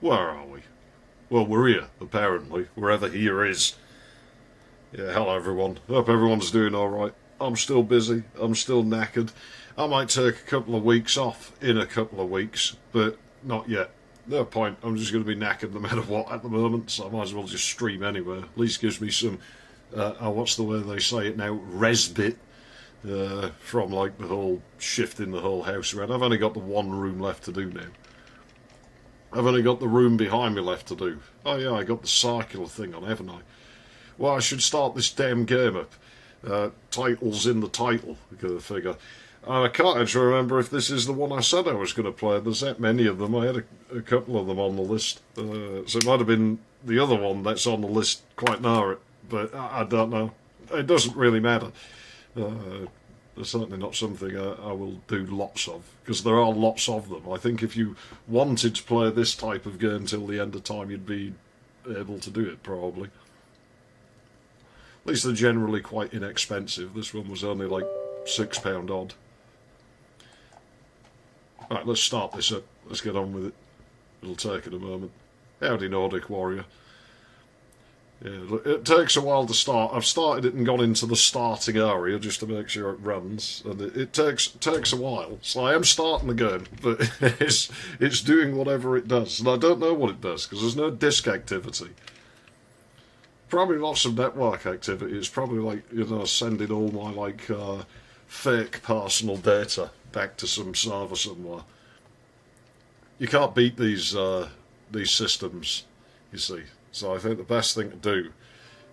Where are we? Well, we're here, apparently, wherever here is. Yeah, hello everyone. Hope everyone's doing alright. I'm still busy, I'm still knackered. I might take a couple of weeks off in a couple of weeks, but not yet. No point, I'm just going to be knackered no matter what at the moment, so I might as well just stream anywhere. At least gives me some, what's the way they say it now, respite. From like the whole shifting the whole house around. I've only got the one room left to do now. I've only got the room behind me left to do. Oh yeah, I got the circular thing on, haven't I? Well, I should start this damn game up. Titles in the title, I gotta figure. I can't actually remember if this is the one I said I was going to play. There's that many of them. I had a couple of them on the list. So it might have been the other one that's on the list quite near it. But I don't know. It doesn't really matter. It's certainly not something I will do lots of, because there are lots of them. I think if you wanted to play this type of game till the end of time, you'd be able to do it, probably. At least they're generally quite inexpensive. This one was only like £6 odd. Right, let's start this up. Let's get on with it. It'll take it a moment. Howdy, Nordic Warrior. Yeah, it takes a while to start. I've started it and gone into the starting area just to make sure it runs, and it takes a while. So I am starting the game, but it's doing whatever it does, and I don't know what it does because there's no disk activity. Probably lots of network activity. It's probably like sending all my fake personal data back to some server somewhere. You can't beat these systems, you see. So I think the best thing to do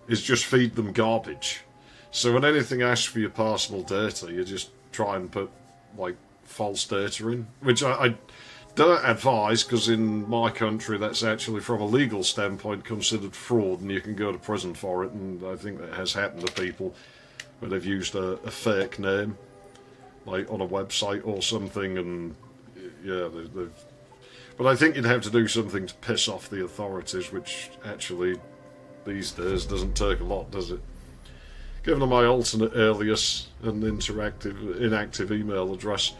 is just feed them garbage. So when anything asks for your personal data, you just try and put like false data in, which I don't advise, because in my country that's actually from a legal standpoint considered fraud, and you can go to prison for it. And I think that has happened to people where they've used a fake name, like on a website or something, and yeah, they've. But I think you'd have to do something to piss off the authorities, which actually these days doesn't take a lot, does it? Given them my alternate alias and inactive email address,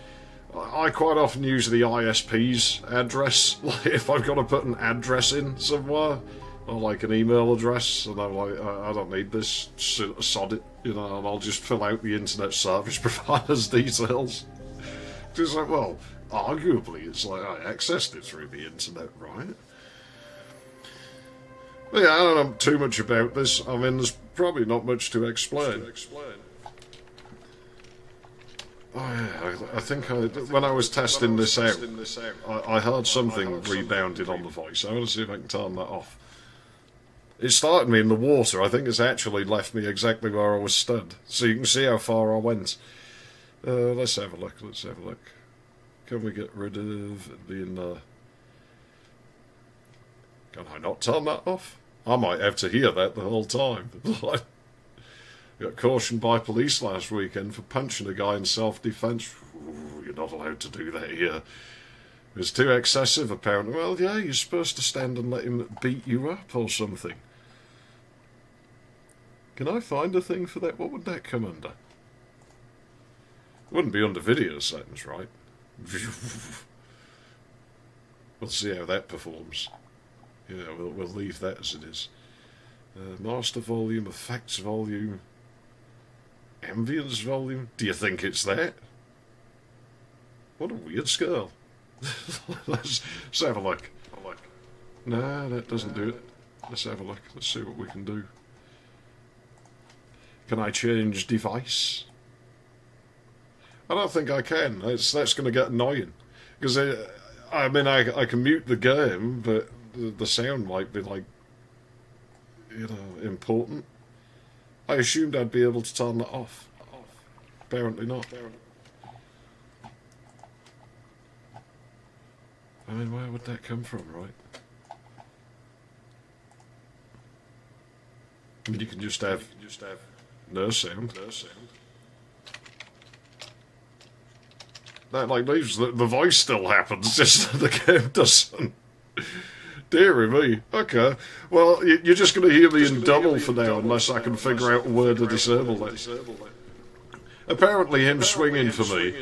I quite often use the ISP's address. Like if I've got to put an address in somewhere, or like an email address, and I'm like, I don't need this, sod it, and I'll just fill out the internet service provider's details. It's like, well, arguably, it's like I accessed it through the internet, right? But yeah, I don't know too much about this. I mean, there's probably not much to explain. Oh yeah, I think when I was testing this out, I heard something rebounded on the voice. I'm going to see if I can turn that off. It started me in the water. I think it's actually left me exactly where I was stood. So you can see how far I went. Let's have a look, Can we get rid of being Can I not turn that off? I might have to hear that the whole time. Got cautioned by police last weekend for punching a guy in self-defence. You're not allowed to do that here. It was too excessive, apparently. Well, yeah, you're supposed to stand and let him beat you up or something. Can I find a thing for that? What would that come under? It wouldn't be under video settings, right? We'll see how that performs. Yeah, we'll leave that as it is. Master volume, effects volume, ambience volume. Do you think it's that? What a weird scale. Let's have a look. No, that doesn't do it. Let's have a look. Let's see what we can do. Can I change device? I don't think I can. That's going to get annoying. Because, I mean, I can mute the game, but the sound might be, like, important. I assumed I'd be able to turn that off. Apparently not. I mean, where would that come from, right? I mean, you can just have no sound. That like leaves the voice still happens, just the game doesn't. Deary me. Okay. Well, you're just going to hear me in double for now, unless I can figure out a word to disable that. Apparently, him swinging for me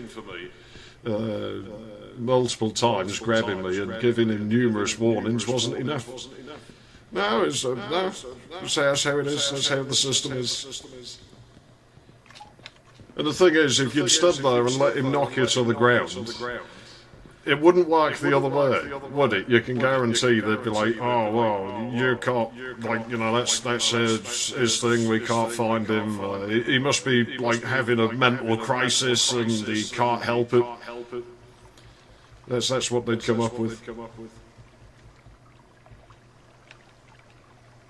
multiple times grabbing me and giving him numerous warnings wasn't enough. No, that's how it is. That's how the system is. And the thing is, if you'd stood there and let him knock you to the ground, it wouldn't work the other way, would it? You can guarantee they'd be like, oh, well, you can't, like, you know, that's his thing, we can't find him. He must be, like, having a mental crisis and he can't help it. That's what they'd come up with.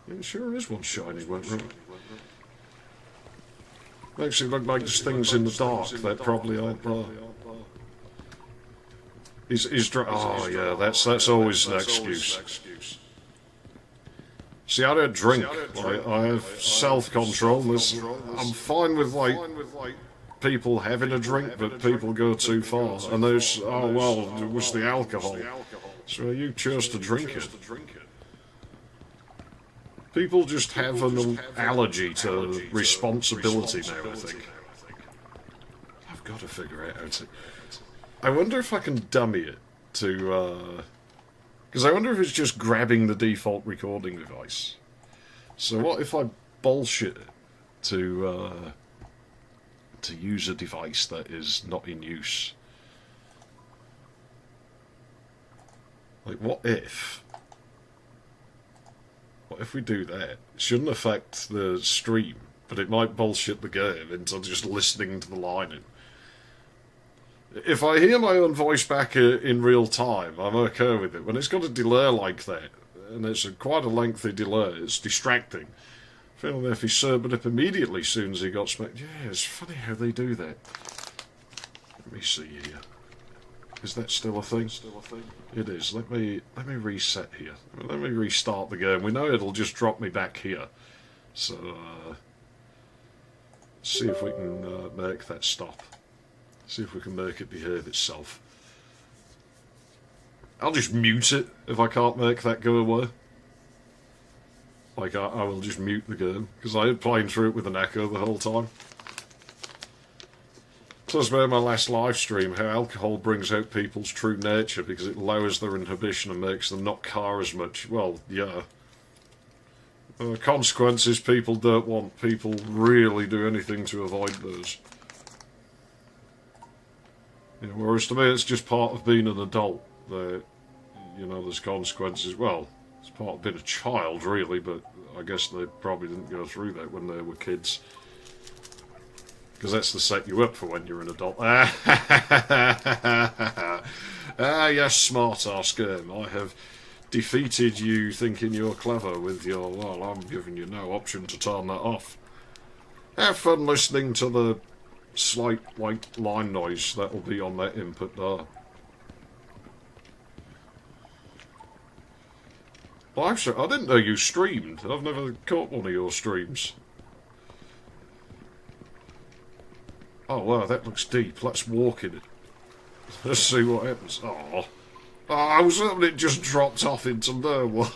It sure is one shiny one, right? Makes it look like there's things in the dark that probably aren't there. Oh yeah, that's always an excuse. See, I don't drink. I have self-control. I'm fine with like people having a drink, but people go too far. And there's it was the alcohol. So you chose to drink it. People just have an allergy to responsibility now, I think. I've got to figure out how to... I wonder if I can dummy it to... Because I wonder if it's just grabbing the default recording device. So what if I bullshit it to use a device that is not in use? Like, what if we do that? It shouldn't affect the stream, but it might bullshit the game into just listening to the lining. If I hear my own voice back in real time, I'm okay with it. When it's got a delay like that, and it's quite a lengthy delay, it's distracting. Feeling if he served it up immediately as soon as he got smacked. Yeah, it's funny how they do that. Let me see here. Is that still a thing? It is. Let me reset here. Let me restart the game. We know it'll just drop me back here. So, see if we can make that stop. See if we can make it behave itself. I'll just mute it if I can't make that go away. Like, I will just mute the game, because I had playing through it with an echo the whole time. Plus, about my last live stream, how alcohol brings out people's true nature because it lowers their inhibition and makes them not car as much. Well, yeah. Consequences people don't want. People really do anything to avoid those. Yeah, whereas to me, it's just part of being an adult. That, you know, there's consequences. Well, it's part of being a child, really, but I guess they probably didn't go through that when they were kids. Because that's to set you up for when you're an adult. Yes, smart-ass game. I have defeated you thinking you're clever with your, well, I'm giving you no option to turn that off. Have fun listening to the slight, like, line noise that'll be on that input there. Well, actually, I didn't know you streamed. I've never caught one of your streams. Oh, wow, that looks deep. Let's walk in it. Let's see what happens. Oh, I was hoping it just dropped off into nowhere.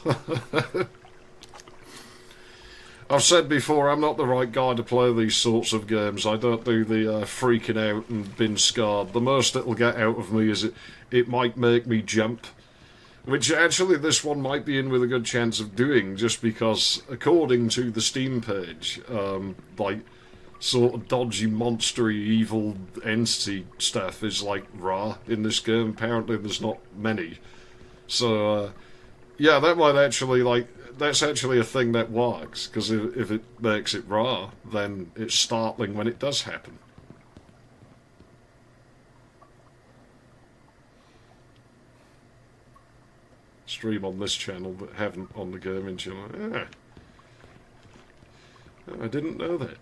I've said before, I'm not the right guy to play these sorts of games. I don't do the freaking out and being scarred. The most it'll get out of me is it might make me jump. Which actually this one might be in with a good chance of doing, just because according to the Steam page, like, sort of dodgy, monstery, evil entity stuff is, like, rare in this game. Apparently there's not many. So, yeah, that might actually, like, that's actually a thing that works, because if it makes it rare, then it's startling when it does happen. Stream on this channel, but haven't on the gaming channel. I didn't know that.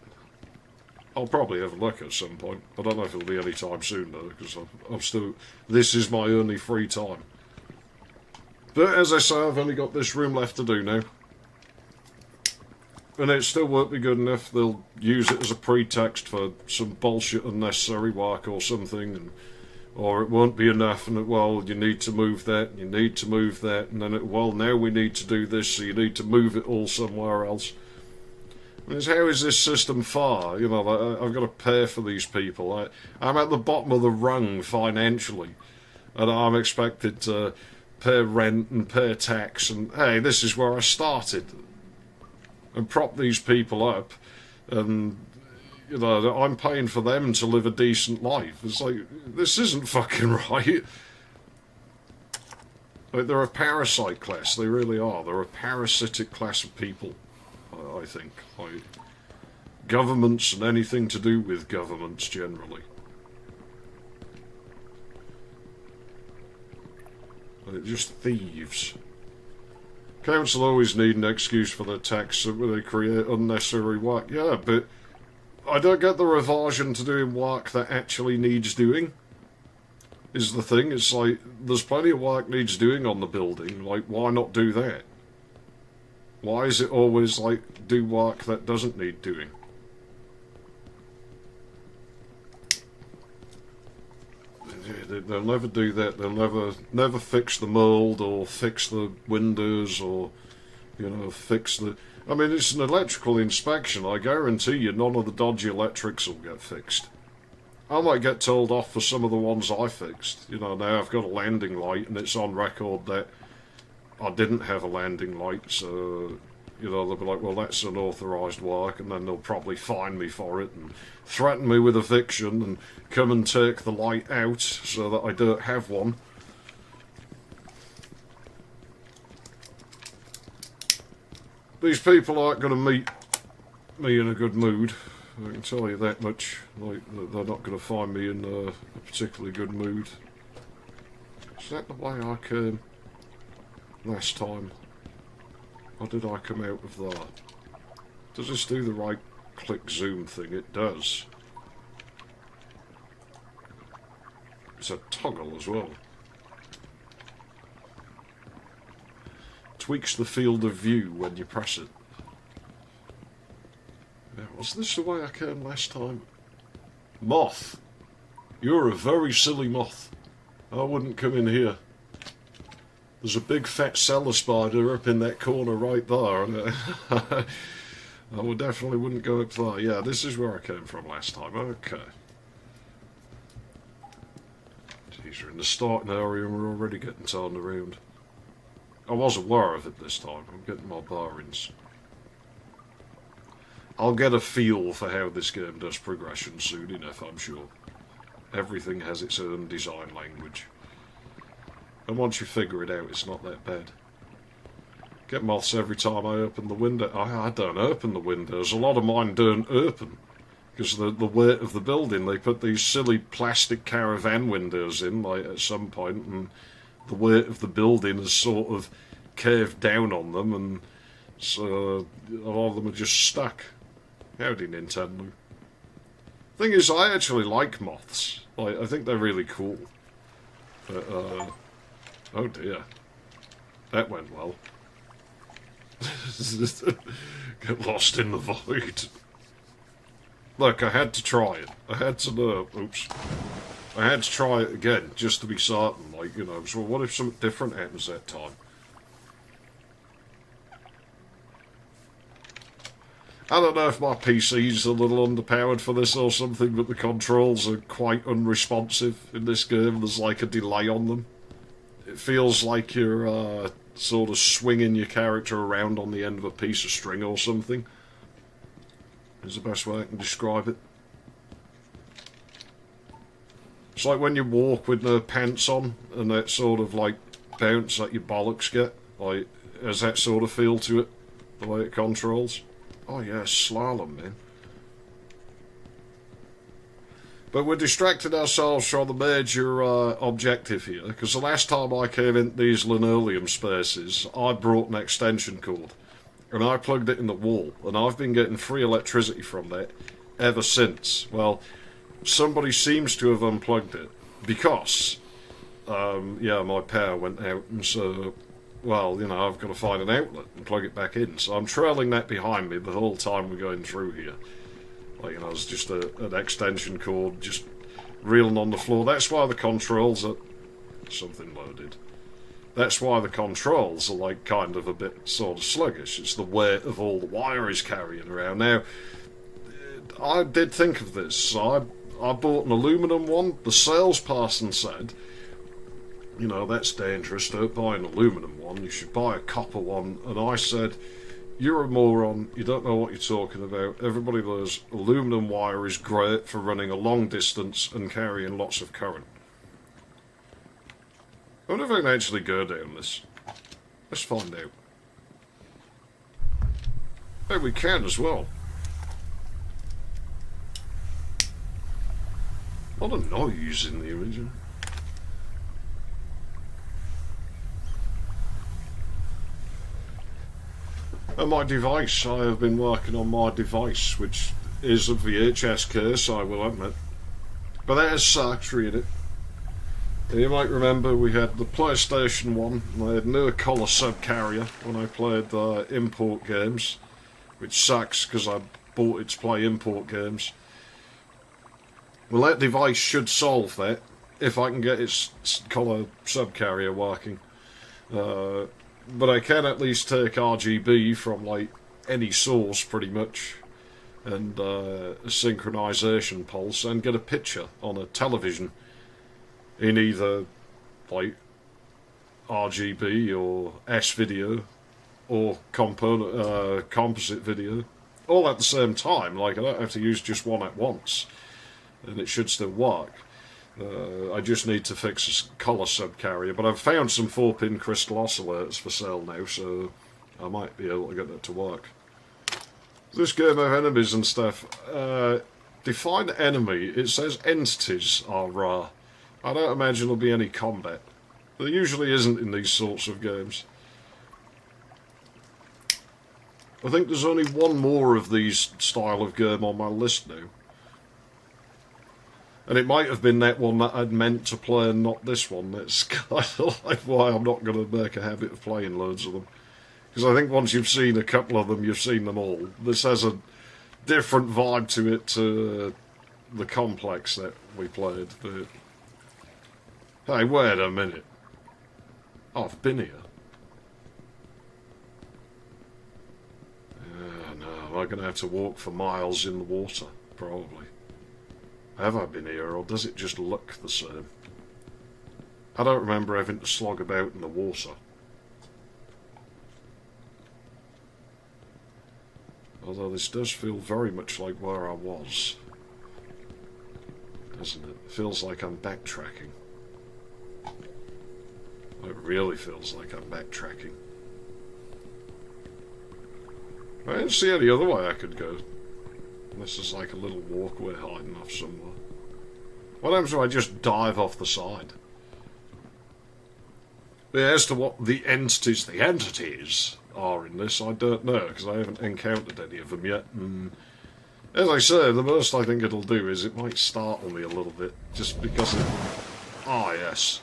I'll probably have a look at some point. I don't know if it'll be any time soon, though, because I'm still... This is my only free time. But, as I say, I've only got this room left to do now. And it still won't be good enough. They'll use it as a pretext for some bullshit unnecessary work or something, or it won't be enough, and well, you need to move that, you need to move that, and then well, now we need to do this, so you need to move it all somewhere else. How is this system fair? You know, I've got to pay for these people. I'm at the bottom of the rung financially, and I'm expected to pay rent and pay tax, and hey, this is where I started, and prop these people up, and you know, I'm paying for them to live a decent life. It's like, this isn't fucking right. Like, they're a parasite class, they really are. They're a parasitic class of people, I think. Like, governments and anything to do with governments generally. They're just thieves. Council always need an excuse for their tax, so they create unnecessary work. Yeah, but I don't get the reversion to doing work that actually needs doing, is the thing. It's like, there's plenty of work needs doing on the building, like, why not do that? Why is it always, like, do work that doesn't need doing? They'll never do that. They'll never fix the mould, or fix the windows, or, you know, fix the... I mean, it's an electrical inspection. I guarantee you none of the dodgy electrics will get fixed. I might get told off for some of the ones I fixed. You know, now I've got a landing light, and it's on record that I didn't have a landing light, so, you know, they'll be like, well, that's unauthorised work, and then they'll probably fine me for it, and threaten me with eviction, and come and take the light out so that I don't have one. These people aren't going to meet me in a good mood, I can tell you that much. Like, they're not going to find me in a particularly good mood. Is that the way I came last time? Or did I come out of there? Does this do the right click zoom thing? It does. It's a toggle as well. Tweaks the field of view when you press it. Yeah, was this the way I came last time? Moth. You're a very silly moth. I wouldn't come in here. There's a big fat cellar spider up in that corner right there. And I definitely wouldn't go up there. Yeah, this is where I came from last time. Okay. Jeez, we're in the starting area and we're already getting turned around. I was aware of it this time. I'm getting my bearings. I'll get a feel for how this game does progression soon enough, I'm sure. Everything has its own design language. And once you figure it out, it's not that bad. Get moths every time I open the window. I don't open the windows. A lot of mine don't open. Because the weight of the building, they put these silly plastic caravan windows in, like, at some point, and the weight of the building has sort of caved down on them, and so a lot of them are just stuck. Howdy, Nintendo. Thing is, I actually like moths. Like, I think they're really cool. But, oh dear. That went well. Get lost in the void. Look, I had to try it. I had to know. Oops. I had to try it again, just to be certain. Like, you know, so what if something different happens that time? I don't know if my PC's a little underpowered for this or something, but the controls are quite unresponsive in this game. There's like a delay on them. It feels like you're sort of swinging your character around on the end of a piece of string or something. Is the best way I can describe it. It's like when you walk with no pants on, and that sort of like bounce that your bollocks get. Like, has that sort of feel to it, the way it controls? Oh yeah, slalom, man. But we're distracting ourselves from the major objective here, because the last time I came into these linoleum spaces, I brought an extension cord, and I plugged it in the wall, and I've been getting free electricity from that ever since. Well, somebody seems to have unplugged it, because, yeah, my power went out, and so, well, you know, I've got to find an outlet and plug it back in. So I'm trailing that behind me the whole time we're going through here. Like, you know, it's just an extension cord just reeling on the floor. That's why the controls are... Something loaded. That's why the controls are, like, kind of a bit sort of sluggish. It's the weight of all the wire he's carrying around. Now, I did think of this. So I bought an aluminum one. The salesperson said you know, that's dangerous, don't buy an aluminum one, you should buy a copper one. And I said, you're a moron, you don't know what you're talking about. Everybody knows aluminum wire is great for running a long distance and carrying lots of current. I wonder if I can actually go down this. Let's find out. Hey, we can as well. A lot of noise in the original. And my device, I have been working on my device, which is a VHS case, I will admit. But that has circuitry in it. And you might remember we had the PlayStation 1, and I had no colour subcarrier when I played import games, which sucks because I bought it to play import games. Well, that device should solve that if I can get its colour subcarrier working. But I can at least take RGB from like any source pretty much, and a synchronization pulse, and get a picture on a television in either like RGB or S-video or composite video, all at the same time. Like, I don't have to use just one at once, and it should still work. I just need to fix a colour subcarrier, but I've found some 4-pin crystal oscillators for sale now, so I might be able to get that to work. This game of enemies and stuff, define enemy, it says entities are rare. I don't imagine there'll be any combat. There usually isn't in these sorts of games. I think there's only one more of these style of game on my list now. And it might have been that one that I'd meant to play and not this one. That's kind of like why I'm not going to make a habit of playing loads of them. Because I think once you've seen a couple of them, you've seen them all. This has a different vibe to it to the complex that we played. But hey, wait a minute. I've been here. No, I'm going to have to walk for miles in the water, probably. Have I been here, or does it just look the same? I don't remember having to slog about in the water. Although this does feel very much like where I was. Doesn't it? It feels like I'm backtracking. It really feels like I'm backtracking. I didn't see any other way I could go. This is like a little walkway hiding off somewhere. What happens if I just dive off the side? Yeah, as to what the entities are in this, I don't know, because I haven't encountered any of them yet. As I say, the most I think it'll do is it might startle me a little bit, just because it... Ah, yes.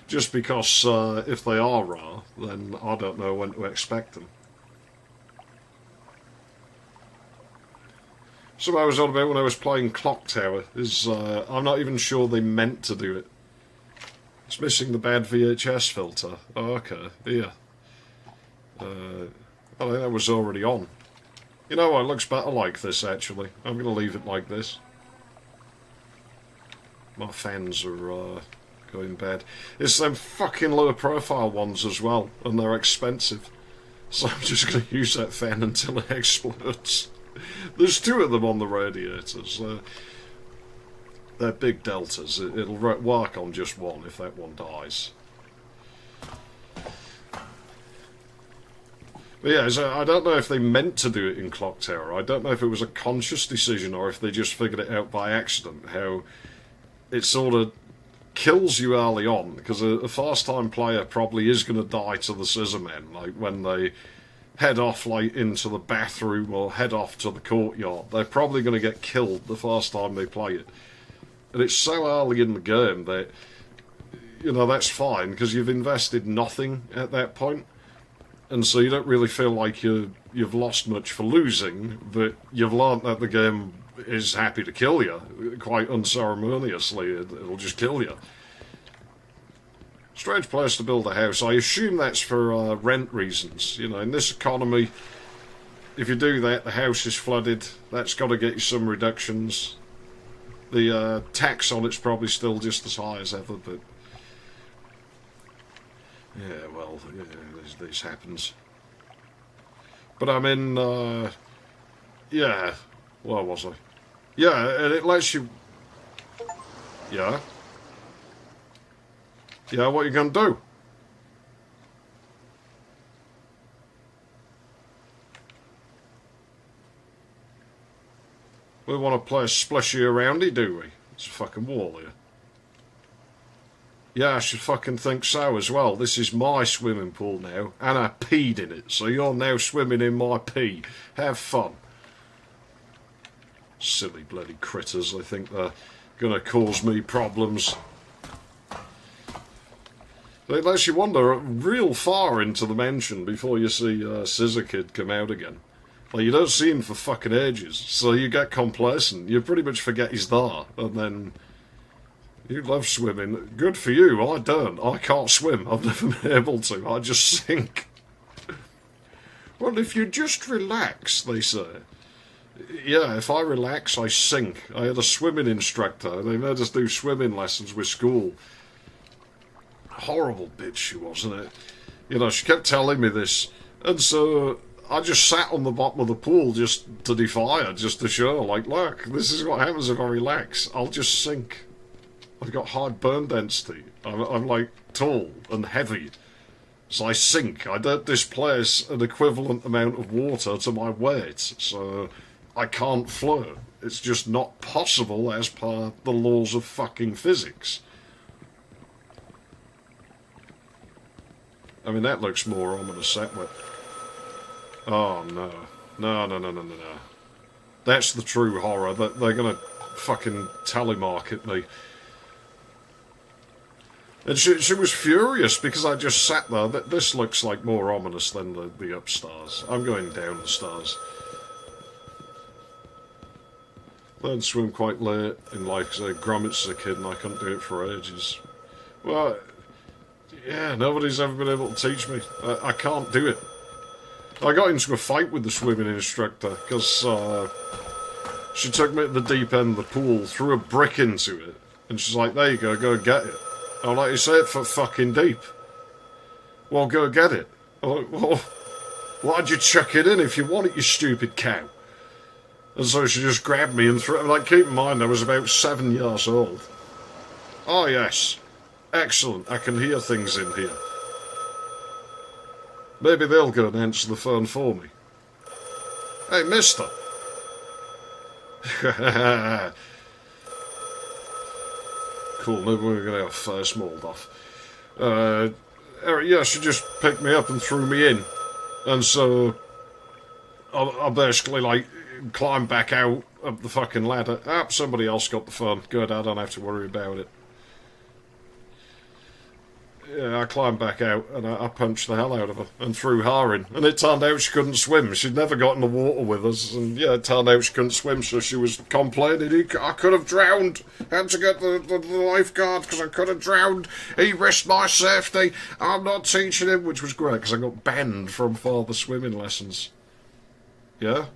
Just because if they are rare, then I don't know when to expect them. Something I was on about when I was playing Clock Tower is I'm not even sure they meant to do it. It's missing the bad VHS filter. Oh, okay, yeah. I think that was already on. You know what, it looks better like this actually. I'm going to leave it like this. My fans are going bad. It's them fucking low profile ones as well, and they're expensive. So I'm just going to use that fan until it explodes. There's two of them on the radiators. They're big deltas. It'll work on just one if that one dies. But yeah, so I don't know if they meant to do it in Clock Tower. I don't know if it was a conscious decision or if they just figured it out by accident. How it sort of kills you early on, because a first-time player probably is going to die to the scissor men, like when they head off like into the bathroom or head off to the courtyard. They're probably going to get killed the first time they play it. And it's so early in the game that, you know, that's fine, because you've invested nothing at that point. And so you don't really feel like you've lost much for losing, but you've learnt that the game is happy to kill you, quite unceremoniously. It'll just kill you. Strange place to build a house. I assume that's for rent reasons. You know, in this economy, if you do that, the house is flooded. That's got to get you some reductions. The tax on it's probably still just as high as ever, but Yeah, well, yeah, this happens. But I'm in, yeah, where was I? Yeah, and it lets you... Yeah? Yeah, what are you going to do? We want to play a splashy aroundy, do we? It's a fucking wall here. Yeah, I should fucking think so as well. This is my swimming pool now, and I peed in it, so you're now swimming in my pee. Have fun. Silly bloody critters, they think they're gonna cause me problems. It lets you wander real far into the mansion before you see Scissor Kid come out again. Like, you don't see him for fucking ages, so you get complacent. You pretty much forget he's there, and then... You love swimming. Good for you. I don't. I can't swim. I've never been able to. I just sink. Well, if you just relax, they say. Yeah, if I relax, I sink. I had a swimming instructor. They made us do swimming lessons with school. Horrible bitch she was, wasn't it? You know, she kept telling me this. And so I just sat on the bottom of the pool just to defy her, just to show her, like, look, this is what happens if I relax. I'll just sink. I've got high burn density. I'm like tall and heavy. So I sink. I don't displace an equivalent amount of water to my weight. So I can't float. It's just not possible as per the laws of fucking physics. I mean, that looks more ominous, that way. Oh, no. No. That's the true horror. They're going to fucking telemarket me. And she was furious because I just sat there. This looks like more ominous than the upstairs. I'm going down the stairs. Learned to swim quite late in life because I had grommets as a kid and I couldn't do it for ages. Well, yeah, nobody's ever been able to teach me. I can't do it. I got into a fight with the swimming instructor because she took me to the deep end of the pool, threw a brick into it, and she's like, there you go and get it. I'm like, you say it for fucking deep. Well, go get it. I'm like, well, why'd you chuck it in if you want it, you stupid cow? And so she just grabbed me and threw it. Like, keep in mind, I was about 7 years old. Oh, yes. Excellent. I can hear things in here. Maybe they'll go and answer the phone for me. Hey, mister. Cool, maybe we're going to have first mauled off. Yeah, she just picked me up and threw me in. And so I basically, like, climbed back out of the fucking ladder. Ah, somebody else got the phone. Good, I don't have to worry about it. Yeah, I climbed back out and I punched the hell out of her and threw her in. And it turned out she couldn't swim. She'd never got in the water with us. And yeah, it turned out she couldn't swim, so she was complaining. I could have drowned. Had to get the lifeguard because I could have drowned. He risked my safety. I'm not teaching him, which was great because I got banned from further swimming lessons. Yeah?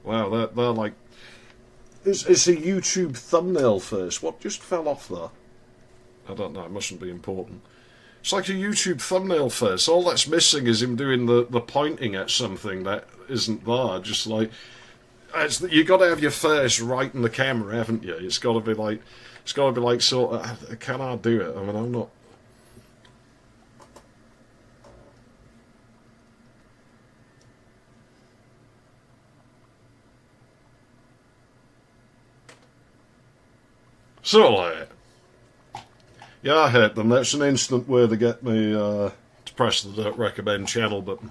Wow, they're like... It's a YouTube thumbnail first. What just fell off there? I don't know, it mustn't be important. It's like a YouTube thumbnail face. All that's missing is him doing the pointing at something that isn't there. Just like, you got to have your face right in the camera, haven't you? It's got to be like sort of. Can I do it? I mean, I'm not. So like. Yeah, I hate them. That's an instant way to get me to press the don't recommend channel button.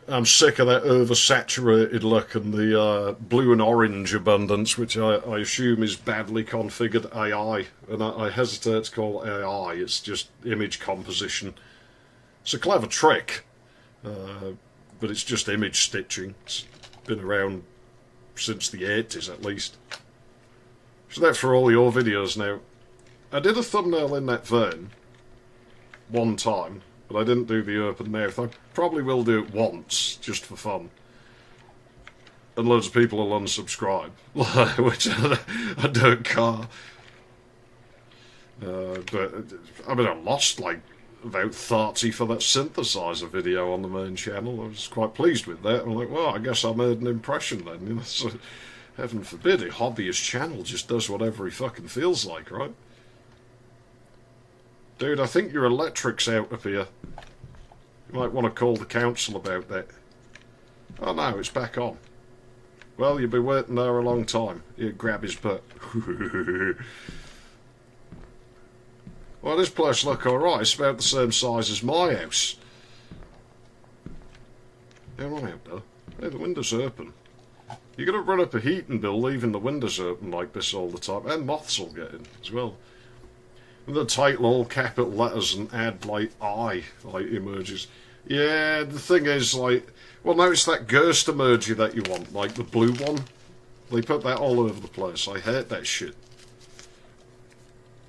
I'm sick of that oversaturated look and the blue and orange abundance, which I assume is badly configured AI. And I hesitate to call it AI, it's just image composition. It's a clever trick, but it's just image stitching. It's been around since the 80s at least. So that's for all your videos now. I did a thumbnail in that vein one time, but I didn't do the open mouth. I probably will do it once, just for fun. And loads of people will unsubscribe, which I don't care. But I mean, I lost like about 30 for that synthesizer video on the main channel. I was quite pleased with that. I'm like, well, I guess I made an impression then. You know, so heaven forbid a hobbyist channel just does whatever he fucking feels like, right? Dude, I think your electric's out up here. You might want to call the council about that. Oh no, it's back on. Well, you'll be waiting there a long time. You grab his butt. Well, this place look alright. It's about the same size as my house. Yeah, right out there. Hey, the window's open. You're going to run up a heating bill leaving the windows open like this all the time. And moths will get in as well. And the title all capital letters and add, like, eye, like, emojis. Yeah, the thing is, like... Well, no, it's that ghost emoji that you want, like the blue one. They put that all over the place. I hate that shit.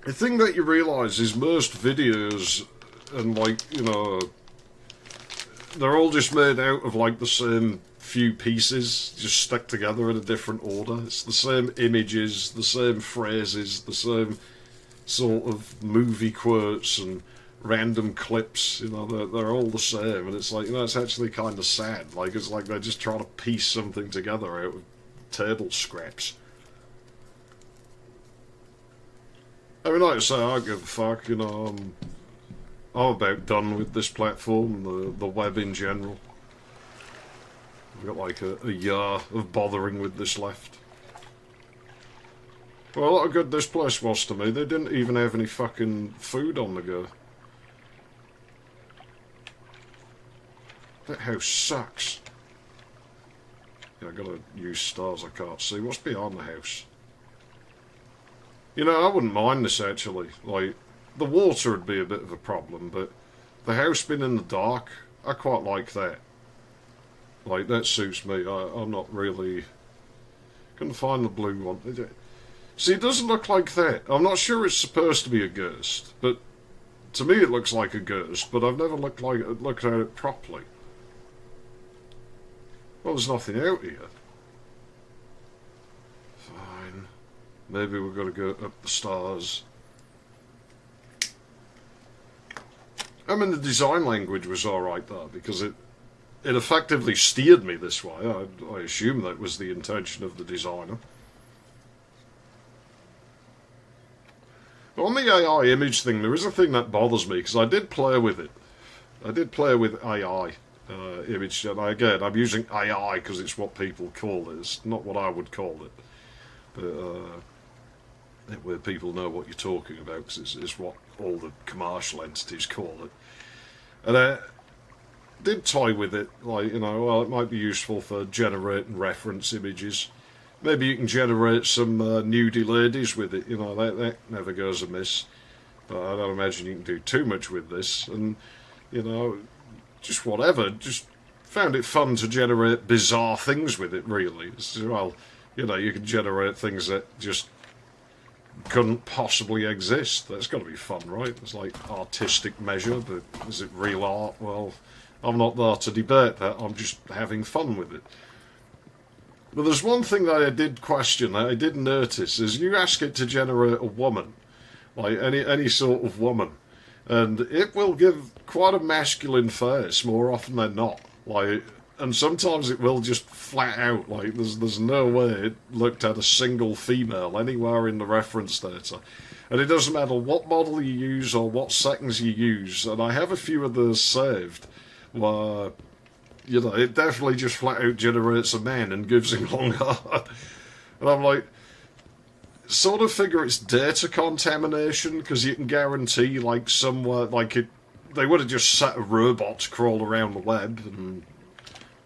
The thing that you realise is most videos, and like, you know, they're all just made out of like the same few pieces, just stuck together in a different order. It's the same images, the same phrases, the same sort of movie quotes and random clips, you know, they're all the same, and it's like, you know, it's actually kind of sad. Like, it's like they're just trying to piece something together out of table scraps. I mean, like I say, I don't give a fuck, you know, I'm about done with this platform, the web in general. I've got like a year of bothering with this left. Well, a lot of good this place was to me. They didn't even have any fucking food on the go. That house sucks. Yeah, I gotta use stars I can't see. What's behind the house? You know, I wouldn't mind this actually. Like, the water would be a bit of a problem, but the house being in the dark, I quite like that. Like, that suits me. I'm not really... Couldn't find the blue one. See, it doesn't look like that. I'm not sure it's supposed to be a ghost, but to me it looks like a ghost, but I've never looked at it properly. Well, there's nothing out here. Fine. Maybe we've got to go up the stairs. I mean, the design language was alright though, because it effectively steered me this way. I assume that was the intention of the designer. But on the AI image thing, there is a thing that bothers me, because I did play with it. I did play with AI image, and again, I'm using AI because it's what people call it. It's not what I would call it. But where people know what you're talking about, because it's what all the commercial entities call it. And I did toy with it, like, you know, well, it might be useful for generating reference images. Maybe you can generate some nudie ladies with it, you know, that never goes amiss. But I don't imagine you can do too much with this, and, you know, just whatever. Just found it fun to generate bizarre things with it, really. Well, you know, you can generate things that just couldn't possibly exist. That's got to be fun, right? It's like artistic measure, but is it real art? Well, I'm not there to debate that. I'm just having fun with it. But there's one thing that I did question, that I did notice, is you ask it to generate a woman, like any sort of woman, and it will give quite a masculine face more often than not. Like, and sometimes it will just flat out, like, there's no way it looked at a single female anywhere in the reference data. And it doesn't matter what model you use or what settings you use, and I have a few of those saved, where, you know, it definitely just flat out generates a man and gives him long hair. And I'm like, sort of figure it's data contamination, because you can guarantee, like, somewhere, like, they would have just set a robot to crawl around the web and,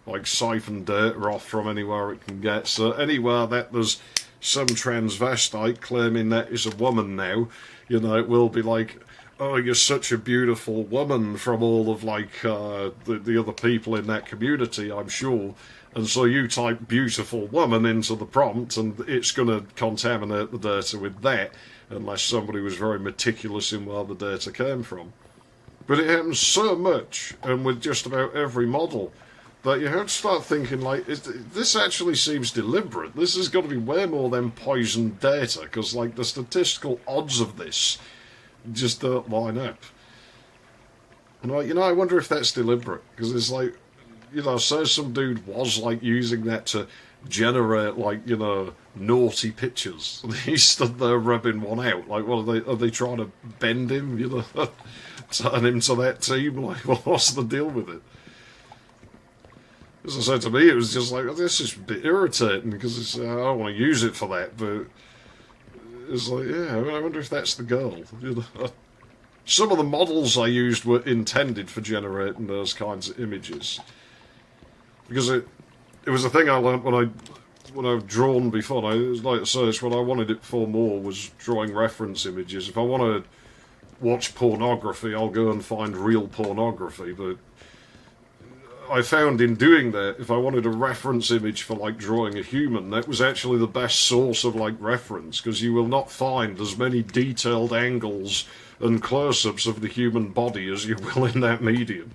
like, siphon data off from anywhere it can get. So anywhere that there's some transvestite claiming that is a woman now, you know, it will be like, oh, you're such a beautiful woman from all of, like, the other people in that community, I'm sure. And so you type beautiful woman into the prompt, and it's going to contaminate the data with that, unless somebody was very meticulous in where the data came from. But it happens so much, and with just about every model, that you have to start thinking, like, this actually seems deliberate. This has got to be way more than poisoned data, because, like, the statistical odds of this just don't line up. And like, I wonder if that's deliberate, because it's like, say some dude was like using that to generate like, naughty pictures, and he stood there rubbing one out. Like, what are they trying to bend him, turn him to that team? Like, well, what's the deal with it? As I said, to me, it was just like, this is a bit irritating, because I don't want to use it for that, but it's like, yeah, I wonder if that's the goal. Some of the models I used were intended for generating those kinds of images, because it was a thing I learned when I've drawn before. And it was like I say, what I wanted it for more was drawing reference images. If I want to watch pornography, I'll go and find real pornography. But I found in doing that, if I wanted a reference image for like drawing a human, that was actually the best source of like reference, because you will not find as many detailed angles and close-ups of the human body as you will in that medium.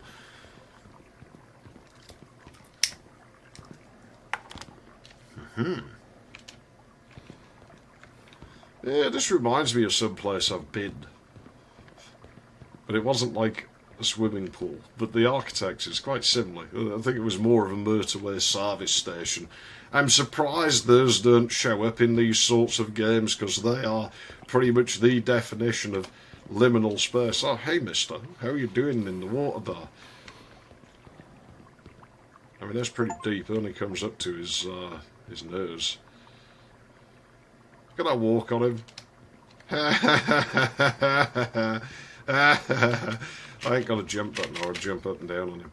Yeah, this reminds me of some place I've been. But it wasn't like a swimming pool. But the architecture is quite similar. I think it was more of a motorway service station. I'm surprised those don't show up in these sorts of games, because they are pretty much the definition of liminal space. Oh, hey, mister. How are you doing in the water bar? I mean, that's pretty deep. It only comes up to his nose. Can I walk on him? I ain't got a jump button or a jump up and down on him.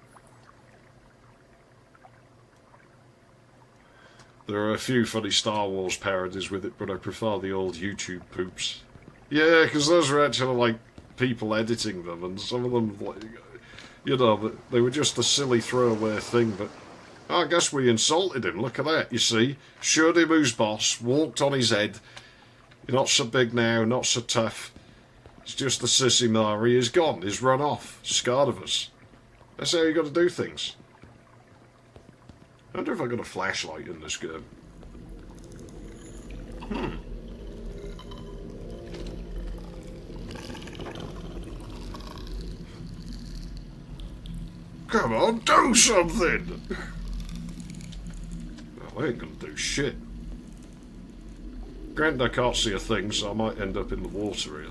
There are a few funny Star Wars parodies with it, but I prefer the old YouTube poops. Yeah, because those were actually like people editing them, and some of them, like, they were just a silly throwaway thing, but I guess we insulted him. Look at that, you see. Showed him who's boss, walked on his head. You're not so big now, not so tough. It's just the sissy Mari. He's gone, he's run off, scared of us. That's how you got to do things. I wonder if I got a flashlight in this game. Come on, do something! Well, I ain't gonna do shit. Granted, I can't see a thing, so I might end up in the water here.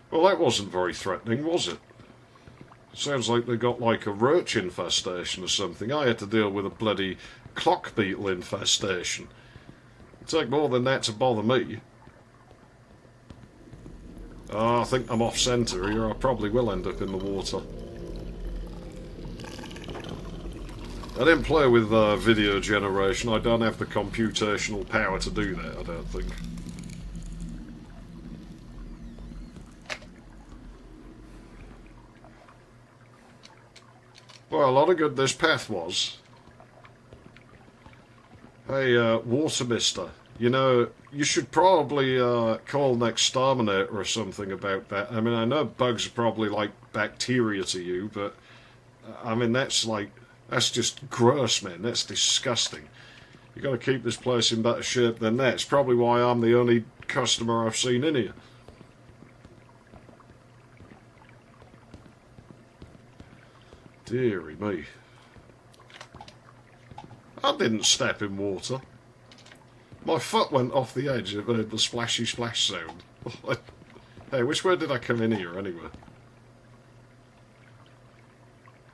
Well, that wasn't very threatening, was it? Sounds like they got like a roach infestation or something. I had to deal with a bloody clock beetle infestation. It'd take more than that to bother me. Oh, I think I'm off centre here. I probably will end up in the water. I didn't play with video generation. I don't have the computational power to do that, I don't think. Well, a lot of good this path was. Hey, water mister. You should probably call an exterminator or something about that. I mean, I know bugs are probably like bacteria to you, but I mean, that's just gross, man. That's disgusting. You got to keep this place in better shape than that. It's probably why I'm the only customer I've seen in here. Deary me. I didn't step in water. My foot went off the edge and heard the splashy splash sound. Hey, which way did I come in here anyway?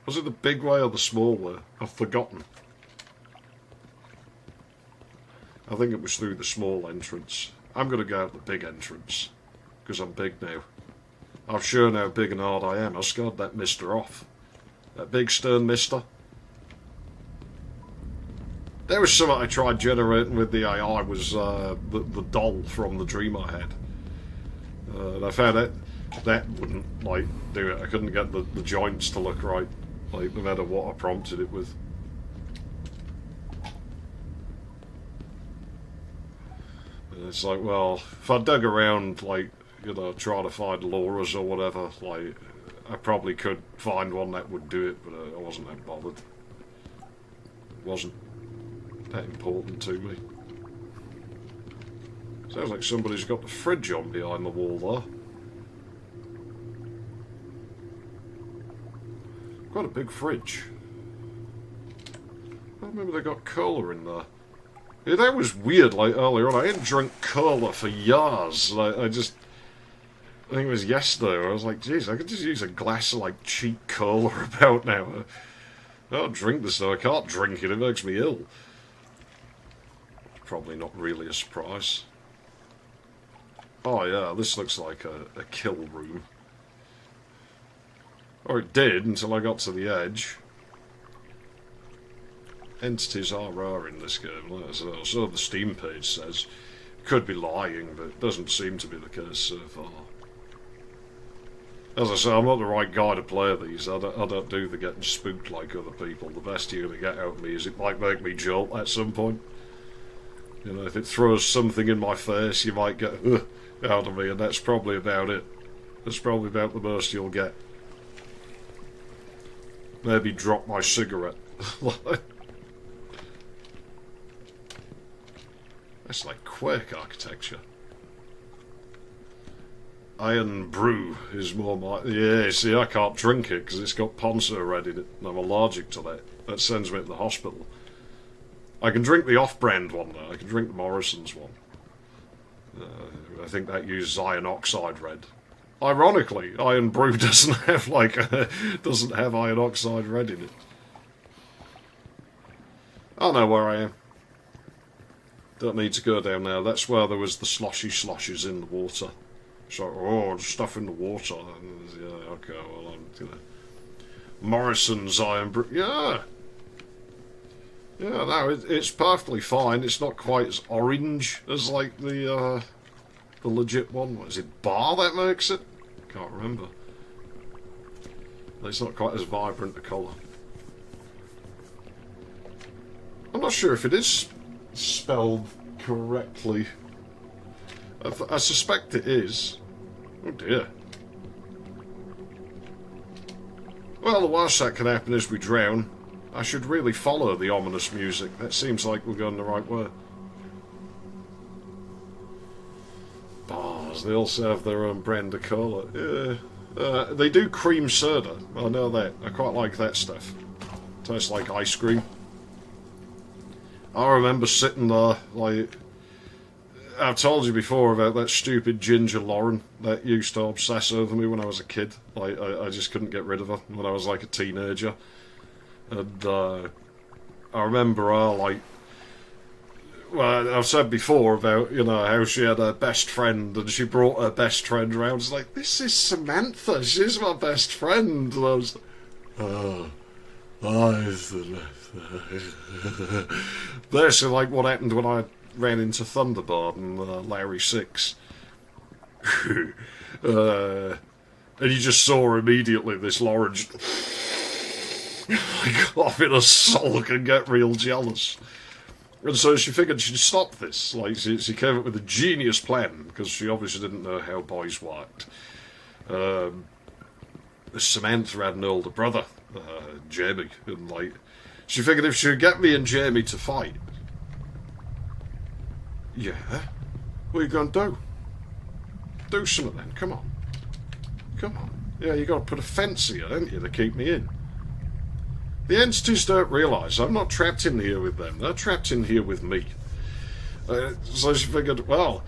Was it the big way or the small way? I've forgotten. I think it was through the small entrance. I'm going to go out the big entrance, because I'm big now. I've shown how big and hard I am. I scared that mister off. That big stern mister. There was something I tried generating with the AI, was the doll from the dream I had. And I found that wouldn't do it. I couldn't get the joints to look right, no matter what I prompted it with. And it's like, well, if I dug around, trying to find Laura's or whatever, I probably could find one that would do it, but I wasn't that bothered. It wasn't that important to me. Sounds like somebody's got the fridge on behind the wall there. Quite a big fridge. I remember they got cola in there. Yeah, that was weird, like, earlier on. I hadn't drunk cola for years. I think it was yesterday where I was like, geez, I could just use a glass of, like, cheap cola about now. I don't drink this, though. I can't drink it. It makes me ill. Probably not really a surprise. Oh, yeah, this looks like a kill room. Or it did until I got to the edge. Entities are rare in this game, so the Steam page says. Could be lying, but it doesn't seem to be the case so far. As I say, I'm not the right guy to play these. I don't do the getting spooked like other people. The best you're going to get out of me is it might make me jolt at some point. You know, if it throws something in my face, you might get out of me, and that's probably about it. That's probably about the most you'll get. Maybe drop my cigarette. That's like Quake architecture. Iron Brew is more my... Yeah, see, I can't drink it because it's got Ponzo red in it, and I'm allergic to that. That sends me to the hospital. I can drink the off-brand one, though. I can drink the Morrison's one. I think that uses iron oxide red. Ironically, Iron Brew doesn't have, doesn't have iron oxide red in it. I know where I am. Don't need to go down there. That's where there was the sloshes in the water. So, oh, stuff in the water. Yeah, okay, well, Morrison's Iron Brew. Yeah. Yeah, no, it's perfectly fine. It's not quite as orange as, like, the legit one. What is it, Bar that makes it? Can't remember. It's not quite as vibrant a colour. I'm not sure if it is spelled correctly. I suspect it is. Oh dear. Well, the worst that can happen is we drown. I should really follow the ominous music. That seems like we're going the right way. Bars, they also have their own brand of cola. Yeah. They do cream soda. I know that. I quite like that stuff. Tastes like ice cream. I remember sitting there, like... I've told you before about that stupid Ginger Lauren that used to obsess over me when I was a kid. Like, I just couldn't get rid of her when I was, like, a teenager. And, I remember her, like... Well, I've said before about, you know, how she had her best friend and she brought her best friend around. It's like, this is Samantha. She's my best friend. And I was like, oh, I basically like what happened when I ran into Thunderbird and Larry 6. And you just saw immediately this Lauren just like off in a sulk and get real jealous. And so she figured she'd stop this. Like, she came up with a genius plan, because she obviously didn't know how boys worked. Samantha had an older brother, Jamie, and, like, she figured if she would get me and Jamie to fight... Yeah? What are you going to do? Do something then, come on. Come on. Yeah, you got to put a fence here, haven't you, to keep me in. The entities don't realise I'm not trapped in here with them. They're trapped in here with me. So she figured, well,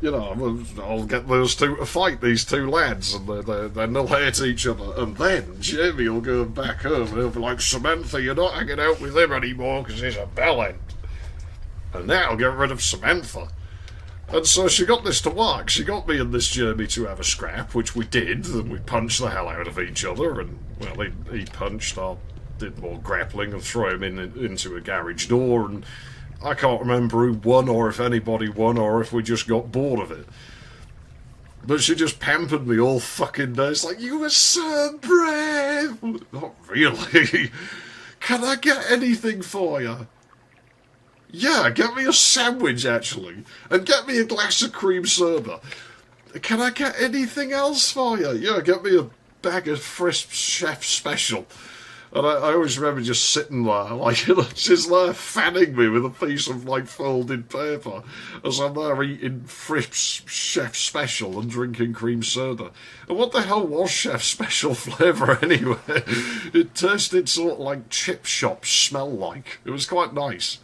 you know, I'll get those two to fight, these two lads, and then they'll hate each other. And then Jamie will go back home and he'll be like, Samantha, you're not hanging out with him anymore because he's a bellend. And that'll get rid of Samantha. And so she got this to work. She got me and this Jamie to have a scrap, which we did, and we punched the hell out of each other. And, well, he punched our... did more grappling and throw him into a garage door, and I can't remember who won or if anybody won or if we just got bored of it. But she just pampered me all fucking day. It's like, you were so brave! Not really. Can I get anything for you? Yeah, get me a sandwich, actually. And get me a glass of cream soda. Can I get anything else for you? Yeah, get me a bag of Frisp Chef Special. And I always remember just sitting there, like, just there fanning me with a piece of, like, folded paper as I'm there eating Fripp's Chef Special and drinking cream soda. And what the hell was Chef Special flavour anyway? It tasted sort of like chip shops smell like. It was quite nice.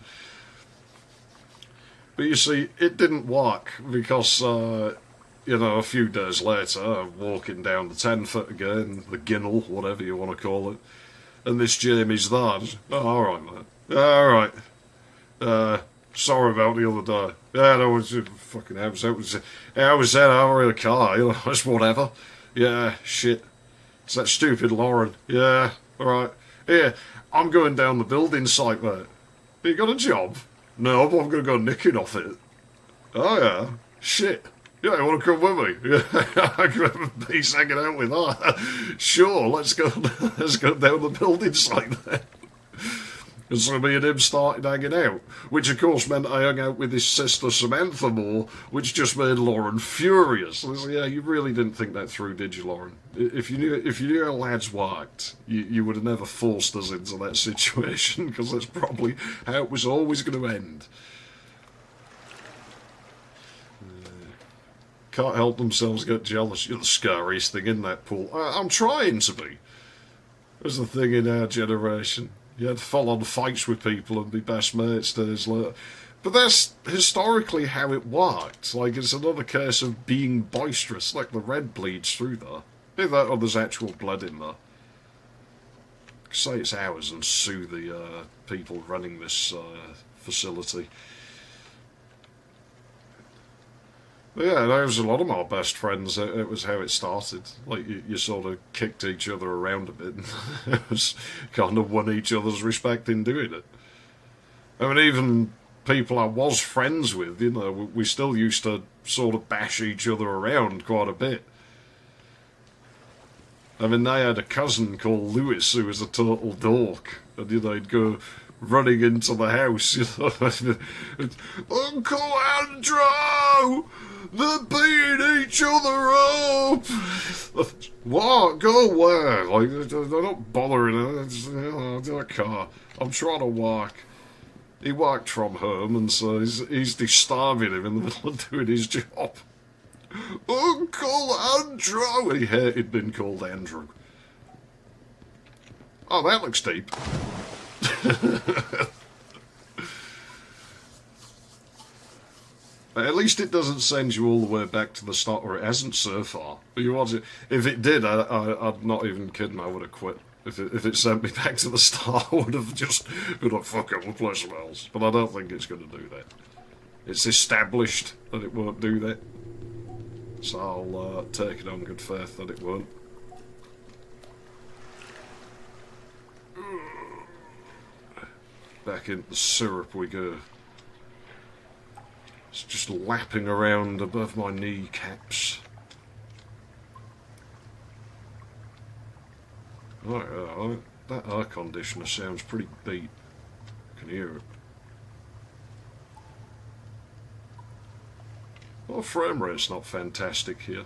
But you see, it didn't work because, you know, a few days later, I'm walking down the 10-foot again, the Ginnel, whatever you want to call it. And this Jamie's there. Oh, all right, mate. All right. Sorry about the other day. Yeah, that was fucking. I was out of the car. You know, it's whatever. Yeah, shit. It's that stupid Lauren. Yeah, all right. Here, I'm going down the building site, mate. You got a job? No, but I'm going to go nicking off it. Oh yeah, shit. Yeah, you want to come with me? Yeah, I can have a piece hanging out with her. Sure, let's go down the building site then. And so me and him started hanging out, which of course meant I hung out with his sister Samantha more, which just made Lauren furious. I was like, yeah, you really didn't think that through, did you, Lauren? If you knew how lads worked, you would have never forced us into that situation, because that's probably how it was always going to end. Can't help themselves get jealous. You're the scariest thing in that pool. I'm trying to be. There's the thing in our generation. You had full-on fights with people and be best mates days later. But that's historically how it worked. Like, it's another case of being boisterous. Like, the red bleeds through there. Either that or there's actual blood in there. Say it's ours and sue the people running this facility. Yeah, that was a lot of my best friends. It was how it started. Like, you sort of kicked each other around a bit. And it was kind of won each other's respect in doing it. I mean, even people I was friends with, you know, we still used to sort of bash each other around quite a bit. I mean, they had a cousin called Lewis who was a total dork. And, you know, he'd go running into the house, you know. Uncle Andrew! They're beating each other up! What? Go where? Like, they're not bothering. I can't. I'm trying to work. He worked from home, and so he's disturbing him in the middle of doing his job. Uncle Andrew! He hated being called Andrew. Oh, that looks deep. At least it doesn't send you all the way back to the start, or it hasn't so far. If it did, I'd not even kidding, I would have quit. If it sent me back to the start, I would have just been like, fuck it, we'll play something else. But I don't think it's going to do that. It's established that it won't do that. So I'll take it on good faith that it won't. Back into the syrup we go. It's just lapping around above my kneecaps. Oh, that air conditioner sounds pretty beat. I can hear it. Well, frame rate's not fantastic here.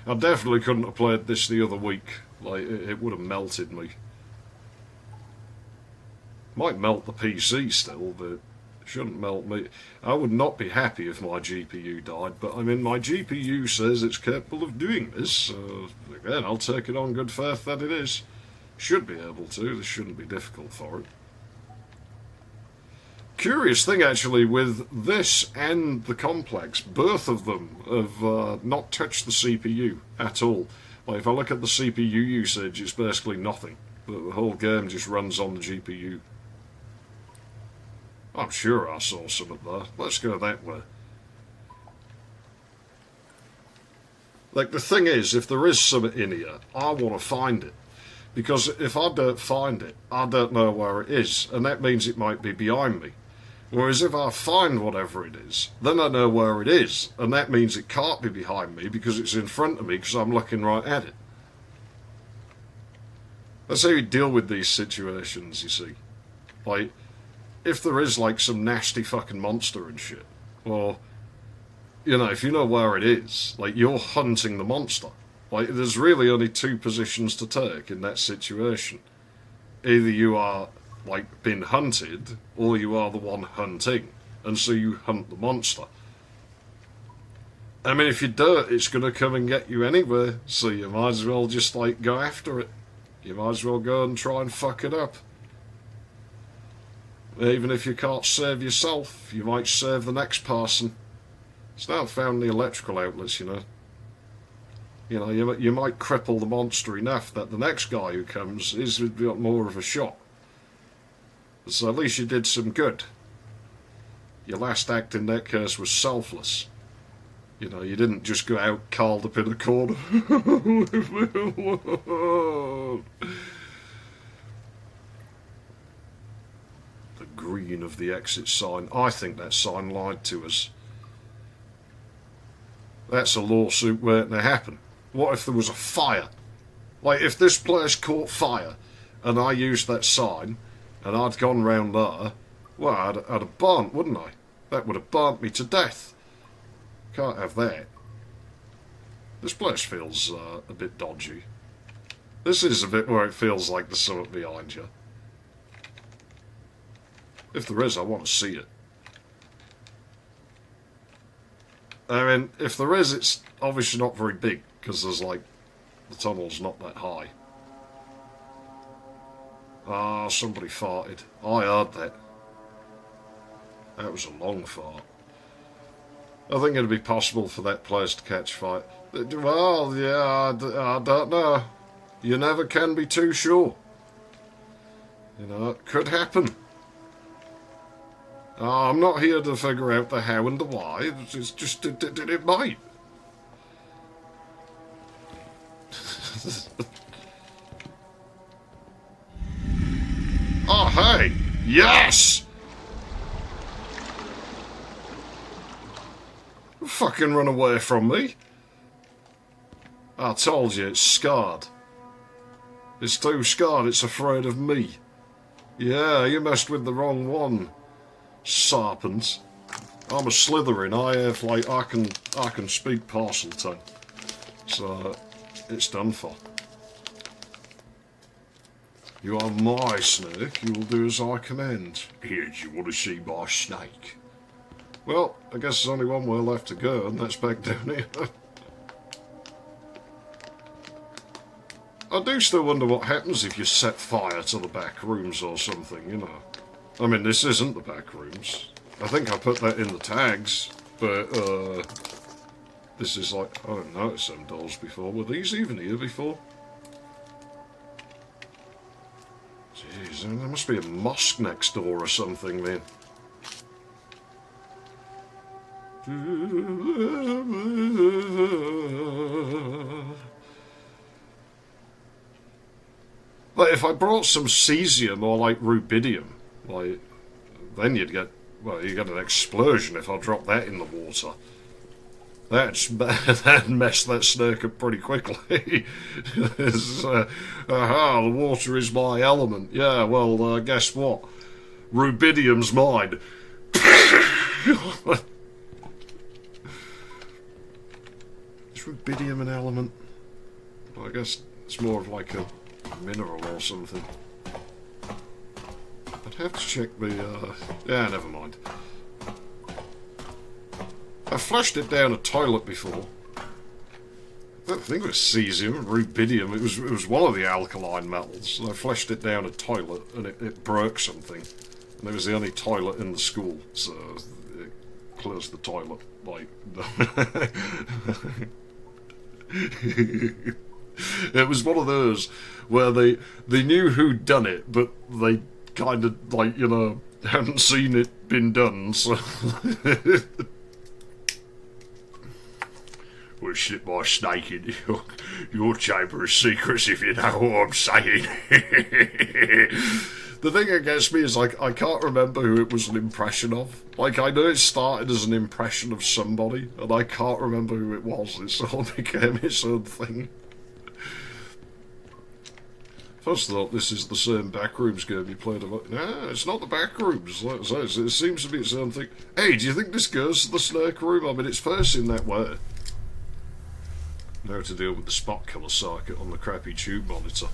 I definitely couldn't have played this the other week. Like, it would have melted me. Might melt the PC still, but it shouldn't melt me. I would not be happy if my GPU died, but I mean, my GPU says it's capable of doing this, so again, I'll take it on good faith that it is. Should be able to, this shouldn't be difficult for it. Curious thing, actually, with this and the Complex, both of them have not touched the CPU at all. Like, if I look at the CPU usage, it's basically nothing. The whole game just runs on the GPU. I'm sure I saw something there. Let's go that way. Like, the thing is, if there is something in here, I want to find it. Because if I don't find it, I don't know where it is, and that means it might be behind me. Whereas if I find whatever it is, then I know where it is, and that means it can't be behind me because it's in front of me because I'm looking right at it. That's how you deal with these situations, you see. Like, if there is, like, some nasty fucking monster and shit, well, you know, if you know where it is, like, you're hunting the monster. Like, there's really only two positions to take in that situation. either you are, like, being hunted, or you are the one hunting. And so you hunt the monster. I mean, if you do it, it's going to come and get you anyway, so you might as well just, like, go after it. You might as well go and try and fuck it up. Even if you can't save yourself, you might save the next person. It's now found the electrical outlets, you know. You know, you might cripple the monster enough that the next guy who comes is got more of a shot. So at least you did some good. Your last act in that case was selfless. You know, you didn't just go out curled up in a corner. The green of the exit sign. I think that sign lied to us. That's a lawsuit waiting to happen. What if there was a fire? Like, if this place caught fire and I used that sign and I'd gone round there, well, I'd have burnt, wouldn't I? That would have burnt me to death. Can't have that. This place feels a bit dodgy. This is a bit where it feels like there's something behind you. If there is, I want to see it. I mean, if there is, it's obviously not very big, because there's, like, the tunnel's not that high. Ah, somebody farted. I heard that. That was a long fart. I think it'd be possible for that place to catch fire. Well, yeah, I don't know. You never can be too sure. You know, it could happen. I'm not here to figure out the how and the why. It's just it might. Oh, hey! Yes! Fucking run away from me. I told you, it's scarred. It's too scarred, it's afraid of me. Yeah, you messed with the wrong one, serpent. I'm a Slytherin. I can speak Parseltongue. So it's done for. You are my snake. You will do as I command. Here, do you want to see my snake? Well, I guess there's only one way left to go, and that's back down here. I do still wonder what happens if you set fire to the back rooms or something, you know. I mean, this isn't the back rooms. I think I put that in the tags, but, this is like, I didn't notice them doors before. Were these even here before? Jeez, there must be a mosque next door or something, then. But if I brought some cesium or like rubidium, like, then you'd get, well, you get an explosion if I drop that in the water. That'd mess that snake up pretty quickly. Aha, the water is my element. Yeah, well, guess what? Rubidium's mine. Is rubidium an element? Well, I guess it's more of like a mineral or something. I'd have to check the, yeah, never mind. I flushed it down a toilet before. I don't think it was cesium, rubidium. It was one of the alkaline metals. I flushed it down a toilet and it broke something. And it was the only toilet in the school, so it closed the toilet. Like, it was one of those where they knew who'd done it, but they kind of, like, you know, hadn't seen it been done, so... We'll slip my snake into your chamber of secrets, if you know what I'm saying. The thing that gets me is, like, I can't remember who it was an impression of. Like, I know it started as an impression of somebody, and I can't remember who it was. It sort of became its own thing. First I thought this is the same Backrooms game you played about. No, it's not the Backrooms. Like I say, it seems to be its own thing. Hey, do you think this goes to the snake room? I mean, it's facing that way. Now to deal with the spot killer circuit on the crappy tube monitor.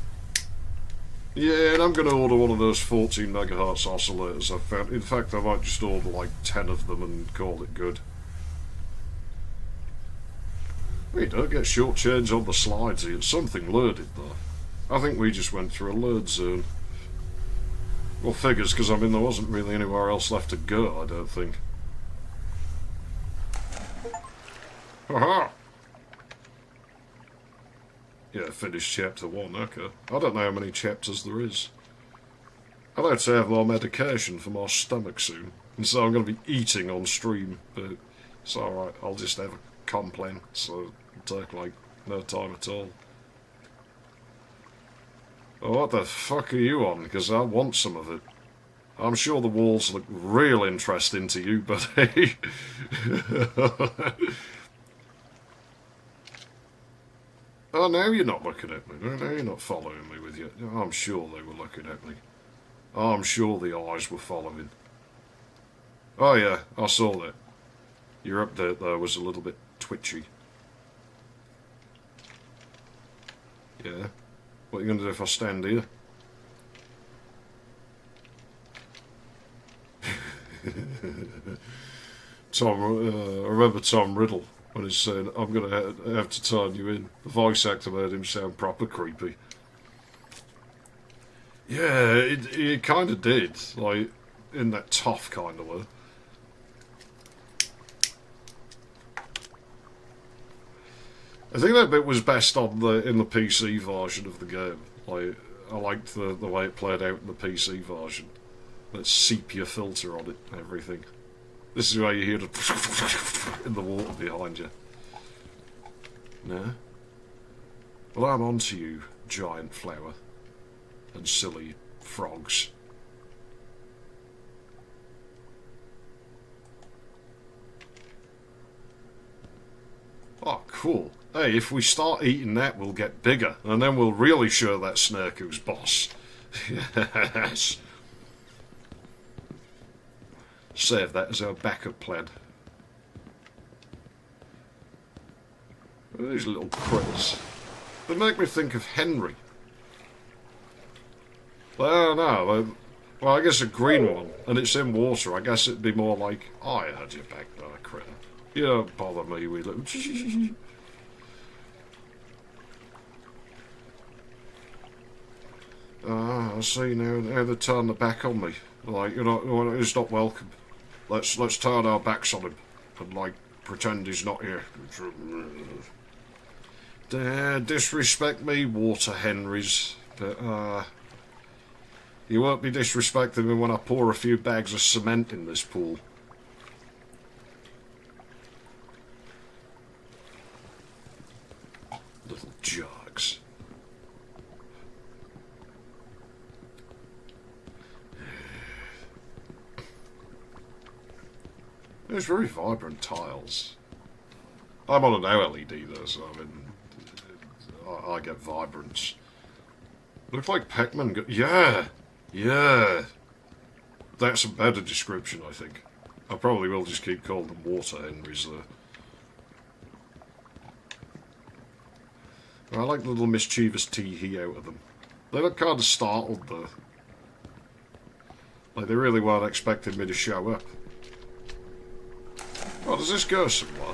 Yeah, and I'm going to order one of those 14 megahertz oscillators I've found. In fact, I might just order like 10 of them and call it good. We don't get shortchanged on the slides here. It's something learned though. I think we just went through a learn zone. Well, figures, because I mean there wasn't really anywhere else left to go, I don't think. Haha! Yeah, finished chapter 1, okay. I don't know how many chapters there is. I'd like to have more medication for my stomach soon. And so I'm going to be eating on stream, but it's alright, I'll just have a complaint, so it'll take like no time at all. Oh, what the fuck are you on? Because I want some of it. I'm sure the walls look real interesting to you, but hey. Oh, now you're not looking at me. No, now you're not following me with you. I'm sure they were looking at me. I'm sure the eyes were following. Oh yeah, I saw that. Your update there was a little bit twitchy. Yeah. What are you going to do if I stand here? Tom, I remember Tom Riddle when he's saying, I'm going to have to turn you in. The voice actor made him sound proper creepy. Yeah, it kind of did. Like, in that tough kind of way. I think that bit was best on in the PC version of the game. Like, I liked the way it played out in the PC version. That sepia filter on it and everything. This is where you hear the in the water behind you. No? Well, I'm on to you, giant flower. And silly frogs. Oh, cool. Hey, if we start eating that, we'll get bigger. And then we'll really show that snake who's boss. Yes. Save that as our backup plan. These little critters. They make me think of Henry. Well, no. Well, I guess a green one. And it's in water. I guess it'd be more like, oh, I had your back there, critter. You don't bother me with little... Ah, I see now they turn their back on me. Like, he's not welcome. Let's turn our backs on him and like pretend he's not here. Disrespect me, water Henrys, but you won't be disrespecting me when I pour a few bags of cement in this pool. Little jerks. There's very vibrant tiles. I'm on an OLED though, so I mean, I get vibrance. Looks like Pac-Man. Yeah. That's a better description, I think. I probably will just keep calling them water Henrys though. I like the little mischievous tee-hee out of them. They look kind of startled though. Like they really weren't expecting me to show up. Oh, does this go somewhere?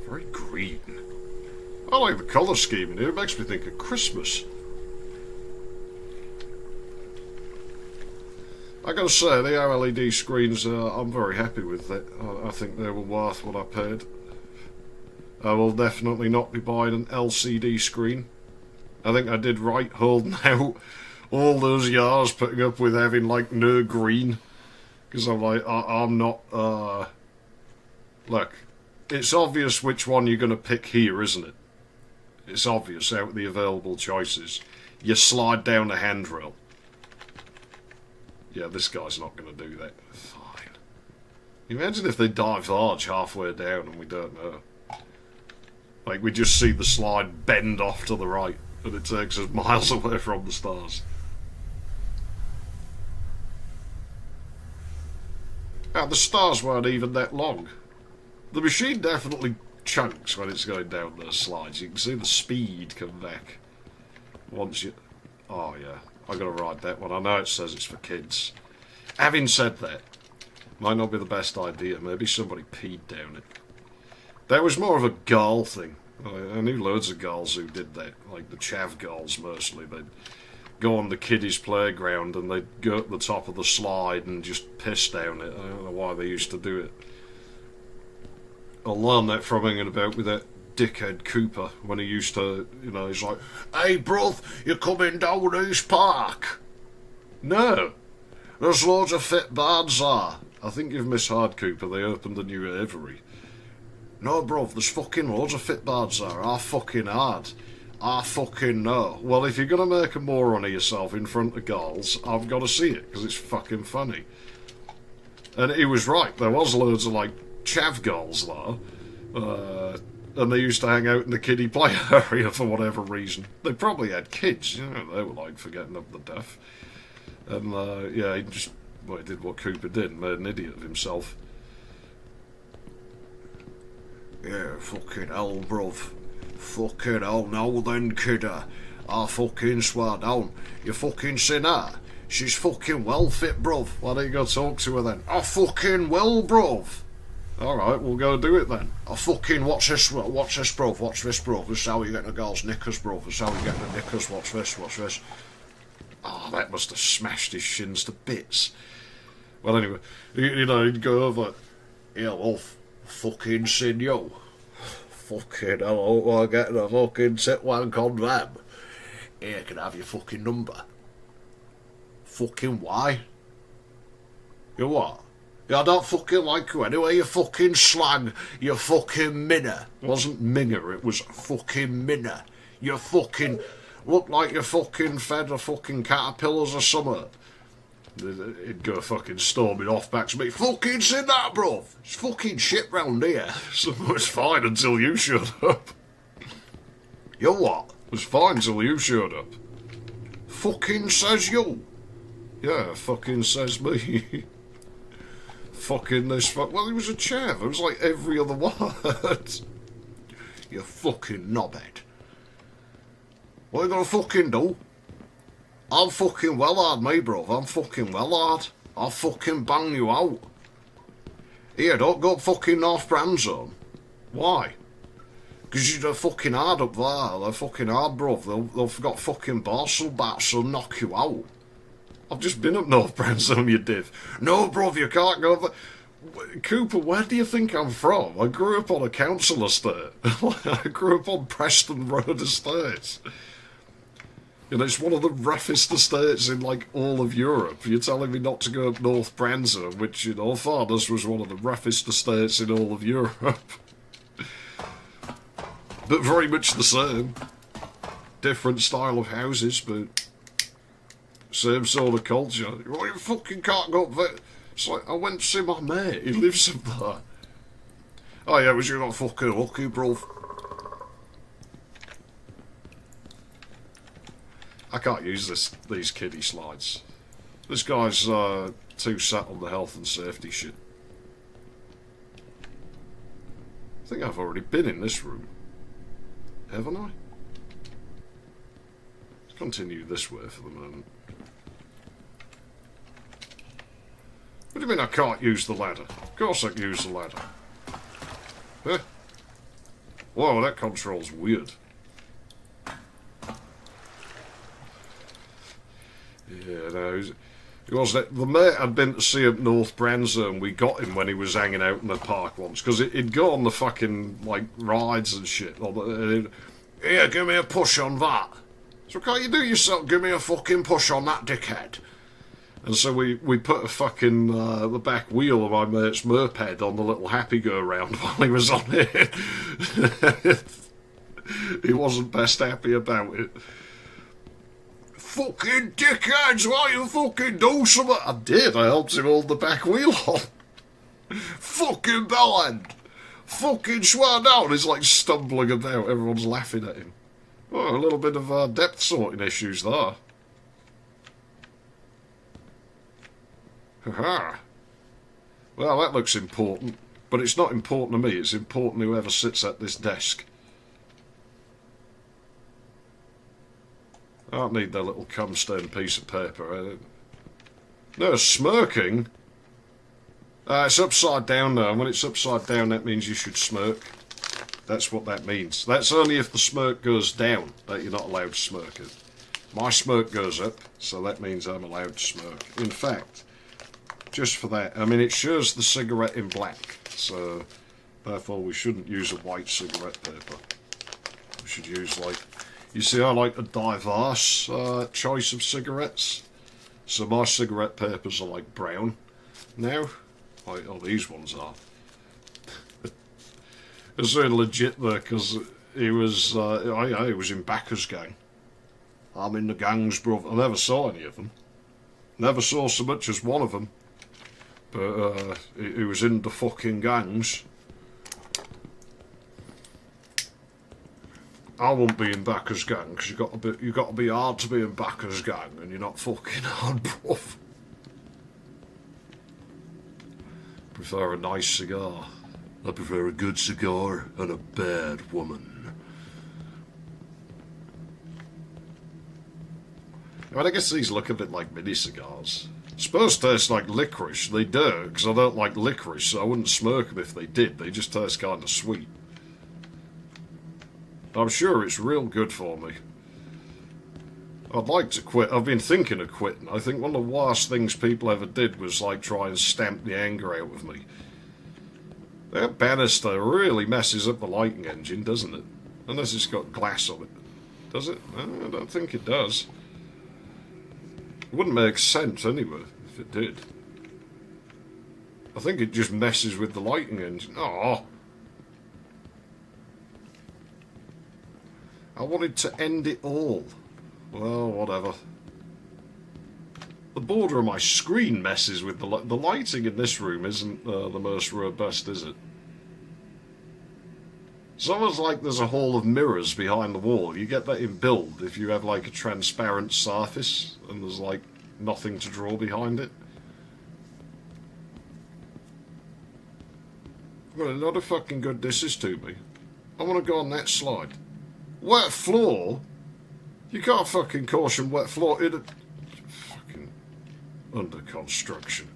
Very green. I like the colour scheme in here. It makes me think of Christmas. I gotta say, the OLED screens, I'm very happy with it. I think they were worth what I paid. I will definitely not be buying an LCD screen. I think I did right holding out all those years putting up with having like no green, because I'm like I'm not look, it's obvious which one you're going to pick here, isn't it? It's obvious out of the available choices. You slide down the handrail. Yeah, this guy's not going to do that. Fine. Imagine if they diverge halfway down and we don't know. Like we just see the slide bend off to the right and it takes us miles away from the stars. The stars weren't even that long. The machine definitely chunks when it's going down those slides. You can see the speed come back once you... Oh yeah, I gotta ride that one. I know it says it's for kids. Having said that, might not be the best idea. Maybe somebody peed down it. That was more of a girl thing. I knew loads of girls who did that, like the chav girls mostly. They'd go on the kiddies' playground and they'd go at the top of the slide and just piss down it. I don't know why they used to do it. I learned that from hanging about with that dickhead Cooper when he used to, you know, he's like, "Hey, bruv, you coming down East Park?" No, there's loads of fit bards there. I think you've misheard, Cooper. They opened a new aviary. No, bruv, there's fucking loads of fit bards there. I fucking hard. I fucking know. Well, if you're going to make a moron of yourself in front of girls, I've got to see it, because it's fucking funny. And he was right. There was loads of, like, chav girls there. And they used to hang out in the kiddie play area for whatever reason. They probably had kids, you know, they were, like, forgetting of the deaf. And, yeah, he just, well, he did what Cooper did and made an idiot of himself. Yeah, fucking hell, bruv. Fucking hell, now then, kidder. I fucking swear down. You fucking seen her? She's fucking well fit, bruv. Why don't you go talk to her then? I fucking will, bruv. Alright, we'll go do it then. I fucking, watch this, bruv. Watch this, bruv. This is how you get the girl's knickers, bruv. This is how you get the knickers. Watch this. Oh, that must have smashed his shins to bits. Well, anyway, you know, he'd go over. Yeah, well, fucking senor. Fucking hello, I'm getting a fucking sit wank on them. Here, can I have your fucking number? Fucking why? You what? Yeah, I don't fucking like you anyway, you fucking slag. You fucking minner. It wasn't minger, it was fucking minner. You fucking... Look like you fucking fed a fucking caterpillars or something. He'd go fucking storming off back to me. Fucking said that, bruv. It's fucking shit round here. So it was fine until you showed up. You what? It was fine until you showed up. Fucking says you. Yeah, fucking says me. Fucking this fuck. Well, he was a chav. It was like every other word. You fucking knobhead. What are you gonna fucking do? I'm fucking well hard, me, bruv. I'm fucking well hard. I'll fucking bang you out. Here, don't go fucking North Branzone. Why? Because you're fucking hard up there. They're fucking hard, bruv. They've got fucking Borsal bats, they'll knock you out. I've just been up North Branzone, you div. No, bruv, you can't go there. Cooper, where do you think I'm from? I grew up on a council estate. I grew up on Preston Road Estates. You know, it's one of the roughest estates in, like, all of Europe. You're telling me not to go up North Branzone, which, in all fairness, was one of the roughest estates in all of Europe. But very much the same. Different style of houses, but same sort of culture. Well, you fucking can't go up there. It's like, I went to see my mate. He lives up there. Oh, yeah, was you not fucking lucky, bruv? I can't use these kiddie slides. This guy's too set on the health and safety shit. I think I've already been in this room. Haven't I? Let's continue this way for the moment. What do you mean I can't use the ladder? Of course I can use the ladder. Huh? Whoa, that control's weird. Yeah, no, it was that the mate I'd been to see at North Branzone. We got him when he was hanging out in the park once, because he'd go on the fucking, like, rides and shit. Here, give me a push on that. So can't you do yourself? Give me a fucking push on that, dickhead. And so we put a fucking, the back wheel of my mate's moped on the little happy-go-round while he was on it. He wasn't best happy about it. Fucking dickheads, why you fucking do something? I did, I helped him hold the back wheel on. Fucking bellend. Fucking swear down, he's like stumbling about, everyone's laughing at him. Oh, a little bit of depth sorting issues there. Haha. Well, that looks important. But it's not important to me, it's important to whoever sits at this desk. I don't need their little cum stained piece of paper. No, smirking? It's upside down now, and when it's upside down that means you should smirk. That's what that means. That's only if the smirk goes down that you're not allowed to smirk it. My smirk goes up, so that means I'm allowed to smirk. In fact, just for that, I mean, it shows the cigarette in black, so therefore we shouldn't use a white cigarette paper. We should use, like, you see, I like a diverse choice of cigarettes. So my cigarette papers are like brown now. Like, oh, these ones are. It's very legit though, because he was, I was in Backer's gang. I'm in the gangs, brother. I never saw any of them. Never saw so much as one of them. But he was in the fucking gangs. I won't be in Backer's gang because you got to be hard to be in Backer's gang, and you're not fucking hard, bruv. Prefer a nice cigar. I prefer a good cigar and a bad woman. I mean, I guess these look a bit like mini cigars. Supposed to taste like licorice. They do, because I don't like licorice, so I wouldn't smoke them if they did. They just taste kind of sweet. I'm sure it's real good for me. I'd like to quit. I've been thinking of quitting. I think one of the worst things people ever did was like try and stamp the anger out of me. That banister really messes up the lighting engine, doesn't it? Unless it's got glass on it. Does it? I don't think it does. It wouldn't make sense anyway if it did. I think it just messes with the lighting engine. Oh. I wanted to end it all. Well, whatever. The border of my screen messes with the lighting in this room isn't the most robust, is it? It's almost like there's a hall of mirrors behind the wall. You get that in Build if you have like a transparent surface and there's like nothing to draw behind it. Well, a lot of fucking good this is to me. I want to go on that slide. Wet floor? You can't fucking caution wet floor in a... Fucking... under construction.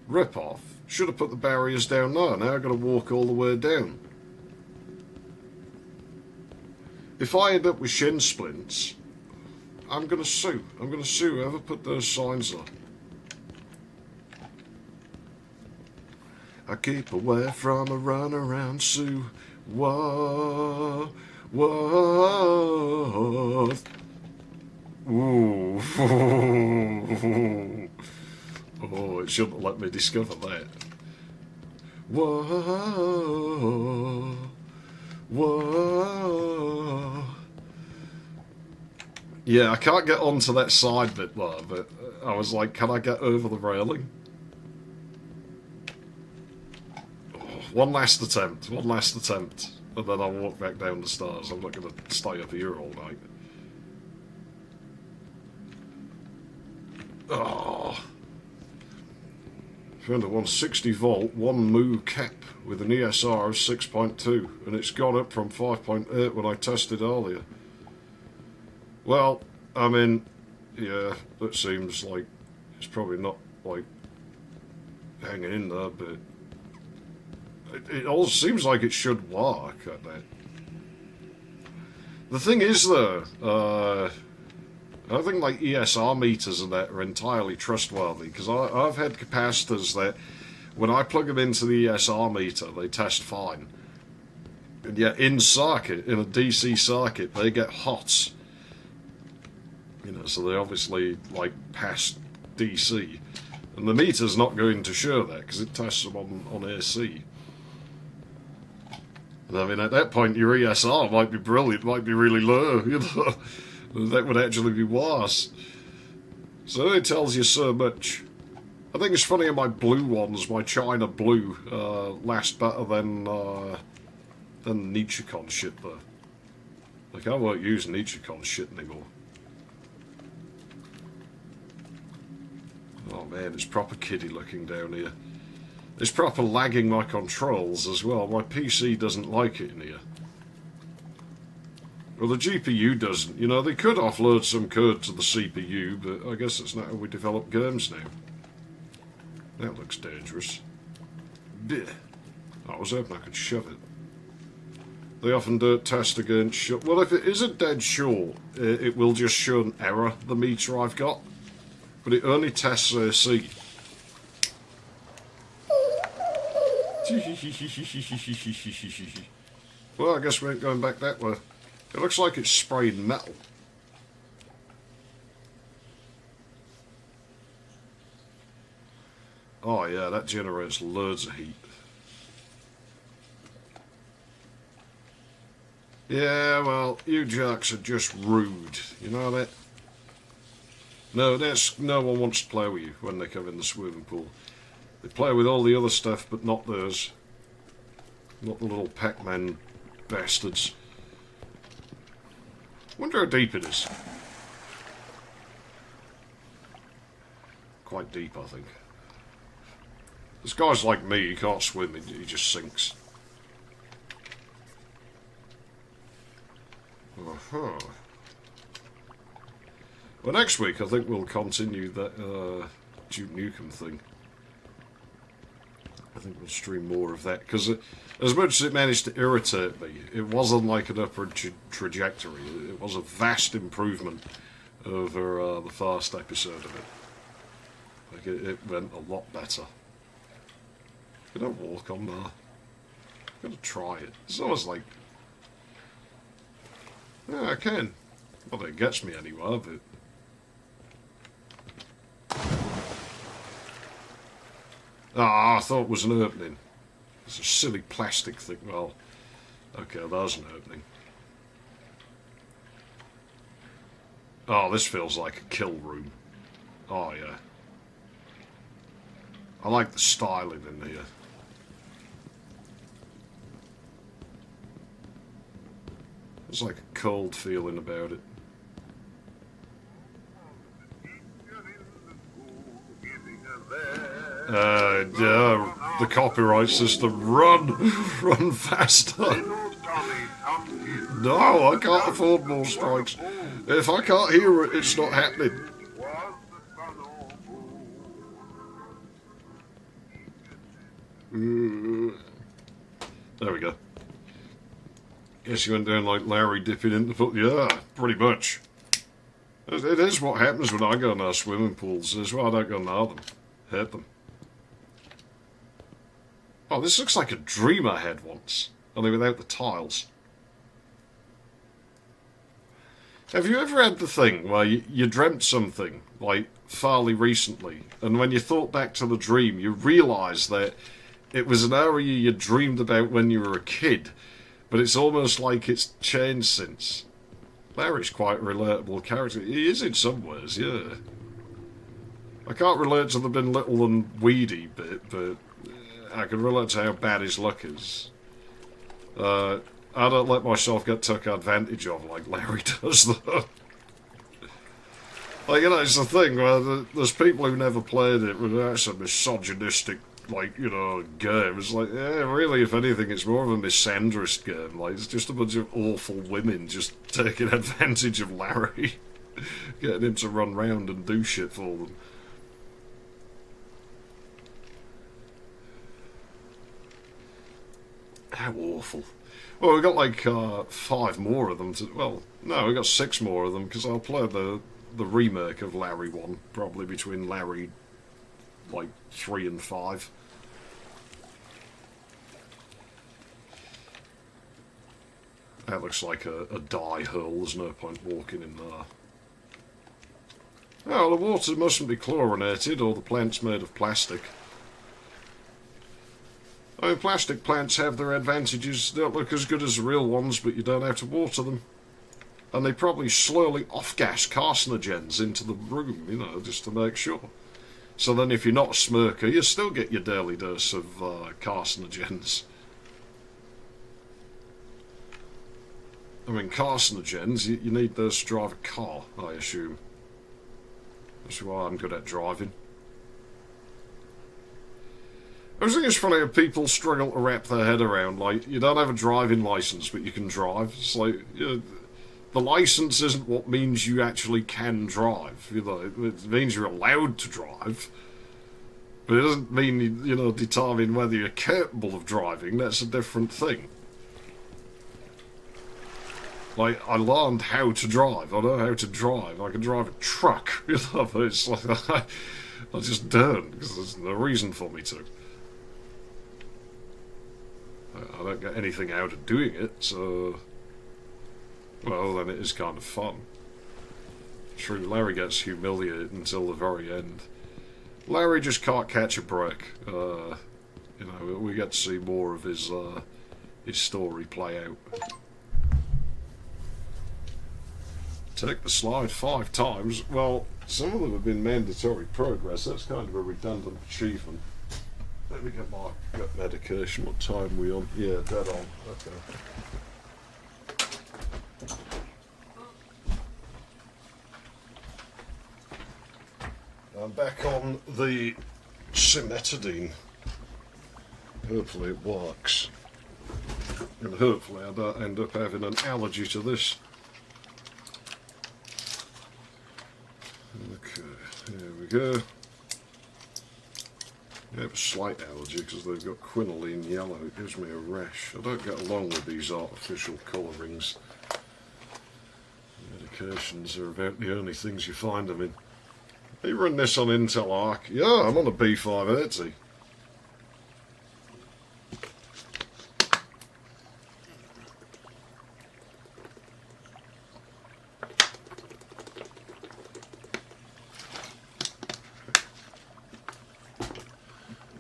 Rip off. Should have put the barriers down there. Now I've got to walk all the way down. If I end up with shin splints, I'm going to sue. I'm going to sue whoever put those signs on. I keep away from a runaround Sue. Whoa. Whoa. Ooh. Oh, it shouldn't let me discover that. Whoa. Whoa. Yeah, I can't get onto that side bit there, but I was like, can I get over the railing? Oh, one last attempt, and then I'll walk back down the stairs. I'm not going to stay up here all night. Oh. Found a 160 volt, 1 mu cap with an ESR of 6.2, and it's gone up from 5.8 when I tested earlier. Well, I mean, yeah, that seems like it's probably not like hanging in there, but it all seems like it should work at that. The thing is though, I think like ESR meters and that are entirely trustworthy, because I've had capacitors that when I plug them into the ESR meter they test fine, and yet in circuit, in a DC circuit, they get hot. You know, so they obviously like pass DC, and the meter's not going to show that because it tests them on AC. And I mean, at that point your ESR might be brilliant, might be really low, you know. That would actually be worse. So it tells you so much. I think it's funny in my blue ones, my China blue last better than Nichicon shit though. Like I won't use Nichicon shit anymore. Oh man, it's proper kiddie looking down here. It's proper lagging my controls as well. My PC doesn't like it in here. Well, the GPU doesn't. You know, they could offload some code to the CPU, but I guess that's not how we develop games now. That looks dangerous. Blech. I was hoping I could shove it. They often don't test against short. Well, if it is a dead short, it will just show an error, the meter I've got. But it only tests AC. Well, I guess we ain't going back that way. It looks like it's spraying metal. Oh yeah, that generates loads of heat. Yeah, well, you jerks are just rude. You know that? No, no one wants to play with you when they come in the swimming pool. They play with all the other stuff, but not those. Not the little Pac-Man bastards. Wonder how deep it is. Quite deep, I think. This guy's like me, he can't swim, he just sinks. Uh-huh. Well, next week I think we'll continue that Duke Nukem thing. I think we'll stream more of that, because as much as it managed to irritate me, it wasn't like an upward trajectory. It was a vast improvement over the first episode of it. Like it went a lot better. Can I walk on there? I'm gonna try it. It's almost like... Yeah, I can. Not that it gets me anywhere, but... Ah, I thought it was an opening. It's a silly plastic thing. Well, okay, there's an opening. Oh, this feels like a kill room. Oh, yeah. I like the styling in here. There's like a cold feeling about it. The copyright system. Run! Run faster! No, I can't afford more strikes. If I can't hear it, it's not happening. There we go. Guess you went down like Larry dipping into the... Yeah, pretty much. It is what happens when I go in our swimming pools. That's why I don't go near them. Hate them. Oh, this looks like a dream I had once. Only without the tiles. Have you ever had the thing where you dreamt something, like, fairly recently, and when you thought back to the dream, you realised that it was an area you dreamed about when you were a kid, but it's almost like it's changed since? Larry's quite a relatable character. He is in some ways, yeah. I can't relate to the been little and weedy bit, but I can relate to how bad his luck is. I don't let myself get took advantage of like Larry does, though. Like, you know, it's the thing where there's people who never played it, but that's a misogynistic, like, you know, game. It's like, yeah, really, if anything, it's more of a misandrist game. Like, it's just a bunch of awful women just taking advantage of Larry, getting him to run round and do shit for them. How awful. Well, we've got like 5 more of them to... Well, no, we've got 6 more of them, because I'll play the remake of Larry 1, probably between Larry, like, 3 and 5. That looks like a dye hole. There's no point walking in there. Oh, the water mustn't be chlorinated, or the plant's made of plastic. I mean, plastic plants have their advantages. They don't look as good as the real ones, but you don't have to water them. And they probably slowly off-gas carcinogens into the room, you know, just to make sure. So then if you're not a smoker, you still get your daily dose of carcinogens. I mean, carcinogens, you need those to drive a car, I assume. That's why I'm good at driving. I think it's funny if people struggle to wrap their head around, like, you don't have a driving licence, but you can drive. It's like, you know, the licence isn't what means you actually can drive. You know, it means you're allowed to drive. But it doesn't mean, you know, determine whether you're capable of driving. That's a different thing. Like, I learned how to drive. I know how to drive. I can drive a truck. You know, but it's like, I just don't, because there's no reason for me to. I don't get anything out of doing it, so... Well, then it is kind of fun. True, Larry gets humiliated until the very end. Larry just can't catch a break. You know, we get to see more of his story play out. Take the slide 5 times. Well, some of them have been mandatory progress. That's kind of a redundant achievement. Let me get my gut medication. What time are we on? Yeah, dead on. Okay. I'm back on the cimetidine. Hopefully it works. And hopefully I don't end up having an allergy to this. Okay, here we go. I have a slight allergy because they've got quinoline yellow. It gives me a rash. I don't get along with these artificial colourings. Medications are about the only things you find them in. Are you run this on Intel Arc? Yeah, I'm on a B580.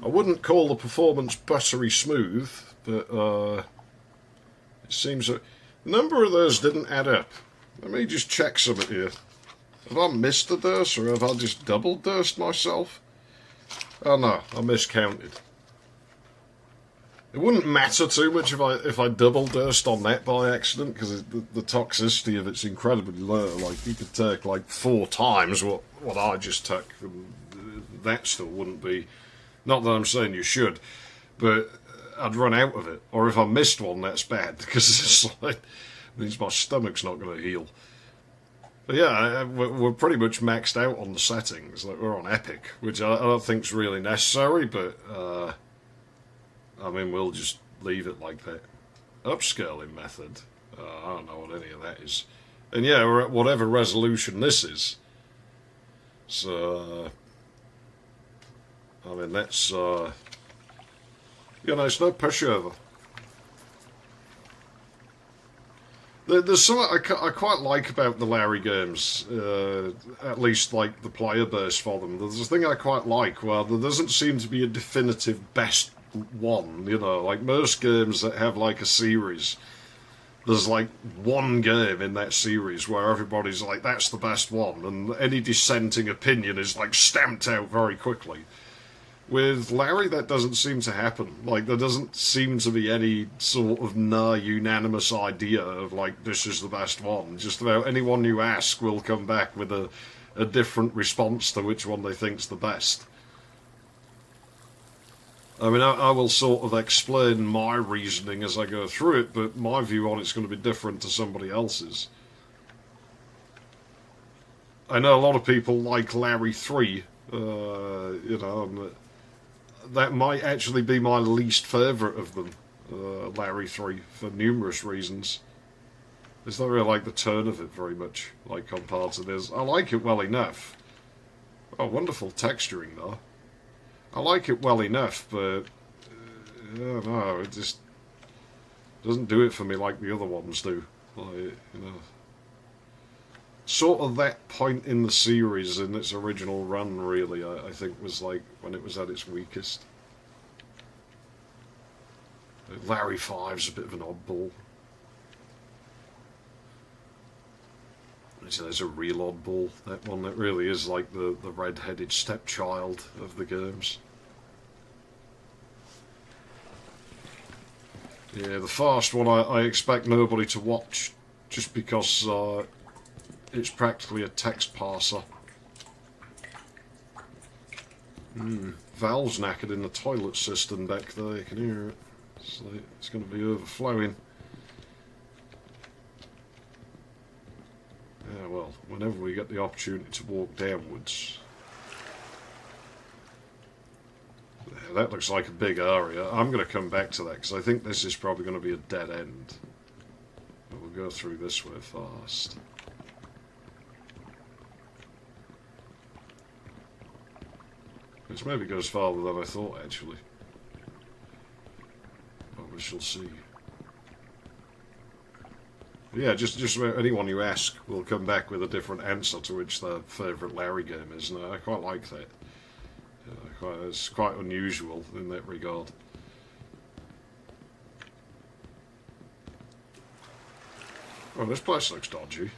I wouldn't call the performance buttery smooth, but it seems that a number of those didn't add up. Let me just check something here. Have I missed a dose, or have I just double dosed myself? Oh no, I miscounted. It wouldn't matter too much if I double dosed on that by accident, because the toxicity of it's incredibly low. Like, you could take like 4 times what I just took, and that still wouldn't be. Not that I'm saying you should, but I'd run out of it. Or if I missed one, that's bad, because it's like, it means my stomach's not going to heal. But yeah, we're pretty much maxed out on the settings. Like, we're on Epic, which I don't think's really necessary, but I mean, we'll just leave it like that. Upscaling method. I don't know what any of that is. And yeah, we're at whatever resolution this is. So, I mean, that's, you know, it's no pushover. There's something I quite like about the Larry games, at least like the player base for them. There's a thing I quite like where there doesn't seem to be a definitive best one, you know, like most games that have like a series. There's like one game in that series where everybody's like, that's the best one, and any dissenting opinion is like stamped out very quickly. With Larry, that doesn't seem to happen. Like, there doesn't seem to be any sort of unanimous idea of, like, this is the best one. Just about anyone you ask will come back with a different response to which one they think's the best. I mean, I will sort of explain my reasoning as I go through it, but my view on it's going to be different to somebody else's. I know a lot of people like Larry 3, you know, that might actually be my least favourite of them, Larry 3, for numerous reasons. It's not really like the tone of it very much, like compared to this. I like it well enough. Oh, wonderful texturing though. I like it well enough, but I don't know, it just doesn't do it for me like the other ones do. Like, you know, sort of that point in the series in its original run, really, I think was like when it was at its weakest. Larry 5's a bit of an oddball. There's a real oddball, that one. That really is like the red-headed stepchild of the games. Yeah, the fast one I expect nobody to watch, just because it's practically a text parser. Valve's knackered in the toilet system back there, you can hear it. So it's going to be overflowing. Yeah, well, whenever we get the opportunity to walk downwards. Yeah, that looks like a big area. I'm going to come back to that because I think this is probably going to be a dead end. But we'll go through this way fast. This maybe goes farther than I thought, actually. But we shall see. Yeah, just about anyone you ask will come back with a different answer to which their favourite Larry game is, and I quite like that. It's quite unusual in that regard. Oh, this place looks dodgy.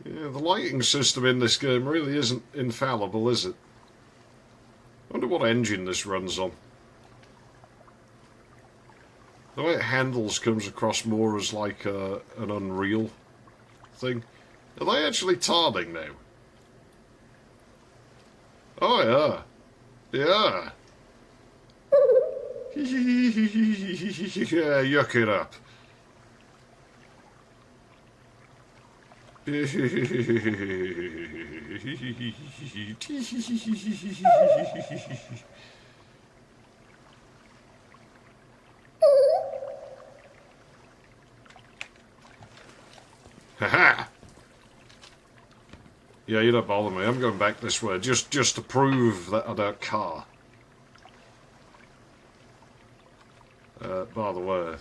Yeah, the lighting system in this game really isn't infallible, is it? I wonder what engine this runs on. The way it handles comes across more as like an Unreal thing. Are they actually tarding now? Oh yeah. Yeah. Yeah, yuck it up. Haha! Yeah, you don't bother me. I'm going back this way just to prove that I don't car. By the way,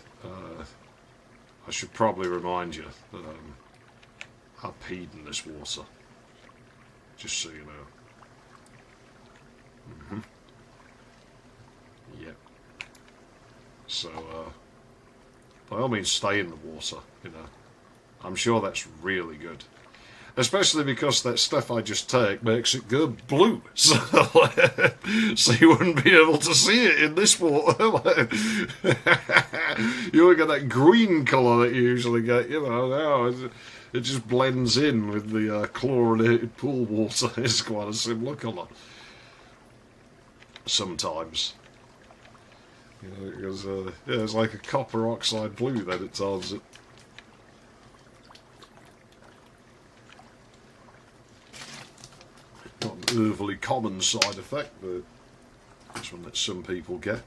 I should probably remind you that I peed in this water. Just so you know. Yep. So, by all means, stay in the water, you know. I'm sure that's really good. Especially because that stuff I just take makes it go blue. So, so you wouldn't be able to see it in this water. You would get that green colour that you usually get, you know. Now it just blends in with the chlorinated pool water. It's quite a similar colour. Sometimes. You know, because, yeah, it's like a copper oxide blue then it turns it. Not an overly common side effect, but it's one that some people get.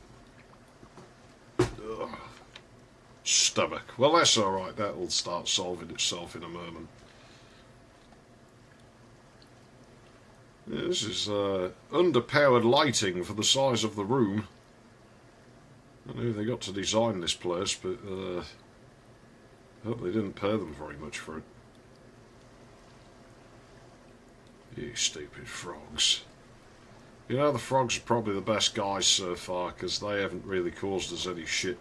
Ugh. Stomach. Well, that's alright, that'll start solving itself in a moment. Yeah, this is underpowered lighting for the size of the room. I don't know who they got to design this place, but I hope they didn't pay them very much for it. You stupid frogs. You know, the frogs are probably the best guys so far, because they haven't really caused us any shit.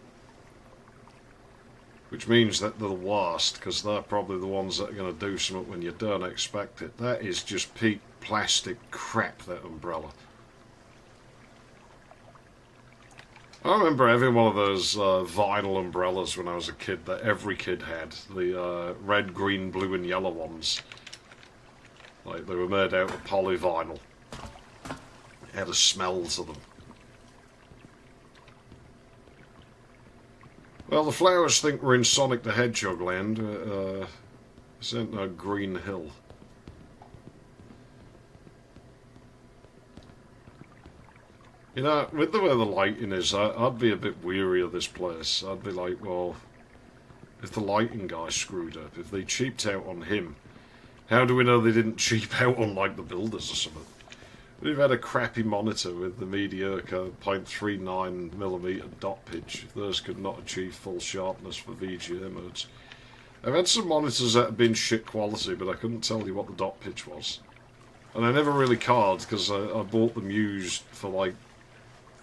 Which means that they're the worst, because they're probably the ones that are going to do something when you don't expect it. That is just peak plastic crap, that umbrella. I remember having one of those vinyl umbrellas when I was a kid that every kid had. The red, green, blue and yellow ones. Like, they were made out of polyvinyl. It had a smell to them. Well, the flowers think we're in Sonic the Hedgehog land. This ain't no green hill. You know, with the way the lighting is, I'd be a bit weary of this place. I'd be like, well, if the lighting guy screwed up, if they cheaped out on him, how do we know they didn't cheap out on, like, the builders or something? We've had a crappy monitor with the mediocre 0.39mm dot pitch. If those could not achieve full sharpness for VGA modes. I've had some monitors that have been shit quality, but I couldn't tell you what the dot pitch was. And I never really card, because I bought them used for like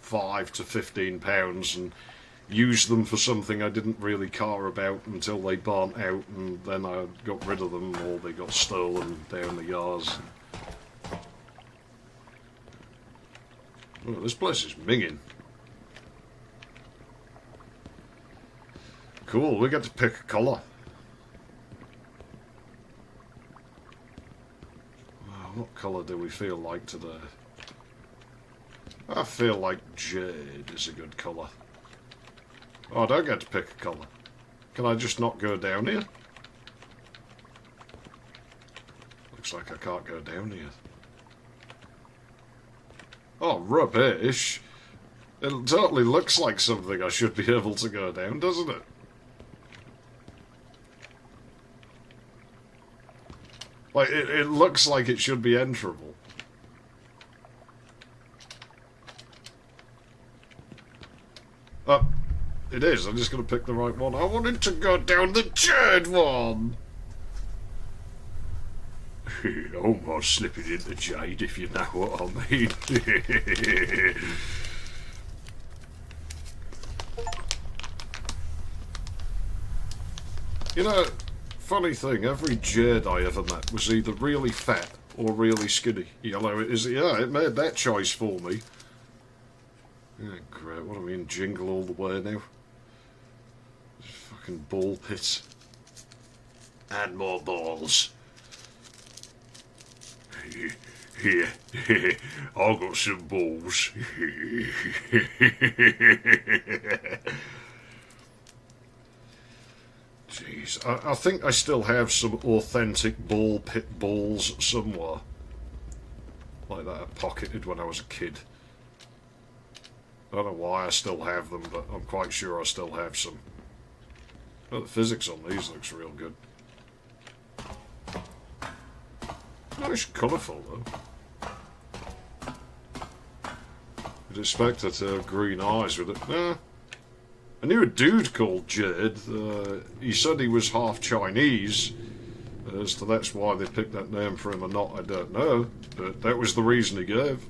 £5 to £15 and used them for something I didn't really care about until they burnt out, and then I got rid of them or they got stolen down the yards. Oh, this place is minging. Cool, we get to pick a colour. what colour do we feel like today? I feel like jade is a good colour. Oh, I don't get to pick a colour. Can I just not go down here? Looks like I can't go down here. Oh, rubbish. It totally looks like something I should be able to go down, doesn't it? Like, it looks like it should be enterable. Oh, it is. I'm just going to pick the right one. I wanted to go down the jade one. Almost slipping into jade, if you know what I mean. You know, funny thing, every jade I ever met was either really fat or really skinny. Yellow, it made that choice for me. Yeah, great, what do I mean, jingle all the way now? Fucking ball pits. And more balls. Here, I've got some balls. Jeez, I think I still have some authentic ball pit balls somewhere. Like that I pocketed when I was a kid. I don't know why I still have them, but I'm quite sure I still have some. Oh, the physics on these looks real good. Nice colourful though. You'd expect it to have green eyes with it. Nah. I knew a dude called Jade. He said he was half Chinese. As to that's why they picked that name for him or not, I don't know. But that was the reason he gave.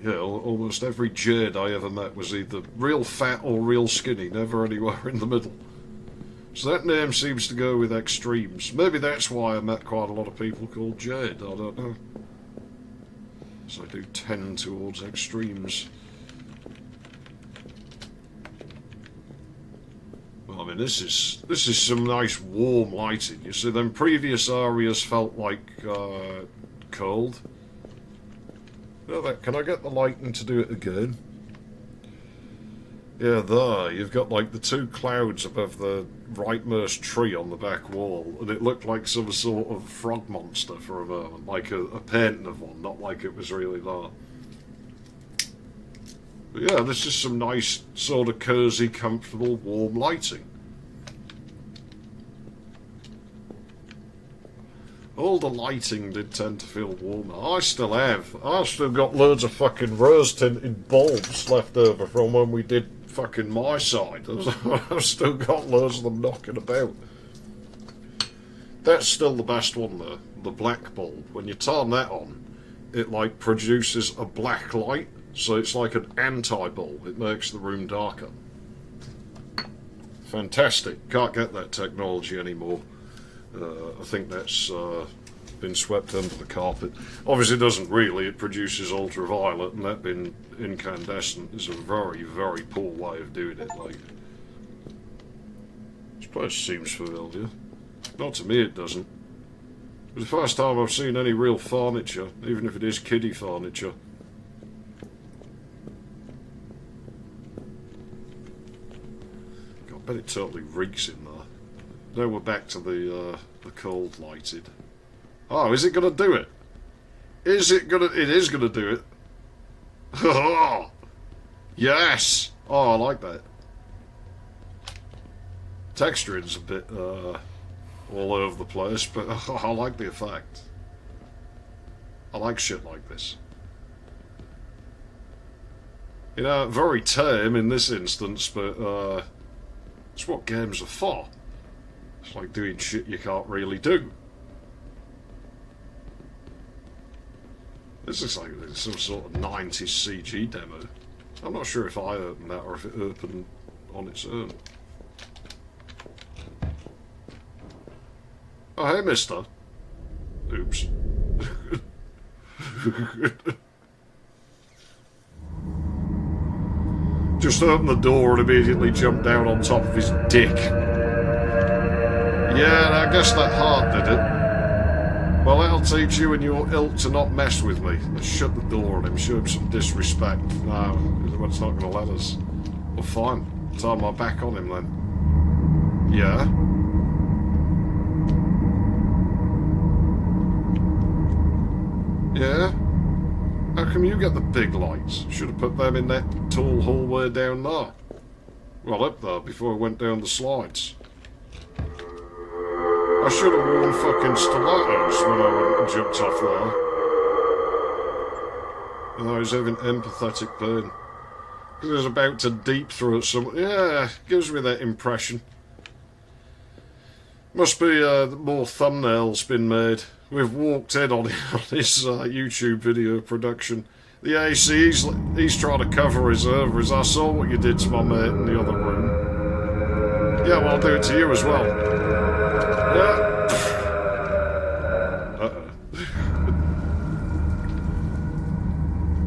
Yeah, almost every Jade I ever met was either real fat or real skinny, never anywhere in the middle. So that name seems to go with extremes. Maybe that's why I met quite a lot of people called Jade, I don't know. So I do tend towards extremes. Well, I mean, this is some nice warm lighting. You see, them previous areas felt like cold. Can I get the lighting to do it again? Yeah, there, you've got like the two clouds above the rightmost tree on the back wall, and it looked like some sort of frog monster for a moment, like a painting of one, not like it was really there. But yeah, there's just some nice, sort of cosy, comfortable, warm lighting. All the lighting did tend to feel warmer. I've still got loads of fucking rose-tinted bulbs left over from when we did fucking my side. I've still got loads of them knocking about. That's still the best one though, the black bulb. When you turn that on, it like produces a black light, so it's like an anti-bulb. It makes the room darker. Fantastic. Can't get that technology anymore. I think that's been swept under the carpet. Obviously it doesn't really, it produces ultraviolet, and that being incandescent is a very, very poor way of doing it. Like, this place seems familiar. Not to me it doesn't. It's the first time I've seen any real furniture, even if it is kiddie furniture. God, I bet it totally reeks in there. Now we're back to the cold lighted. Oh, is it going to do it? Is it going to... It is going to do it. Oh, yes! Oh, I like that. Texturing's a bit all over the place, but I like the effect. I like shit like this. You know, very tame in this instance, but it's what games are for. It's like doing shit you can't really do. This looks like some sort of 90s CG demo. I'm not sure if I opened that or if it opened on its own. Oh, hey, mister. Oops. Just opened the door and immediately jumped down on top of his dick. Yeah, I guess that heart did it. Well, that'll teach you and your ilk to not mess with me. Let's shut the door on him, show him some disrespect. No, it's not going to let us. Well, fine. Turn my back on him then. Yeah? Yeah? How come you get the big lights? Should have put them in that tall hallway down there. Well, up there before I went down the slides. I should have worn fucking stilettos when I went and jumped off there. And I was having empathetic pain. He was about to deep throat someone. Yeah, gives me that impression. Must be more thumbnails been made. We've walked in on his YouTube video production. The AC, he's trying to cover his ovaries. I saw what you did to my mate in the other room. Yeah, well, I'll do it to you as well. Yeah. Uh-oh.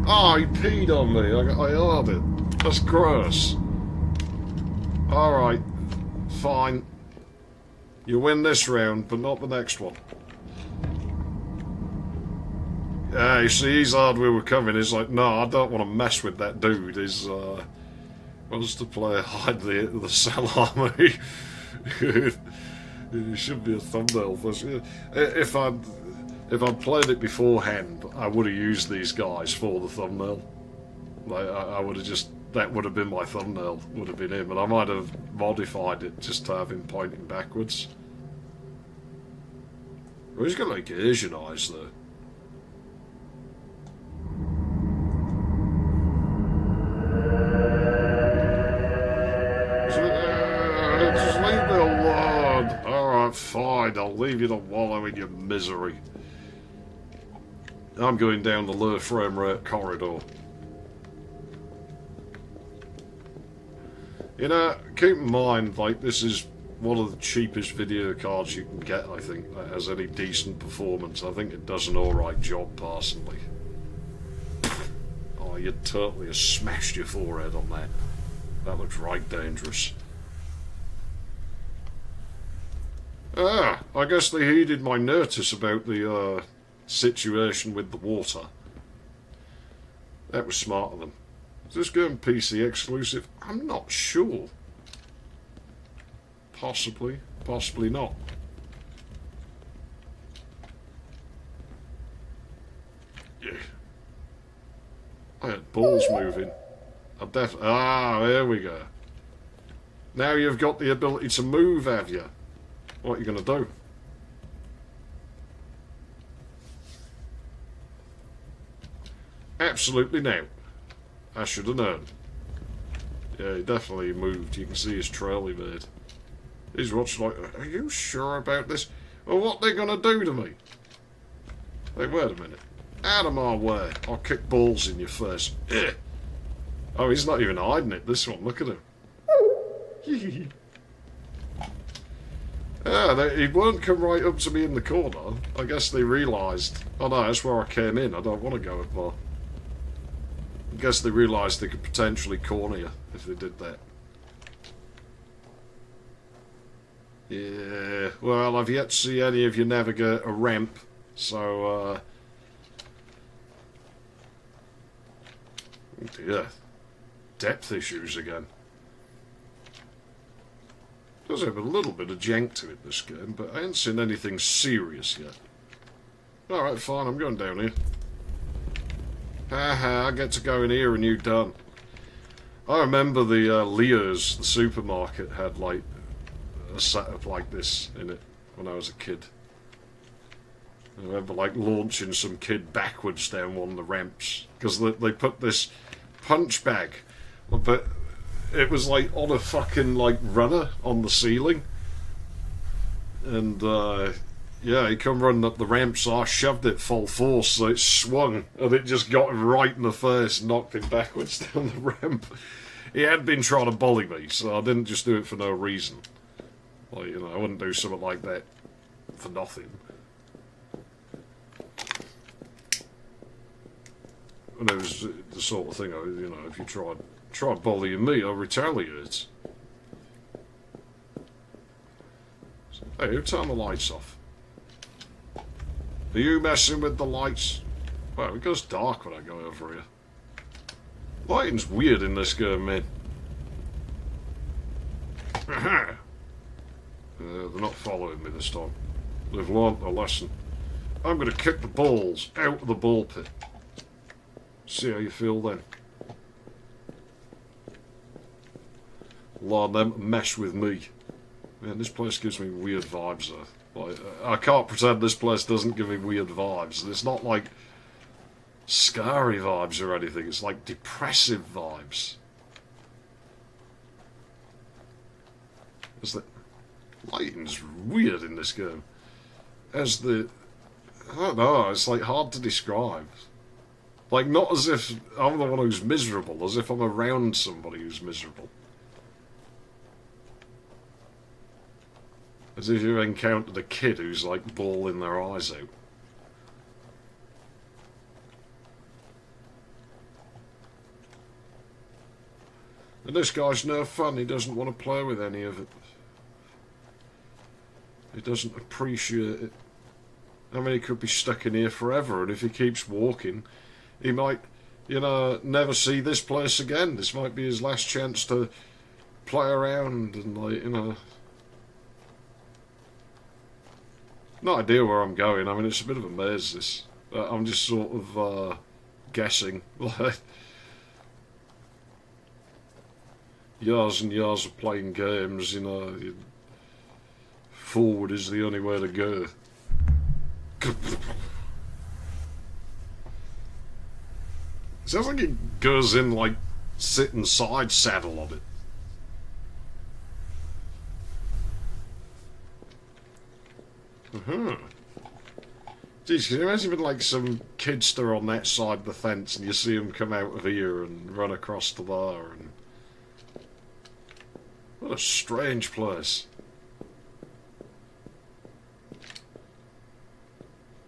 Oh, he peed on me. I heard it. That's gross. Alright. Fine. You win this round, but not the next one. Yeah, you see, he's hard we were coming. He's like, no, I don't want to mess with that dude. He's, wants to play hide the salami. It should be a thumbnail for us. If I'd played it beforehand, I would have used these guys for the thumbnail. Like, I would have just... That would have been my thumbnail, would have been him, and I might have modified it just to have him pointing backwards. Well, he's got like Asian eyes though. Just leave me alone. Alright, fine, I'll leave you to wallow in your misery. I'm going down the low frame rate corridor. You know, keep in mind, like, this is one of the cheapest video cards you can get, I think, that has any decent performance. I think it does an alright job, personally. Oh, you totally have smashed your forehead on that. That looks right dangerous. Ah, I guess they heeded my notice about the, situation with the water. That was smart of them. Is this game PC exclusive? I'm not sure. Possibly. Possibly not. Yeah. I had balls moving. I definitely... Ah, there we go. Now you've got the ability to move, have you? What are you going to do? Absolutely now. I should have known. Yeah, he definitely moved. You can see his trail he made. He's watching like, are you sure about this? Well, what are they going to do to me? Hey, wait a minute. Out of my way. I'll kick balls in your face. Ugh. Oh, he's not even hiding it, this one. Look at him. Yeah, he won't come right up to me in the corner. I guess they realised, oh no, that's where I came in. I don't want to go up there. I guess they realised they could potentially corner you if they did that. Yeah, well, I've yet to see any of you navigate a ramp, so, oh dear. Depth issues again. Does have a little bit of jank to it, this game, but I ain't seen anything serious yet. Alright, fine, I'm going down here. Haha, I get to go in here and you done. I remember the Leo's, the supermarket, had like a setup like this in it when I was a kid. I remember like launching some kid backwards down one of the ramps because they put this punch bag, but it was like on a fucking like runner on the ceiling, and yeah, he come running up the ramp, so I shoved it full force, so it swung, and it just got him right in the face, knocked him backwards down the ramp. He had been trying to bully me, so I didn't just do it for no reason. Like, you know, I wouldn't do something like that for nothing. And it was the sort of thing, you know, if you tried bullying me, I retaliate. Hey, who turned the lights off? Are you messing with the lights? Well, it goes dark when I go over here. Lighting's weird in this game, man. They're not following me this time. They've learnt their lesson. I'm going to kick the balls out of the ball pit. See how you feel then. Let them mess with me. Man, this place gives me weird vibes though. Like, I can't pretend this place doesn't give me weird vibes. It's not like scary vibes or anything. It's like depressive vibes. Is that lighting's weird in this game? As the I don't know. It's like hard to describe. Like not as if I'm the one who's miserable, as if I'm around somebody who's miserable. As if you've encountered a kid who's like bawling their eyes out. And this guy's no fun, he doesn't want to play with any of it. He doesn't appreciate it. I mean, he could be stuck in here forever, and if he keeps walking, he might, you know, never see this place again. This might be his last chance to play around and, like, you know... No idea where I'm going. I mean, it's a bit of a maze, this. I'm just sort of guessing. Years and years of playing games, you know. Forward is the only way to go. Sounds like it goes in, like, sitting side saddle on it. Geez, can you imagine if like some kidster on that side of the fence and you see him come out of here and run across to there and... What a strange place.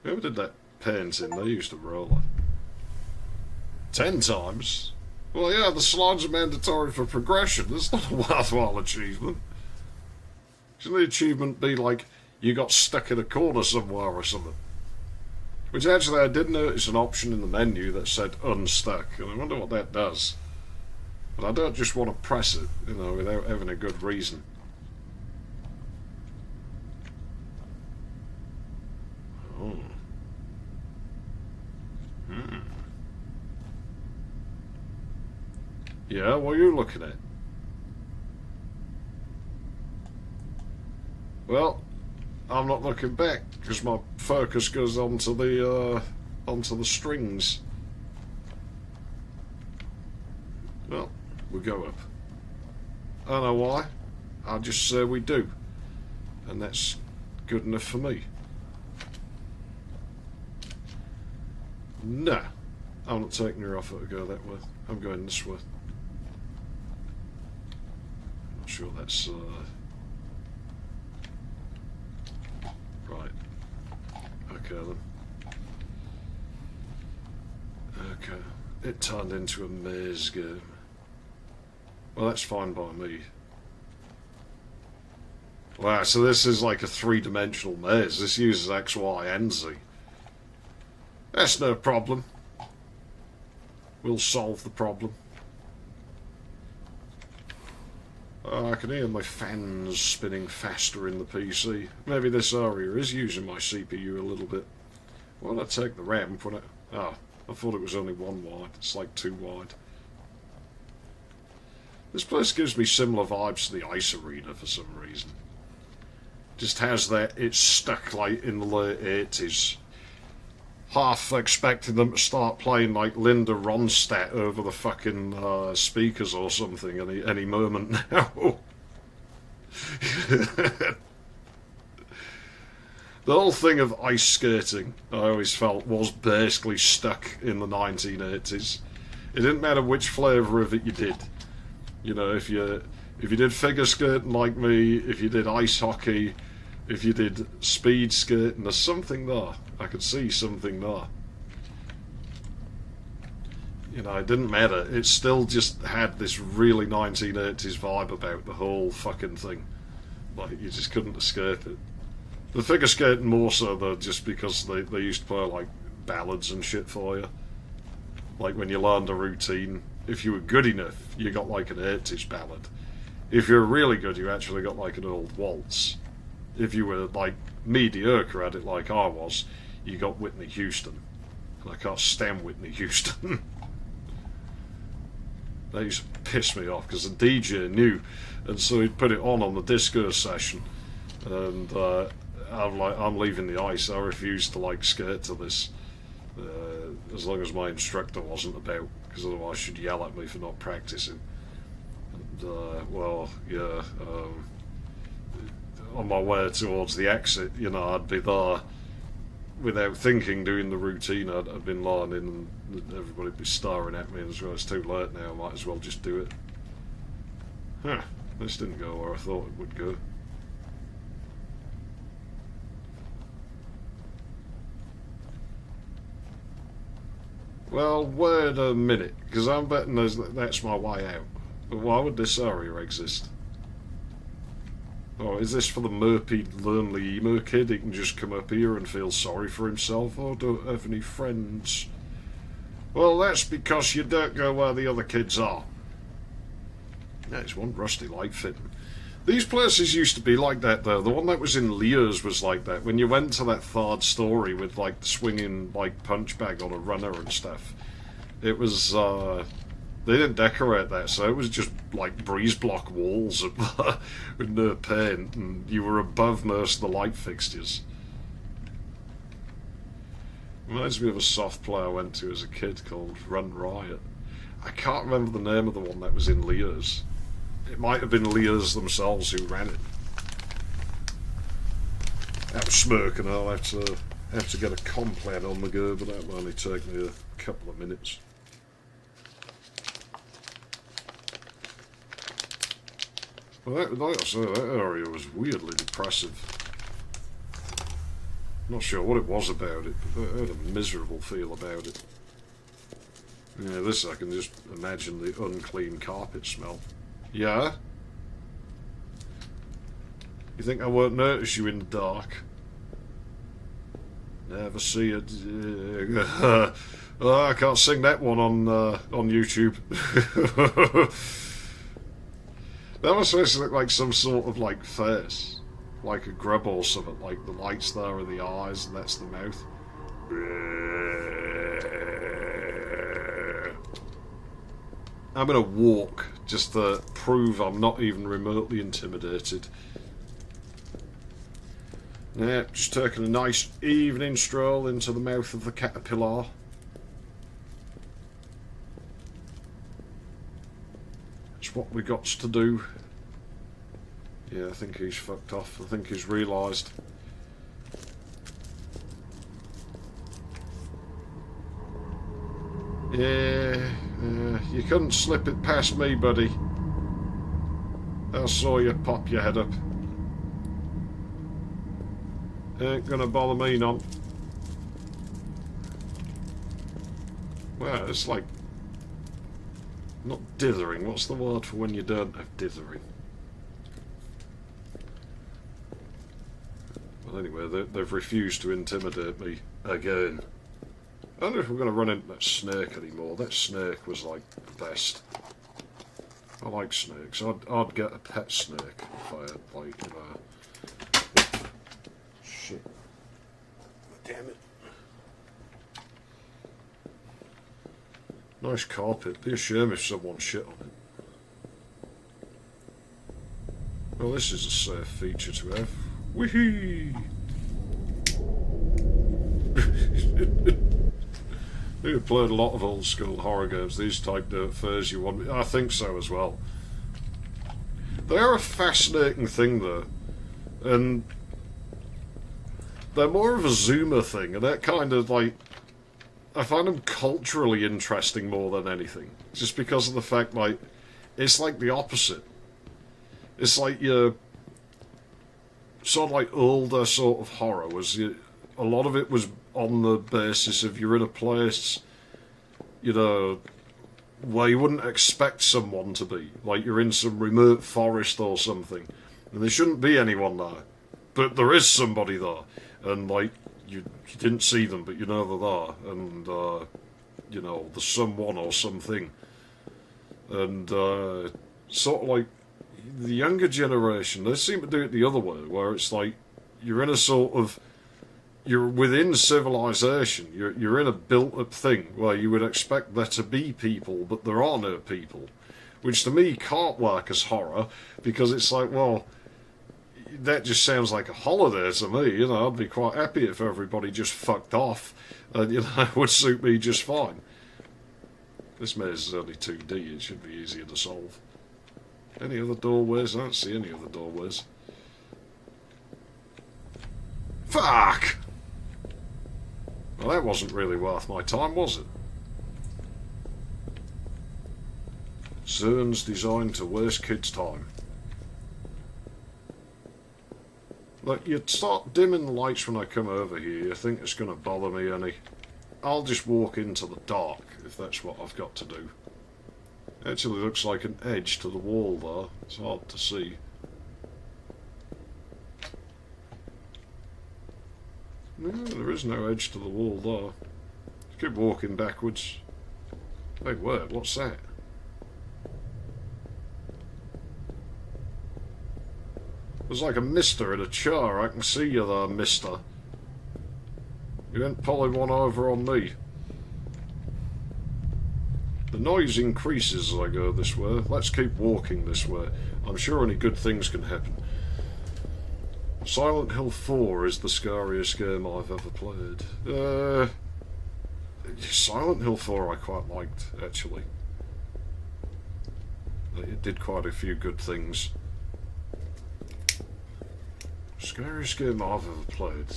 Whoever did that painting, they used a roller. 10 times? Well, yeah, the slides are mandatory for progression. That's not a worthwhile achievement. Shouldn't the achievement be like, you got stuck in a corner somewhere or something? Which actually I did notice an option in the menu that said unstuck, and I wonder what that does. But I don't just want to press it, you know, without having a good reason. Oh. Yeah, what are you looking at? Well, I'm not looking back because my focus goes onto the strings. Well, we go up. I don't know why. I'll just say we do, and that's good enough for me. No, I'm not taking your offer to go that way. I'm going this way. I'm not sure that's right. Okay then. Okay. It turned into a maze game. Well, that's fine by me. Wow, so this is like a three-dimensional maze. This uses X, Y, and Z. That's no problem. We'll solve the problem. Oh, I can hear my fans spinning faster in the PC. Maybe this area is using my CPU a little bit. Why did I take the ramp when it... Oh, I thought it was only one wide. It's like 2 wide. This place gives me similar vibes to the Ice Arena for some reason. Just has that... It's stuck like in the late 80s. Half expecting them to start playing like Linda Ronstadt over the fucking speakers or something any moment now. The whole thing of ice skating, I always felt, was basically stuck in the 1980s. It didn't matter which flavour of it you did. You know, if you did figure skating like me, if you did ice hockey, if you did speed skating, there's something there. I could see something there. You know, it didn't matter. It still just had this really 1980s vibe about the whole fucking thing. Like, you just couldn't escape it. The figure skating more so though, just because they used to play like ballads and shit for you. Like when you learned a routine, if you were good enough, you got like an 80s ballad. If you were really good, you actually got like an old waltz. If you were like mediocre at it like I was, you got Whitney Houston. And I can't stand Whitney Houston. That used to piss me off because the DJ knew, and so he'd put it on the disco session, and I'm like, I'm leaving the ice. I refuse to like skate to this, as long as my instructor wasn't about, because otherwise she'd yell at me for not practicing. And well, yeah, on my way towards the exit, you know, I'd be there without thinking, doing the routine I'd been learning, and everybody'd be staring at me, and as well, it's too late now, I might as well just do it. Huh, this didn't go where I thought it would go. Well, wait a minute, because I'm betting that's my way out. But why would this area exist? Oh, is this for the mopey, lonely emo kid? He can just come up here and feel sorry for himself, or don't have any friends? Well, that's because you don't go where the other kids are. There's one rusty light fitting. These places used to be like that, though. The one that was in Leo's was like that. When you went to that third story with, like, the swinging, like, punch bag on a runner and stuff, it was, they didn't decorate that, so it was just like breeze block walls with no paint, and you were above most of the light fixtures. Reminds me of a soft play I went to as a kid called Run Riot. I can't remember the name of the one that was in Leo's. It might have been Leo's themselves who ran it. I'm smoking. I'll have to get a complaint on the go, but that will only take me a couple of minutes. Well, like I say, that area was weirdly depressive. Not sure what it was about it, but I had a miserable feel about it. Yeah, this I can just imagine the unclean carpet smell. Yeah? You think I won't notice you in the dark? Never see it. Oh, I can't sing that one on YouTube. That was supposed to look like some sort of like face, like a grub or something. Like the lights there are the eyes, and that's the mouth. I'm gonna walk just to prove I'm not even remotely intimidated. Yeah, just taking a nice evening stroll into the mouth of the caterpillar. It's what we got to do. Yeah, I think he's fucked off. I think he's realised. Yeah, you couldn't slip it past me, buddy. I saw you pop your head up. Ain't gonna bother me none. Well, it's like... not dithering. What's the word for when you don't have dithering? Well, anyway, they've refused to intimidate me again. I wonder if we're going to run into that snake anymore. That snake was like the best. I like snakes. I'd get a pet snake if I had, like, shit. Damn it. Nice carpet. Be a shame if someone shit on it. Well, this is a safe feature to have. Whee! We've played a lot of old school horror games. These type don't phase you one. I think so as well. They are a fascinating thing though, and they're more of a Zoomer thing, and that kind of like, I find them culturally interesting more than anything, just because of the fact like it's like the opposite. It's like your sort of like older sort of horror was a lot of it was on the basis of you're in a place, you know, where you wouldn't expect someone to be. Like you're in some remote forest or something, and there shouldn't be anyone there. but there is somebody there, and like you didn't see them, but you know they're there, and you know there's someone or something, and sort of like the younger generation, they seem to do it the other way, where it's like you're in a sort of, you're within civilization, you're in a built-up thing where you would expect there to be people, but there are no people, which to me can't work as horror, because it's like, well, that just sounds like a holiday to me, you know. I'd be quite happy if everybody just fucked off, and, you know, it would suit me just fine. This maze is only 2D, it should be easier to solve. Any other doorways? I don't see any other doorways. Fuck! Well, that wasn't really worth my time, was it? Zones designed to waste kids' time. Look, you start dimming the lights when I come over here, you think it's going to bother me any. I'll just walk into the dark, if that's what I've got to do. Actually looks like an edge to the wall there. It's hard to see. No, there is no edge to the wall there. Keep walking backwards. Hey, word, what's that? There's like a mister in a chair. I can see you there, mister. You ain't pulling one over on me. The noise increases as I go this way. Let's keep walking this way. I'm sure only good things can happen. Silent Hill 4 is the scariest game I've ever played. Silent Hill 4 I quite liked, actually. It did quite a few good things. Scariest game I've ever played.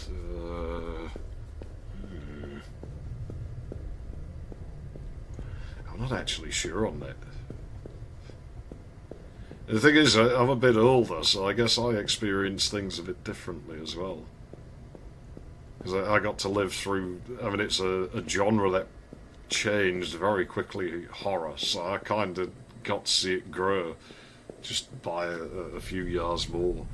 I'm not actually sure on that. The thing is, I'm a bit older, so I guess I experience things a bit differently as well. Because I got to live through, I mean, it's a genre that changed very quickly, horror, so I kind of got to see it grow just by a few years more.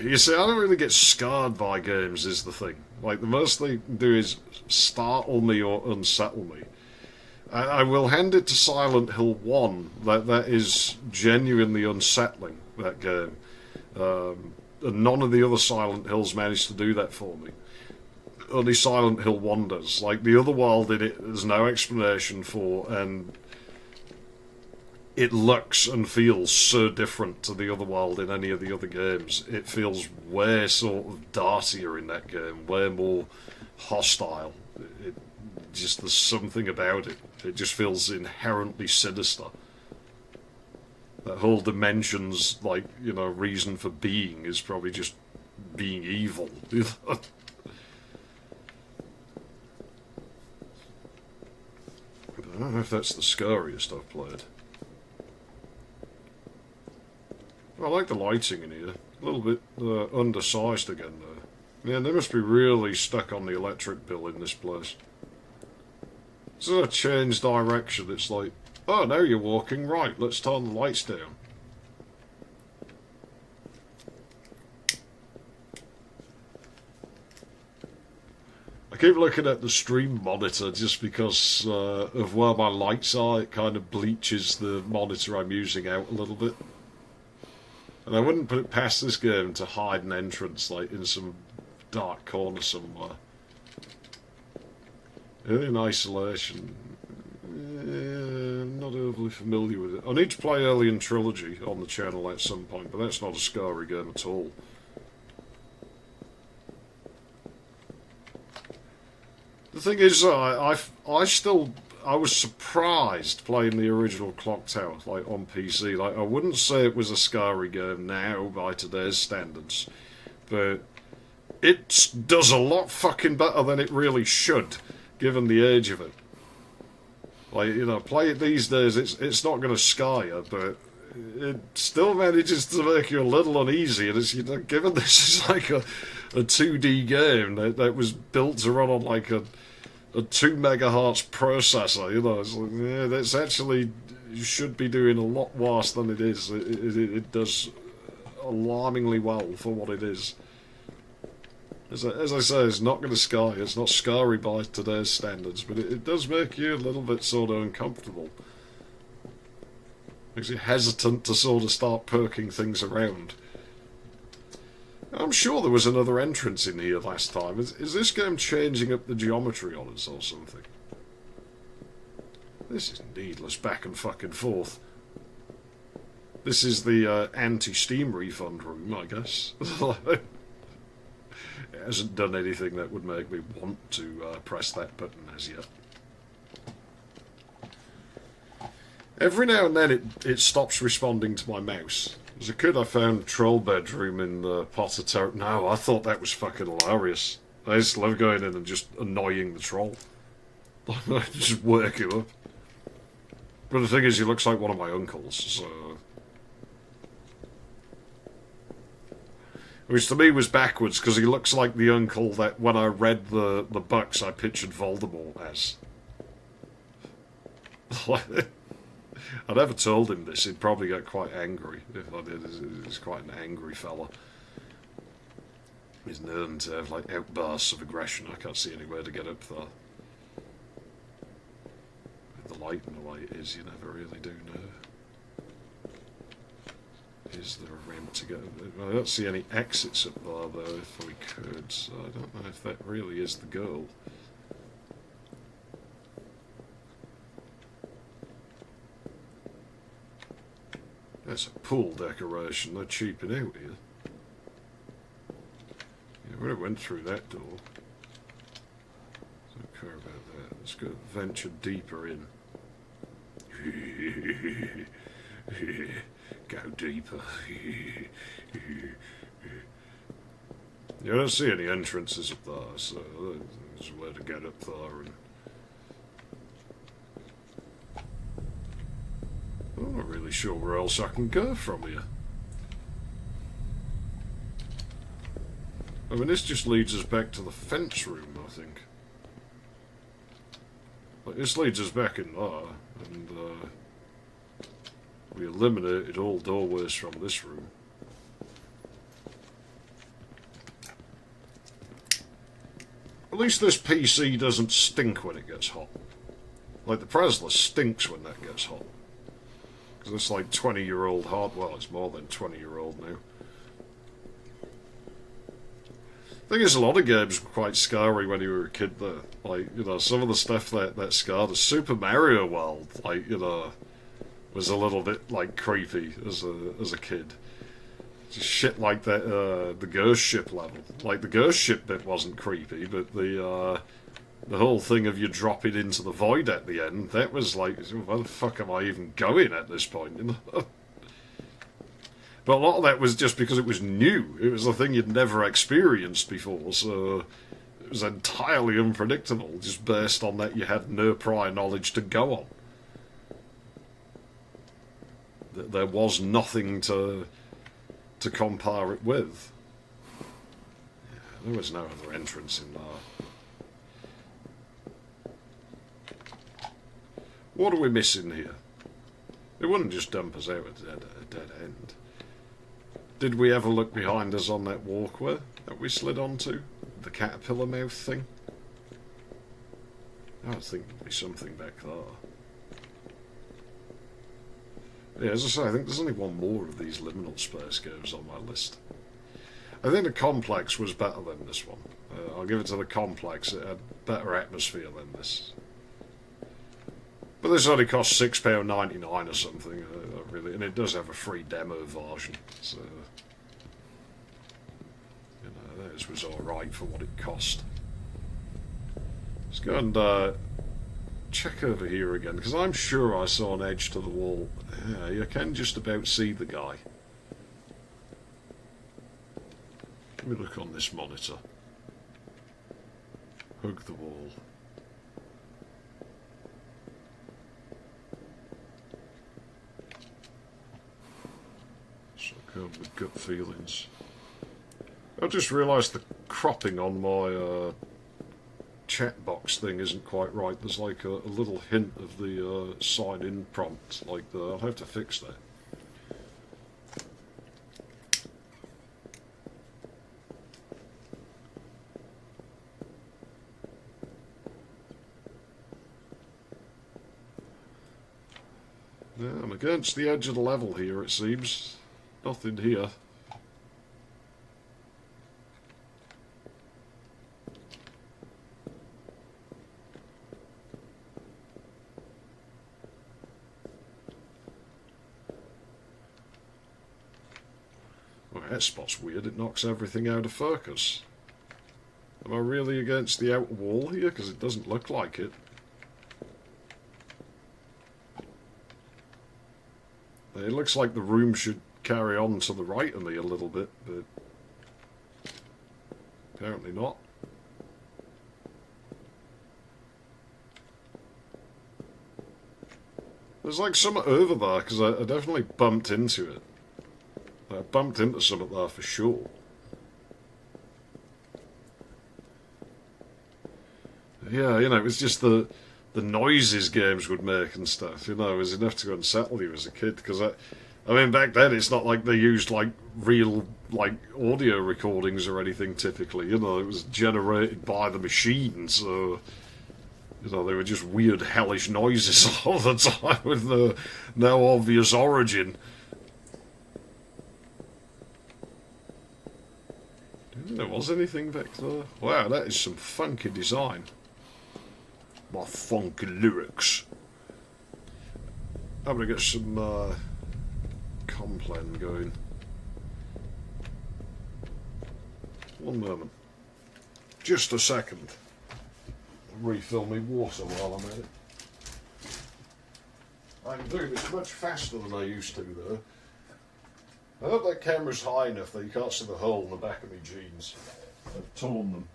You see, I don't really get scarred by games, is the thing. Like, the most they do is startle me or unsettle me. I will hand it to Silent Hill 1, that is genuinely unsettling, that game. And none of the other Silent Hills managed to do that for me. Only Silent Hill 1 does. Like, the other world in it, there's no explanation for, and it looks and feels so different to the other world in any of the other games. It feels way sort of dirtier in that game, way more hostile. Just there's something about it. It just feels inherently sinister. That whole dimension's, like, you know, reason for being is probably just being evil. I don't know if that's the scariest I've played. I like the lighting in here. A little bit undersized again, though. Man, they must be really stuck on the electric bill in this place. Sort of change direction. It's like, oh, now you're walking right. Let's turn the lights down. I keep looking at the stream monitor just because of where my lights are. It kind of bleaches the monitor I'm using out a little bit. And I wouldn't put it past this game to hide an entrance, like, in some dark corner somewhere. In isolation. I'm not overly familiar with it. I need to play Alien Trilogy on the channel at some point, but that's not a scary game at all. The thing is, I was surprised playing the original Clock Tower, like, on PC. Like, I wouldn't say it was a scary game now by today's standards, but it does a lot fucking better than it really should, given the age of it. Like, you know, play it these days, it's not going to scar you, but it still manages to make you a little uneasy. And it's, you know, given this is like a 2D game that was built to run on like a 2 megahertz processor, you know, it's like, yeah, that's actually should be doing a lot worse than it is. It does alarmingly well for what it is. As I say, it's not going to scar you. It's not scary by today's standards, but it does make you a little bit sort of uncomfortable. Makes you hesitant to sort of start perking things around. I'm sure there was another entrance in here last time. Is this game changing up the geometry on us or something? This is needless back and fucking forth. This is the anti-Steam refund room, I guess. It hasn't done anything that would make me want to press that button as yet. Every now and then it stops responding to my mouse. As a kid, I found Troll Bedroom in the Potter Terror. No, I thought that was fucking hilarious. I just love going in and just annoying the troll. Just work him up. But the thing is, he looks like one of my uncles, so... Which to me was backwards, because he looks like the uncle that when I read the books I pictured Voldemort as. I never told him this. He'd probably get quite angry if I did. He's quite an angry fella. He's known to have like outbursts of aggression. I can't see anywhere to get up there. With the light and the way it is, you never really do know. Is there a ramp to get up? I don't see any exits up there though, if we could, so I don't know if that really is the goal. That's a pool decoration. They're cheaping out here. Yeah, we went through that door. Don't care about that. Let's go venture deeper in. Go deeper. You don't see any entrances up there, so there's a way to get up there. And I'm not really sure where else I can go from here. I mean, this just leads us back to the fence room, I think. Like, this leads us back in there, and we eliminated all doorways from this room. At least this PC doesn't stink when it gets hot. Like, the Presla stinks when that gets hot. Because it's like 20-year-old hardware. Well, it's more than 20-year-old now. The thing is, a lot of games were quite scary when you were a kid, though. Like, you know, some of the stuff that scarred us. Super Mario World, like, you know, was a little bit, like, creepy as a kid. Just shit like that, the ghost ship level. Like, the ghost ship bit wasn't creepy, but the whole thing of you dropping into the void at the end, that was like, where the fuck am I even going at this point? You know? But a lot of that was just because it was new. It was a thing you'd never experienced before, so it was entirely unpredictable, just based on that you had no prior knowledge to go on. There was nothing to compare it with. Yeah, there was no other entrance in there. What are we missing here? It wouldn't just dump us out at a dead end. Did we ever look behind us on that walkway that we slid onto? The caterpillar mouth thing? I think there'd be something back there. Yeah, as I say, I think there's only one more of these liminal space games on my list. I think the Complex was better than this one. I'll give it to the Complex. It had better atmosphere than this. But this only costs £6.99 or something, really, and it does have a free demo version, so you know, this was alright for what it cost. Let's go and check over here again, because I'm sure I saw an edge to the wall. Yeah, you can just about see the guy. Let me look on this monitor. Hug the wall. With gut feelings. I just realised the cropping on my chat box thing isn't quite right. There's like a little hint of the sign-in prompt like there. I'll have to fix that. Yeah, I'm against the edge of the level here, it seems. Nothing here. Well, that spot's weird. It knocks everything out of focus. Am I really against the outer wall here? Because it doesn't look like it. It looks like the room should carry on to the right of me a little bit, but apparently not. There's like something over there, because I definitely bumped into it. I bumped into something there for sure. Yeah, you know, it was just the noises games would make and stuff, you know, was enough to unsettle you as a kid. Because I mean, back then it's not like they used like real like audio recordings or anything typically, you know, it was generated by the machine, so you know, they were just weird hellish noises all the time with no obvious origin. Didn't think there was anything back there. Wow, that is some funky design. My funky lyrics. I'm gonna get some complan going. One moment. Just a second. Refill me water while I'm at it. I can do this much faster than I used to though. I hope that camera's high enough that you can't see the hole in the back of my jeans. I've torn them.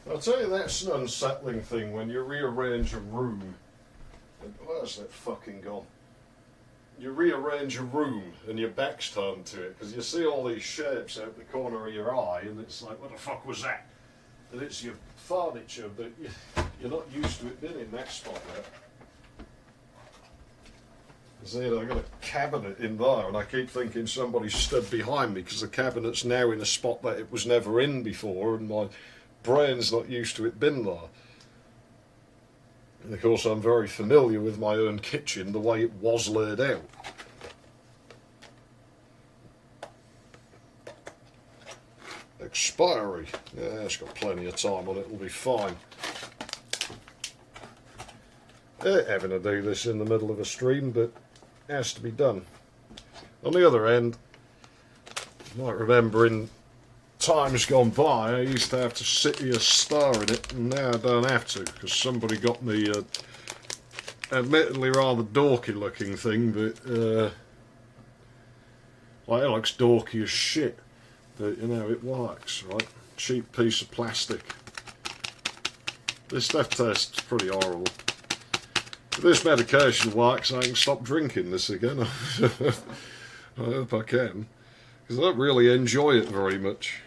I'll tell you, that's an unsettling thing when you rearrange a room. Where's that fucking gone? You rearrange a room and your back's turned to it because you see all these shapes out the corner of your eye and it's like, what the fuck was that? And it's your furniture, but you're not used to it being in that spot yet. See, I've got a cabinet in there and I keep thinking somebody stood behind me because the cabinet's now in a spot that it was never in before and my brain's not used to it being there. And of course I'm very familiar with my own kitchen, the way it was laid out. Expiry. Yeah, it's got plenty of time on it, it'll be fine. Having to do this in the middle of a stream, but it has to be done. On the other end, you might remember in times gone by I used to have to sit here staring it, and now I don't have to because somebody got me a admittedly rather dorky looking thing, but like it looks dorky as shit, but you know, it works, right? Cheap piece of plastic. This stuff tastes pretty horrible. If this medication works, I can stop drinking this again. I hope I can, because I don't really enjoy it very much.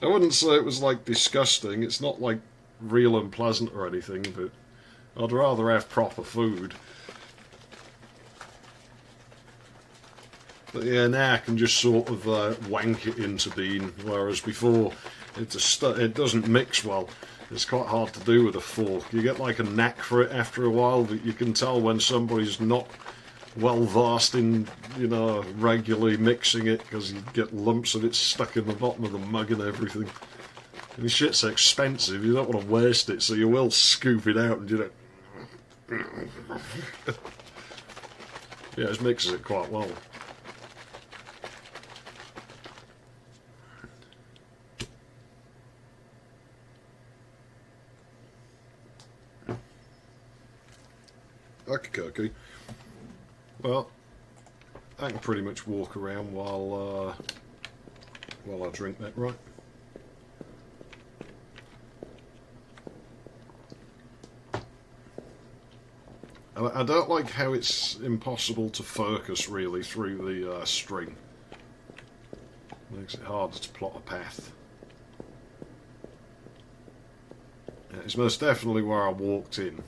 I wouldn't say it was like disgusting. It's not like real unpleasant or anything, but I'd rather have proper food. But yeah, now I can just sort of wank it into bean, whereas before it doesn't mix well. It's quite hard to do with a fork. You get like a knack for it after a while, but you can tell when somebody's not well versed in, you know, regularly mixing it, because you get lumps of it stuck in the bottom of the mug and everything. And shit's expensive, you don't want to waste it, so you will scoop it out and do that. Yeah, it mixes it quite well. Okay. Well, I can pretty much walk around while I drink that, right? I don't like how it's impossible to focus really through the string. Makes it harder to plot a path. Yeah, it's most definitely where I walked in.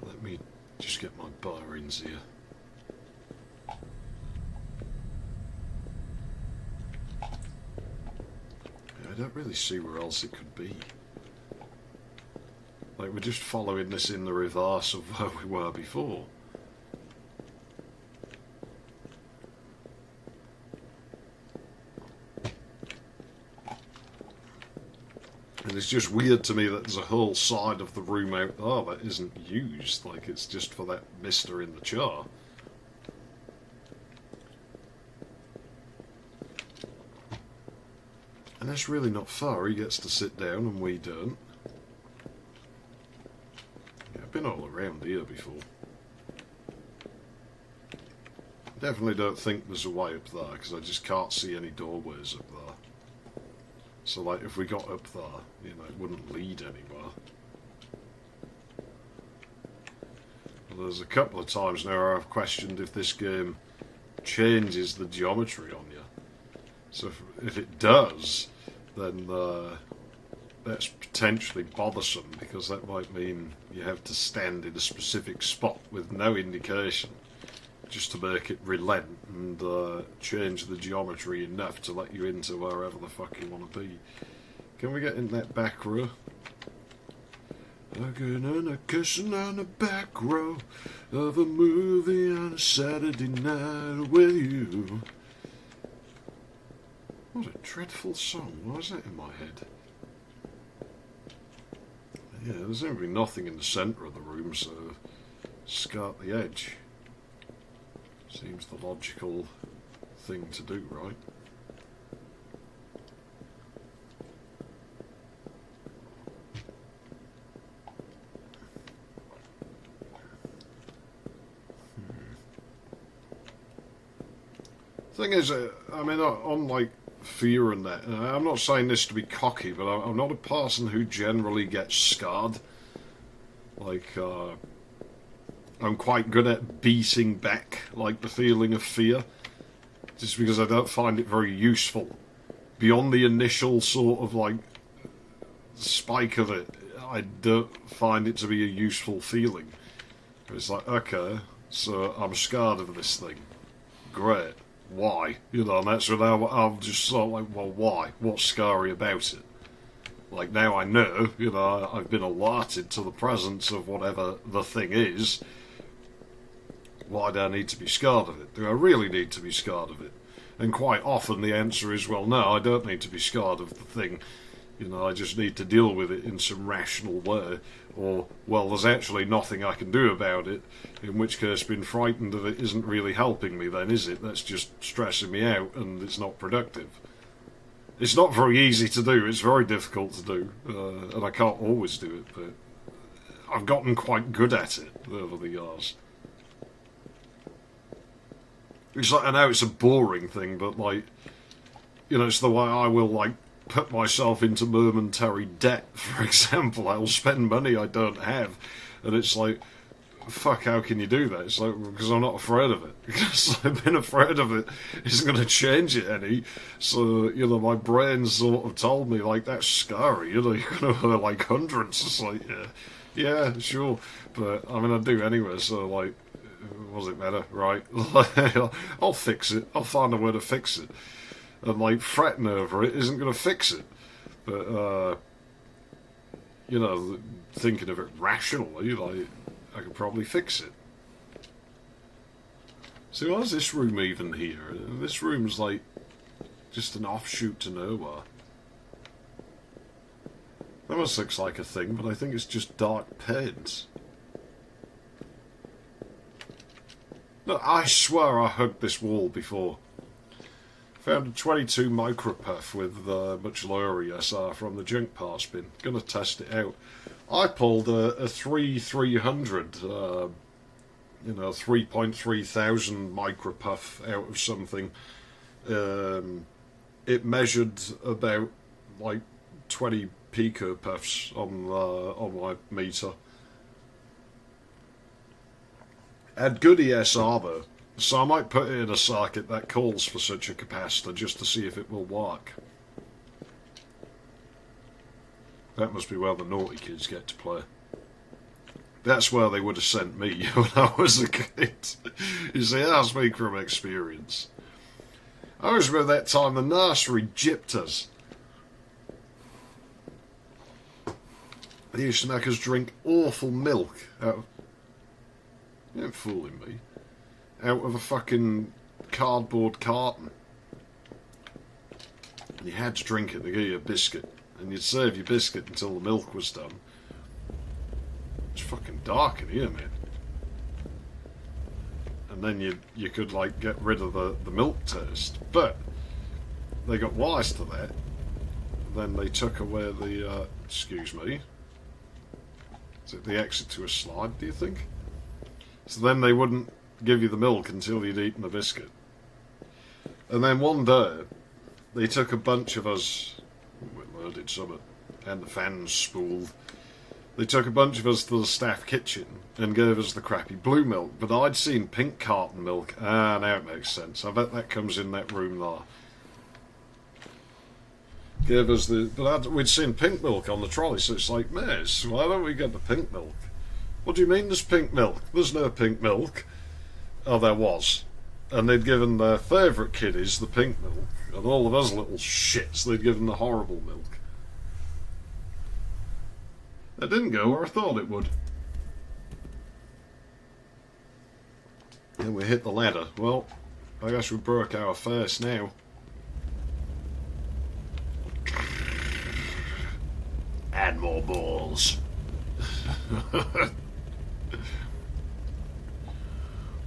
Let me just get my bearings here. Yeah, I don't really see where else it could be. Like, we're just following this in the reverse of where we were before. And it's just weird to me that there's a whole side of the room out there that isn't used. Like, it's just for that mister in the chair. And that's really not fair. He gets to sit down and we don't. Yeah, I've been all around here before. Definitely don't think there's a way up there, because I just can't see any doorways up there. So, like, if we got up there, you know, it wouldn't lead anywhere. Well, there's a couple of times now where I've questioned if this game changes the geometry on you. So if it does, then that's potentially bothersome, because that might mean you have to stand in a specific spot with no indication, just to make it relent and change the geometry enough to let you into wherever the fuck you want to be. Can we get in that back row? Again and a kissing on the back row of a movie on a Saturday night with you. What a dreadful song. Why is that in my head? Yeah, there's going to be nothing in the centre of the room, so skirt the edge. Seems the logical thing to do, right? Thing is, I mean, on like fear and that, I'm not saying this to be cocky, but I'm not a person who generally gets scarred. Like, I'm quite good at beating back, like, the feeling of fear, just because I don't find it very useful. Beyond the initial sort of, like, spike of it, I don't find it to be a useful feeling. It's like, okay, so I'm scared of this thing. Great. Why? You know, and that's when I'm just sort of like, well, why? What's scary about it? Like, now I know, you know, I've been alerted to the presence of whatever the thing is. Why do I need to be scared of it? Do I really need to be scared of it? And quite often the answer is, well, no, I don't need to be scared of the thing. You know, I just need to deal with it in some rational way. Or, well, there's actually nothing I can do about it, in which case being frightened of it isn't really helping me then, is it? That's just stressing me out, and it's not productive. It's not very easy to do, it's very difficult to do, and I can't always do it, but I've gotten quite good at it over the years. It's like, I know it's a boring thing, but, like, you know, it's the way I will, like, put myself into momentary debt, for example. I'll spend money I don't have, and it's like, fuck, how can you do that? It's like, because I'm not afraid of it. Because I've been afraid of it isn't going to change it any. So, you know, my brain sort of told me, like, that's scary, you know, you're going to owe like hundreds. It's like, yeah, sure. But, I mean, I do anyway, so, like, was it better? Right. I'll fix it. I'll find a way to fix it. And, like, fretting over it isn't going to fix it. But, you know, thinking of it rationally, like, I could probably fix it. So why is this room even here? This room's like just an offshoot to nowhere. That almost looks like a thing, but I think it's just dark paint. No, I swear I hugged this wall before. Found a 22 micropuff with much lower ESR from the junk parts bin. Gonna test it out. I pulled a 3300, you know, 3.3 thousand micropuff out of something. It measured about like 20 picopuffs on my meter. Had good ESR though, so I might put it in a circuit that calls for such a capacitor just to see if it will work. That must be where the naughty kids get to play. That's where they would have sent me when I was a kid. You see, I speak from experience. I always remember that time the nursery gypped us. They used to make us drink awful milk out of... You ain't fooling me. Out of a fucking cardboard carton. And you had to drink it, they gave you a biscuit. And you'd save your biscuit until the milk was done. It's fucking dark in here, man. And then you could, like, get rid of the milk taste. But they got wise to that. Then they took away the, excuse me. Is it the exit to a slide, do you think? So then they wouldn't give you the milk until you'd eaten the biscuit. And then one day, they took a bunch of us... did some and the fans spooled. They took a bunch of us to the staff kitchen and gave us the crappy blue milk, but I'd seen pink carton milk. Ah, now it makes sense. I bet that comes in that room there. Gave us we'd seen pink milk on the trolley, so it's like, miss, why don't we get the pink milk? What do you mean there's pink milk? There's no pink milk. Oh, there was. And they'd given their favourite kiddies the pink milk, and all of us little shits, they'd given the horrible milk. That didn't go where I thought it would. And we hit the ladder. Well, I guess we broke our face now. Add more balls.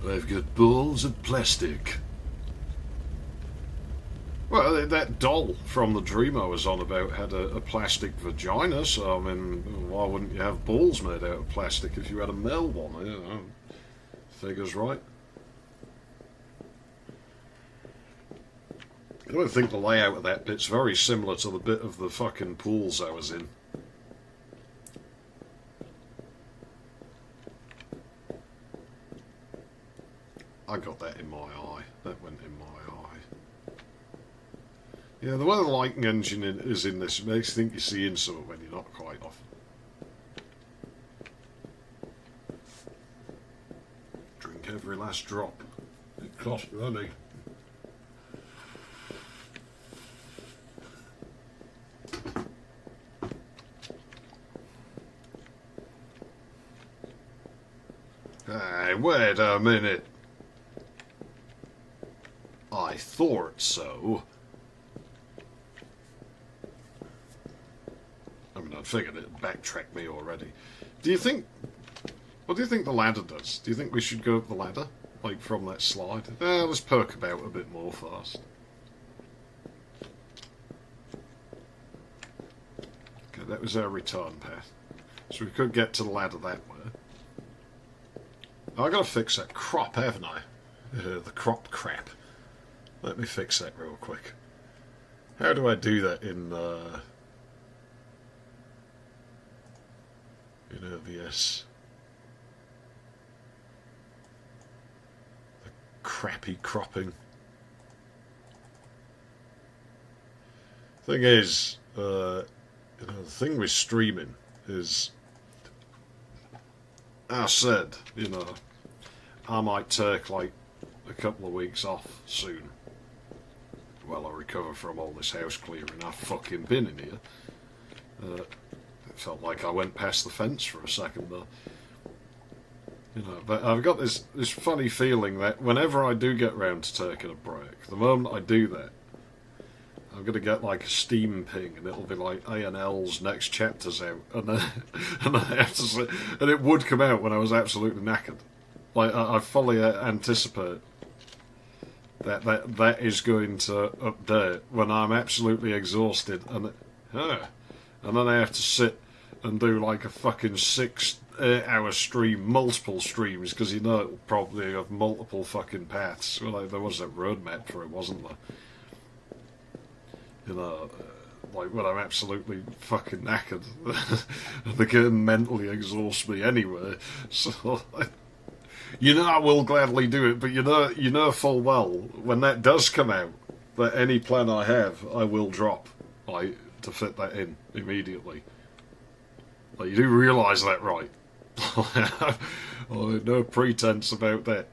I've got balls of plastic. Well, that doll from the dream I was on about had a plastic vagina, so I mean, why wouldn't you have balls made out of plastic if you had a male one? You know, figures right. I don't think the layout of that bit's very similar to the bit of the fucking pools I was in. I got that in my eye. That went in my eye. Yeah, the way the lighting engine is in this, it makes you think you're seeing something when you're not quite off. Drink every last drop. It costs money. Hey, wait a minute. I thought so. I mean, I figured it'd backtrack me already. Do you think... What do you think the ladder does? Do you think we should go up the ladder? Like, from that slide? Let's poke about a bit more first. Okay, that was our return path. So we could get to the ladder that way. Oh, I gotta fix that crop, haven't I? The crop crap. Let me fix that real quick. How do I do that in OBS? The crappy cropping. Thing is, the thing with streaming is, I said, I might take like a couple of weeks off soon while I recover from all this house clearing I've fucking been in here. It felt like I went past the fence for a second though. But I've got this funny feeling that whenever I do get round to taking a break, the moment I do that, I'm going to get like a Steam ping and it'll be like A&L's next chapter's out, and then I have to say, and it would come out when I was absolutely knackered. Like I fully anticipate that is going to update when I'm absolutely exhausted, and then I have to sit and do like a fucking 6-8 hour stream, multiple streams, because it'll probably have multiple fucking paths. Well, there was a roadmap for it, wasn't there? Like when I'm absolutely fucking knackered. The game mentally exhausts me anyway. So, I will gladly do it, but you know full well, when that does come out, that any plan I have, I will drop, to fit that in immediately. Like, you do realise that, right? No pretense about that.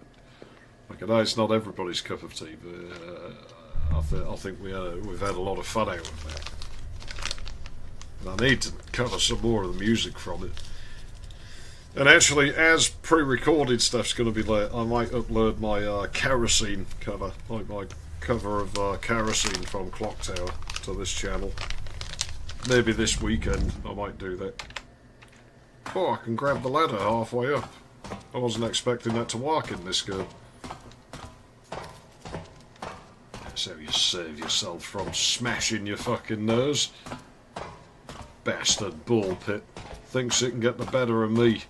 Like, I know it's not everybody's cup of tea, but I think we've had a lot of fun out of that. And I need to cover some more of the music from it. And actually, as pre-recorded stuff's going to be late, I might upload my Kerosene cover, like my cover of Kerosene from Clock Tower, to this channel. Maybe this weekend I might do that. Oh, I can grab the ladder halfway up. I wasn't expecting that to work in this game. That's how you save yourself from smashing your fucking nose. Bastard ball pit. Thinks it can get the better of me.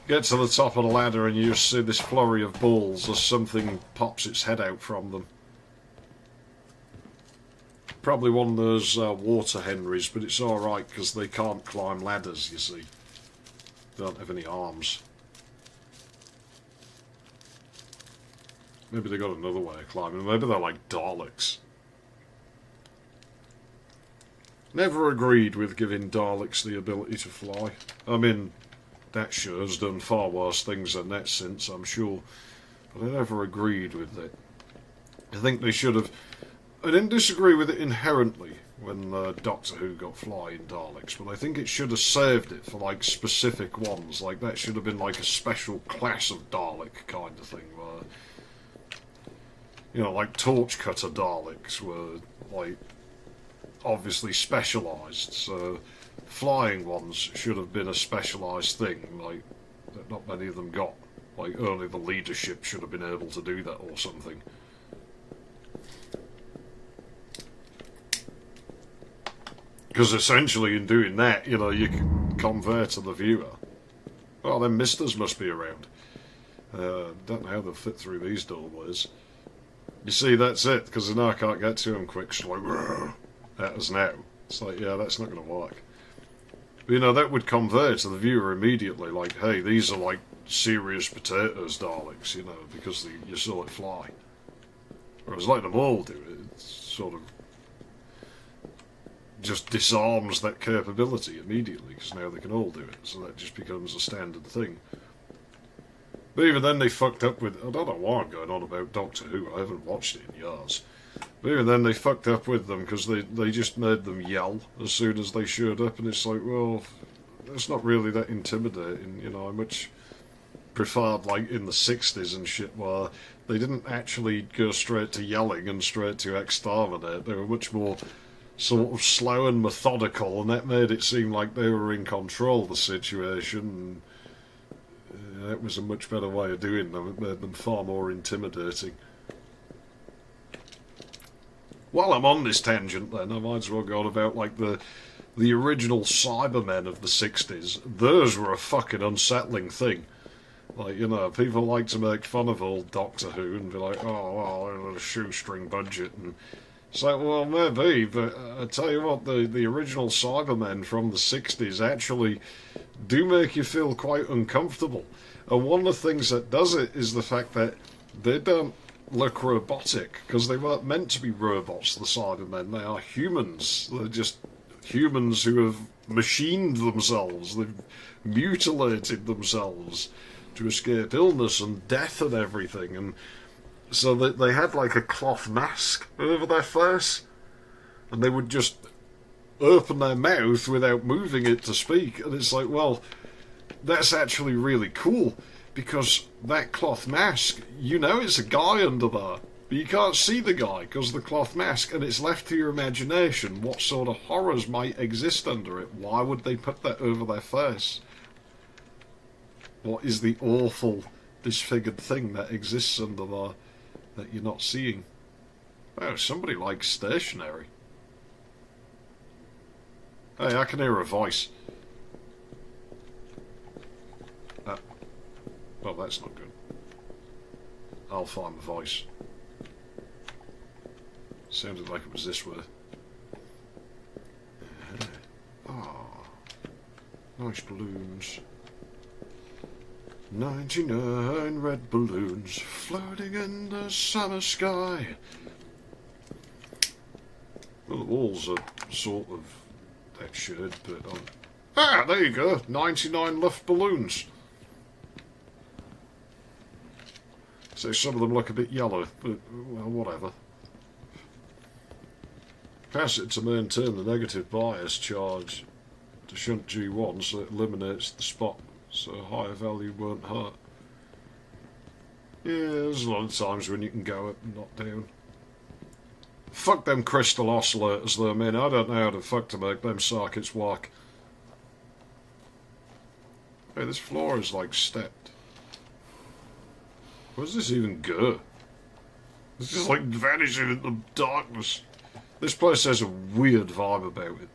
Get to the top of the ladder and you just see this flurry of balls as something pops its head out from them. Probably one of those water henrys, but it's alright because they can't climb ladders, you see. They don't have any arms. Maybe they got another way of climbing. Maybe they're like Daleks. Never agreed with giving Daleks the ability to fly. I mean, that show's done far worse things than that since, I'm sure. But I never agreed with that. I think they should have... I didn't disagree with it inherently when Doctor Who got flying Daleks, but I think it should have saved it for like specific ones. Like that should have been like a special class of Dalek kind of thing, where like torch cutter Daleks were like obviously specialised. So flying ones should have been a specialised thing, like that not many of them got. Like only the leadership should have been able to do that or something. Because essentially in doing that, you can convey to the viewer, oh, them misters must be around. Don't know how they'll fit through these doorways. You see, that's it, because now I can't get to them quick, so like, that is now. It's like, yeah, that's not going to work. But, that would convey to the viewer immediately, like, hey, these are like serious potatoes Daleks, because you saw it fly. Whereas letting them all do it, it's sort of just disarms that capability immediately, because now they can all do it, so that just becomes a standard thing. But even then they fucked up with... I don't know why I'm going on about Doctor Who, I haven't watched it in years. But even then they fucked up with them, because they just made them yell as soon as they showed up, and it's like, well, that's not really that intimidating, I much preferred, like, in the 60s and shit, where they didn't actually go straight to yelling and straight to exterminate. They were much more sort of slow and methodical, and that made it seem like they were in control of the situation. And that was a much better way of doing them. It made them far more intimidating. While I'm on this tangent then, I might as well go on about like the original Cybermen of the 60s. Those were a fucking unsettling thing. Like, people like to make fun of old Doctor Who and be like, oh, well, a shoestring budget, and So, well, maybe, but I tell you what, the original Cybermen from the 60s actually do make you feel quite uncomfortable. And one of the things that does it is the fact that they don't look robotic, because they weren't meant to be robots, the Cybermen. They are humans. They're just humans who have machined themselves. They've mutilated themselves to escape illness and death and everything. And so they had like a cloth mask over their face, and they would just open their mouth without moving it to speak. And it's like, well, that's actually really cool, because that cloth mask, you know it's a guy under there, but you can't see the guy because of the cloth mask, and it's left to your imagination what sort of horrors might exist under it. Why would they put that over their face? What is the awful, disfigured thing that exists under there that you're not seeing? Oh, somebody likes stationery. Hey, I can hear a voice. Well, that's not good. I'll find the voice. Sounded like it was this way. Ah, nice balloons. 99 red balloons floating in the summer sky. Well, the walls are sort of that shade, but ah, there you go. 99 Luft balloons. So some of them look a bit yellow, but well, whatever. Pass it to maintain the negative bias charge to shunt G1 so it eliminates the spot, so a higher value won't hurt. Yeah, there's a lot of times when you can go up and not down. Fuck them crystal oscillators though, man. I don't know how the fuck to make them circuits work. Hey, this floor is like stepped. Where does this even go? It's just like vanishing in the darkness. This place has a weird vibe about it.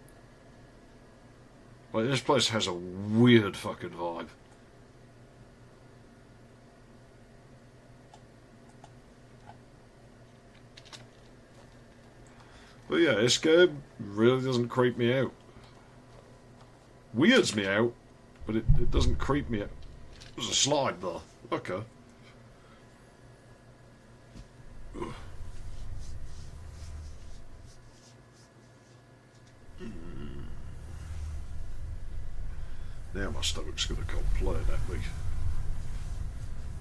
Like, this place has a weird fucking vibe. But yeah, this game really doesn't creep me out. Weirds me out, but it doesn't creep me out. There's a slide there. Okay. Now my stomach's going to complain at me.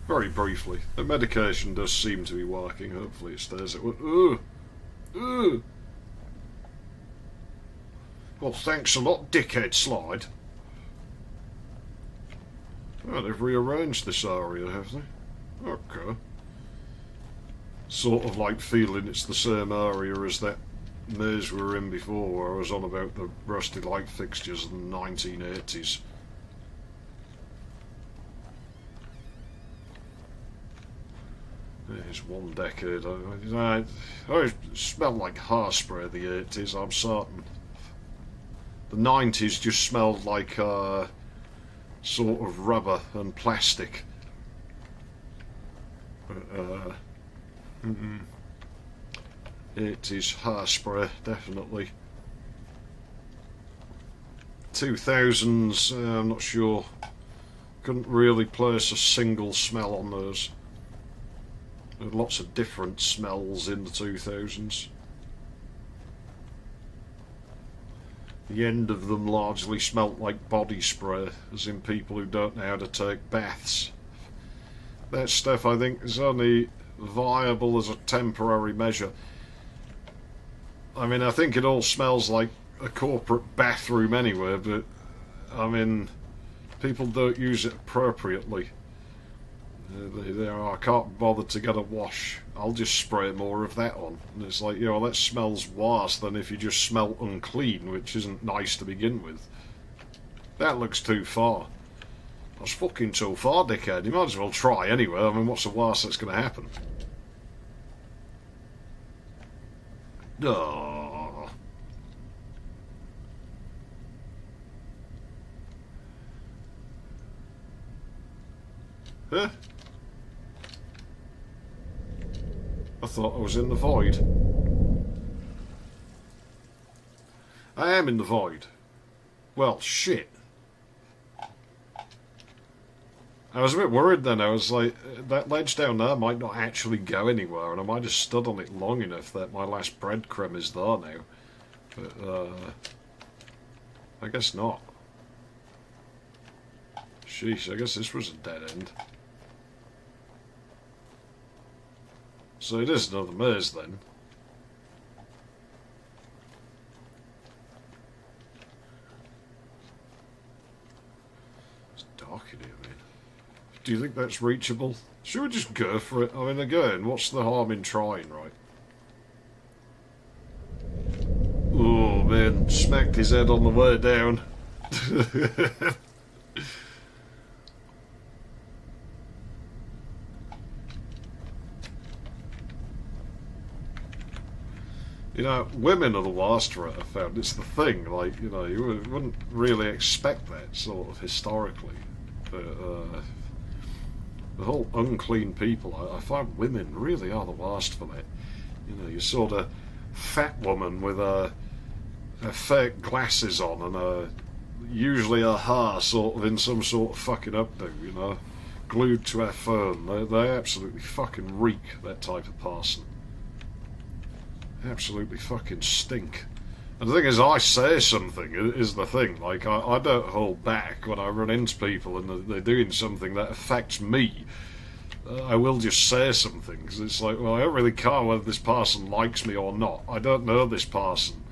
Very briefly, the medication does seem to be working. Hopefully it stays at work. Well, thanks a lot, dickhead slide. Oh, they've rearranged this area, have they? Okay. Sort of like feeling it's the same area as that maze we were in before, where I was on about the rusty light fixtures in the 1980s. There's one decade. I smelled like hairspray the 80s, I'm certain. The 90s just smelled like sort of rubber and plastic. 80s hairspray, definitely. 2000s, I'm not sure. Couldn't really place a single smell on those. There were lots of different smells in the 2000s. The end of them largely smelt like body spray, as in people who don't know how to take baths. That stuff, I think, is only viable as a temporary measure. I mean, I think it all smells like a corporate bathroom anyway, but I mean, people don't use it appropriately. I can't bother to get a wash. I'll just spray more of that on. And it's like, you know, that smells worse than if you just smell unclean, which isn't nice to begin with. That looks too far. That's fucking too far, dickhead. You might as well try anyway. I mean, what's the worst that's going to happen? Oh. Huh? I thought I was in the void. I am in the void. Well, shit. I was a bit worried then. I was like, that ledge down there might not actually go anywhere, and I might have stood on it long enough that my last breadcrumb is there now. But, I guess not. Sheesh, I guess this was a dead end. So it is another maze then. It's dark in here, man. Do you think that's reachable? Should we just go for it? I mean, again, what's the harm in trying, right? Oh, man, smacked his head on the way down. You know, women are the worst for it, I found. It's the thing, like, you know, you wouldn't really expect that, sort of, historically. But, the whole unclean people, I find women really are the worst for that. You know, you sort of fat woman with her fake glasses on and usually her hair sort of in some sort of fucking updo, you know, glued to her phone. They absolutely fucking reek, that type of person. Absolutely fucking stink. And the thing is, I say something is the thing. Like, I don't hold back when I run into people and they're doing something that affects me. I will just say something, because it's like, well, I don't really care whether this person likes me or not. I don't know this person.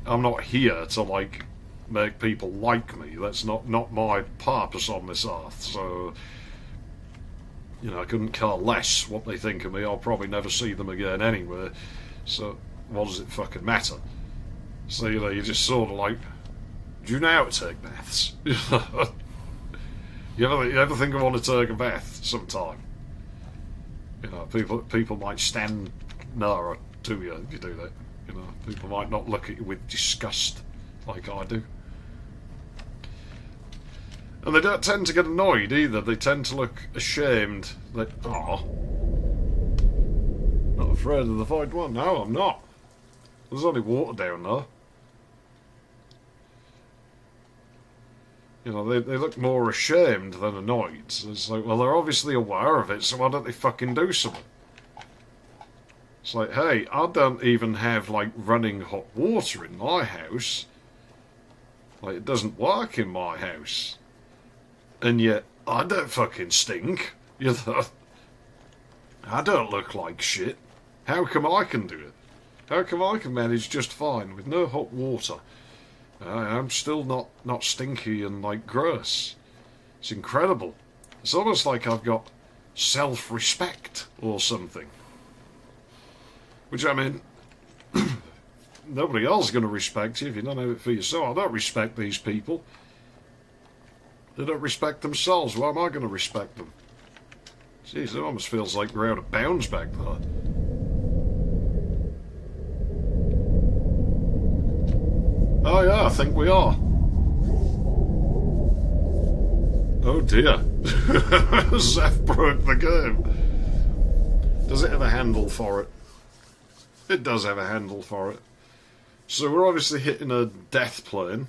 I'm not here to, like, make people like me. That's not my purpose on this earth. So, you know, I couldn't care less what they think of me. I'll probably never see them again anyway. So, what does it fucking matter? So, you know, you just sort of like, do you know how to take baths? you ever think I want to take a bath sometime? You know, people might stand nearer to you if you do that. You know, people might not look at you with disgust like I do. And they don't tend to get annoyed either. They tend to look ashamed that, not afraid of the void one. No, I'm not. There's only water down there. You know, they look more ashamed than annoyed. So it's like, well, they're obviously aware of it, so why don't they fucking do something? It's like, hey, I don't even have, like, running hot water in my house. Like, it doesn't work in my house. And yet, I don't fucking stink. You know? I don't look like shit. How come I can do it? How come I can manage just fine with no hot water? I'm still not stinky and, like, gross. It's incredible. It's almost like I've got self-respect or something. Which, I mean, nobody else is going to respect you if you don't have it for yourself. I don't respect these people. They don't respect themselves. Why am I going to respect them? Jeez, it almost feels like we're out of bounds back there. Oh yeah, I think we are. Oh dear. XeFF broke the game. Does it have a handle for it? It does have a handle for it. So we're obviously hitting a death plane,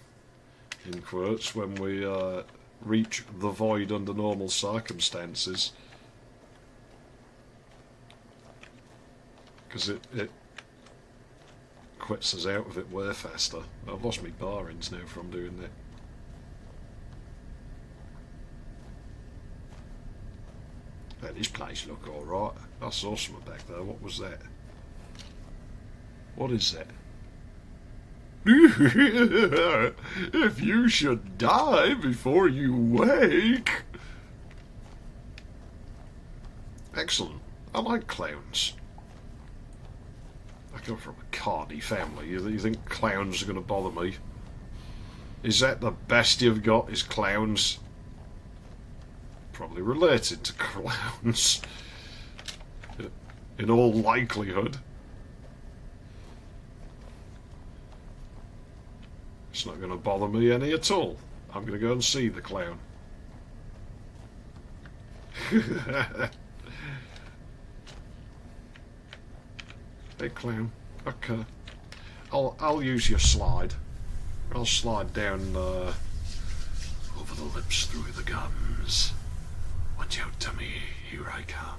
in quotes, when we reach the void under normal circumstances. Because it quits us out of it way faster. I've lost my bearings now from doing that. Hey, this place look alright. I saw something back there. What was that? What is that? If you should die before you wake. Excellent. I like clowns. I come from a carny family. You think clowns are going to bother me? Is that the best you've got, is clowns? Probably related to clowns. In all likelihood. It's not going to bother me any at all. I'm going to go and see the clown. Hey, clown. Okay. I'll use your slide. I'll slide down over the lips through the gums. Watch out, Tommy, here I come.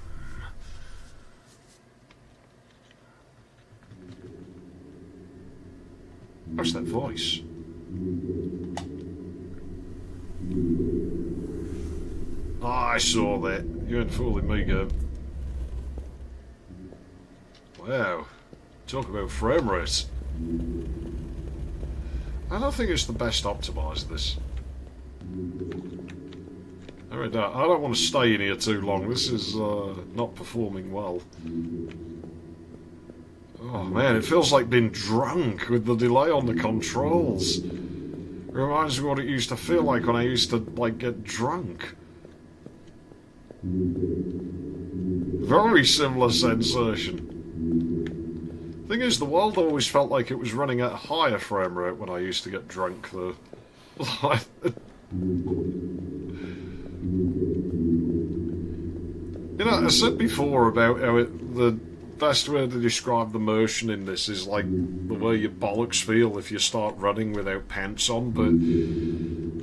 What's that voice? Oh, I saw that. You ain't fooling me, girl. Wow. Talk about frame rate. I don't think it's the best optimised, this. I don't want to stay in here too long. This is not performing well. Oh man, it feels like being drunk with the delay on the controls. It reminds me of what it used to feel like when I used to, like, get drunk. Very similar sensation. Thing is, the world always felt like it was running at a higher frame rate when I used to get drunk, though. You know, I said before about how the best way to describe the motion in this is like the way your bollocks feel if you start running without pants on, but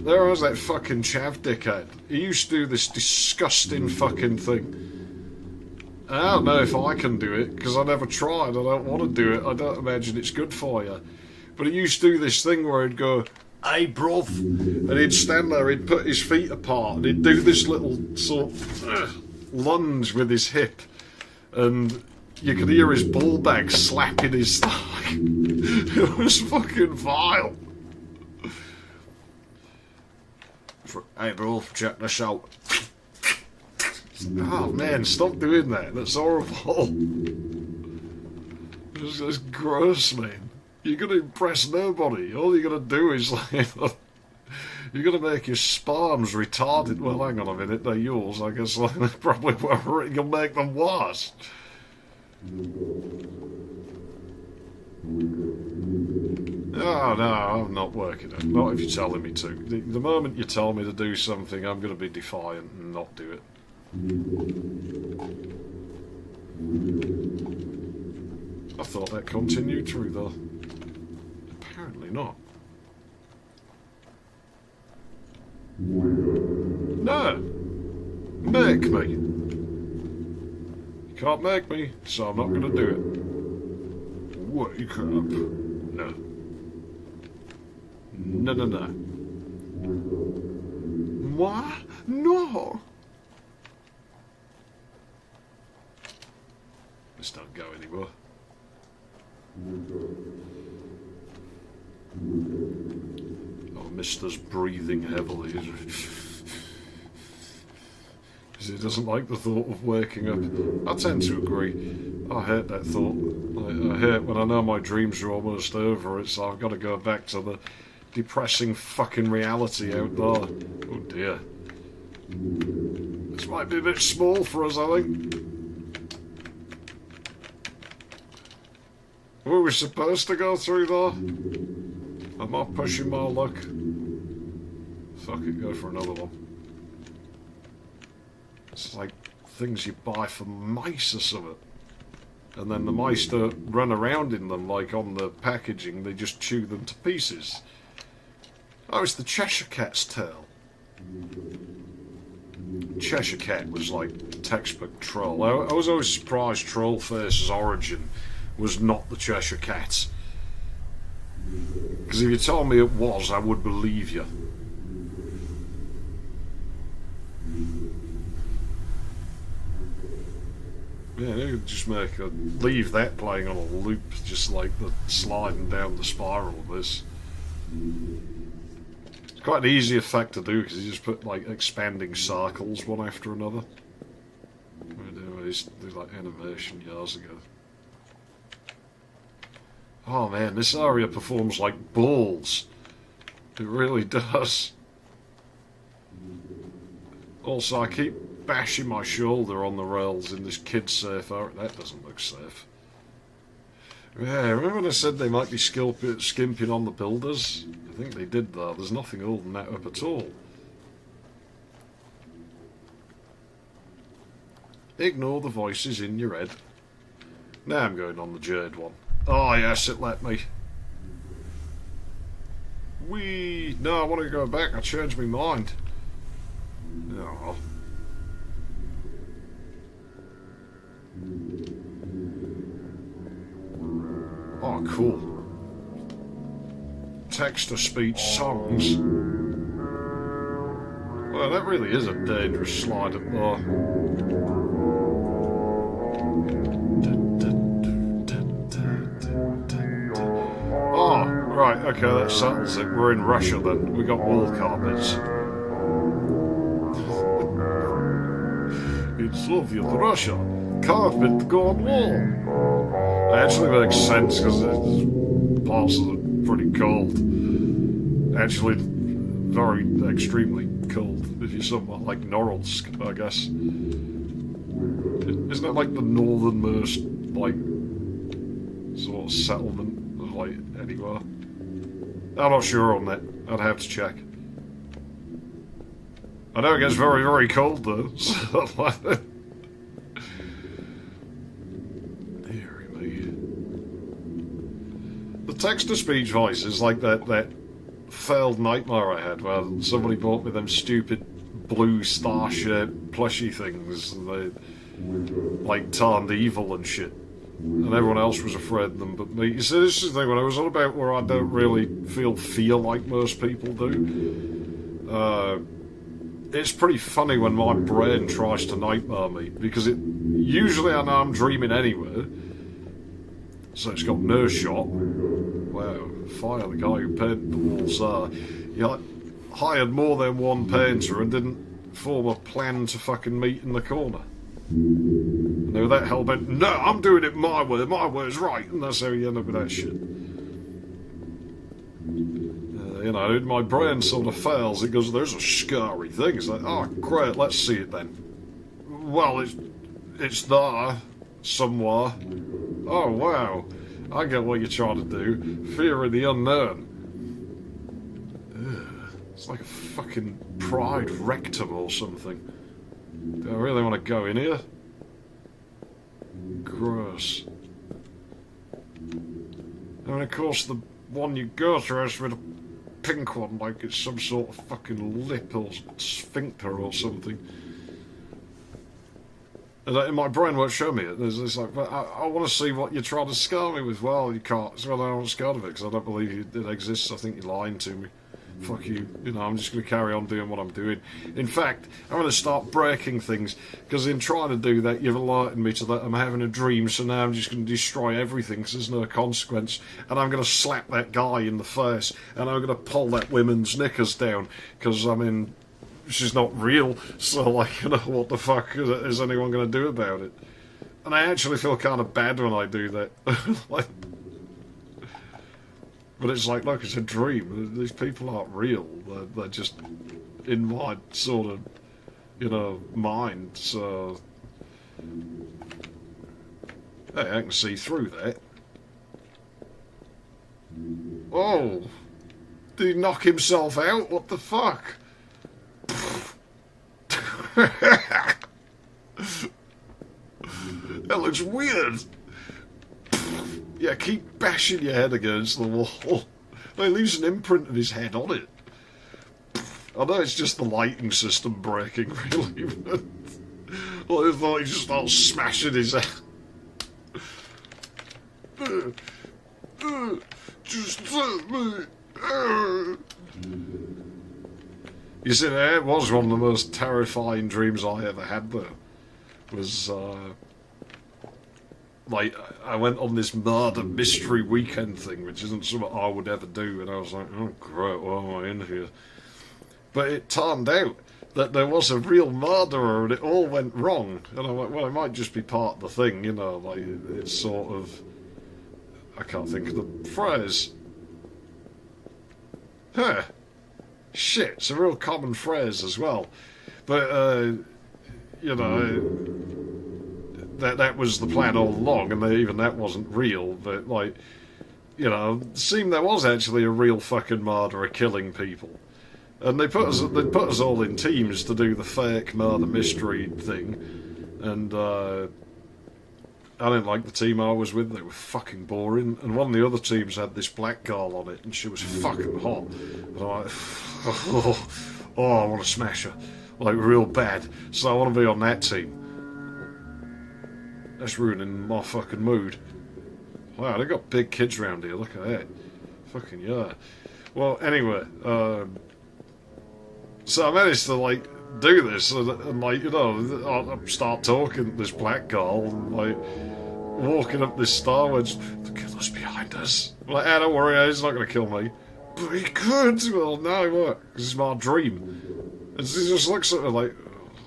there was that fucking chav dickhead. He used to do this disgusting fucking thing. I don't know if I can do it, because I never tried, I don't want to do it, I don't imagine it's good for you. But he used to do this thing where he'd go, "Hey bruv," and he'd stand there, he'd put his feet apart, and he'd do this little sort of lunge with his hip, and you could hear his ball bag slapping his stomach. It was fucking vile. "Hey bruv, check this out." Oh man, stop doing that. That's horrible. It's gross, man. You're going to impress nobody. All you're going to do is, like, you're going to make your spams retarded. Well, hang on a minute, they're yours. I guess like, they probably were. You'll make them worse. Oh no, I'm not working it. Not if you're telling me to. The moment you tell me to do something, I'm going to be defiant and not do it. I thought that continued through though. Apparently not. No! Make me! You can't make me, so I'm not going to do it. Wake up. No. No, no, no. What? No! This don't go anymore. Oh, Mister's breathing heavily. Because he doesn't like the thought of waking up. I tend to agree. I hate that thought. I hate when I know my dreams are almost over. It's I've got to go back to the depressing fucking reality out there. Oh dear. This might be a bit small for us, I think. Were we supposed to go through there? I'm not pushing my luck. Fuck it, go for another one. It's like things you buy for mice or something. And then the mice don't run around in them like on the packaging, they just chew them to pieces. Oh, it's the Cheshire Cat's tail. Cheshire Cat was like textbook troll. I was always surprised Trollface's origin was not the Cheshire Cat. Because if you told me it was, I would believe you. Yeah, you could just leave that playing on a loop, just like the sliding down the spiral of this. It's quite an easy effect to do because you just put like expanding circles one after another. I used to do like animation years ago. Oh man, this area performs like balls. It really does. Also, I keep bashing my shoulder on the rails in this kid's safe area. That doesn't look safe. Yeah, remember when I said they might be skimping on the builders? I think they did though. There's nothing holding that up at all. Ignore the voices in your head. Now I'm going on the Jade one. Oh yes, it let me. No, I want to go back. I changed my mind. Oh. Oh, cool. Text-to-speech songs. Well, that really is a dangerous slide up there. Oh, right, okay, that settles it. We're in Russia then. We got wall carpets. In Soviet Russia, carpet gone wall. It actually makes sense because parts of it pretty cold. Actually, very extremely cold. If you're somewhat like Norilsk, I guess. Isn't it like the northernmost, like, sort of settlement of, like, anywhere? I'm not sure on that. I'd have to check. I know it gets very, very cold though. So, like, dearie me. The text-to-speech voice is like that failed nightmare I had where somebody bought me them stupid blue star-shaped plushy things and they like turned evil and shit. And everyone else was afraid of them but me. You see, this is the thing, when I was on about where I don't really feel fear like most people do, it's pretty funny when my brain tries to nightmare me, because usually I know I'm dreaming anyway, so it's got no shot. Wow, fire the guy who painted the walls there. He hired more than one painter and didn't form a plan to fucking meet in the corner. And they were that hell-bent, no, I'm doing it my way's right, and that's how you end up with that shit. You know, my brain sort of fails. It goes, there's a scary thing. It's like, oh, great, let's see it then. Well, it's there, somewhere. Oh, wow. I get what you're trying to do. Fear of the unknown. Ugh, it's like a fucking pride rectum or something. Do I really want to go in here? Gross. I mean, of course, the one you go through has with a pink one, like it's some sort of fucking lip or sphincter or something. And my brain won't show me it. It's like, but I want to see what you're trying to scare me with. Well, you can't. So I don't scared of it because I don't believe it exists. I think you're lying to me. Fuck you. You know, I'm just going to carry on doing what I'm doing. In fact, I'm going to start breaking things, because in trying to do that, you've alerted me to that I'm having a dream, so now I'm just going to destroy everything because there's no consequence. And I'm going to slap that guy in the face, and I'm going to pull that woman's knickers down, because, I mean, she's not real, so, like, you know, what the fuck is anyone going to do about it? And I actually feel kind of bad when I do that. Like, but it's like, look, it's a dream. These people aren't real. They're just in my sort of, you know, mind. So, hey, I can see through that. Oh, did he knock himself out? What the fuck? That looks weird. Yeah, keep bashing your head against the wall. He leaves an imprint of his head on it. I know it's just the lighting system breaking, really, but I thought he just starts smashing his head. Just let me. You see, it was one of the most terrifying dreams I ever had, though. Was, like, I went on this murder mystery weekend thing, which isn't something I would ever do, and I was like, oh great, why am I in here? But it turned out that there was a real murderer, and it all went wrong. And I'm like, well, it might just be part of the thing, you know, like, it's sort of, I can't think of the phrase. Huh. Shit, it's a real common phrase as well. But, you know, that was the plan all along, and even that wasn't real, but, like, you know, it seemed there was actually a real fucking murderer killing people. And they put us all in teams to do the fake murder mystery thing, and, I didn't like the team I was with. They were fucking boring. And one of the other teams had this black girl on it, and she was fucking hot. And I'm like, I want to smash her. Like, real bad. So I want to be on that team. That's ruining my fucking mood. Wow, they got big kids around here. Look at that. Fucking yeah. Well, anyway, so I managed to, like, do this, and like, you know, I start talking to this black girl, and, like, walking up this stairway, the killer's behind us. I'm like, don't worry, he's not going to kill me. But he could. Well, no, he won't, because it's my dream. And she just looks at me like,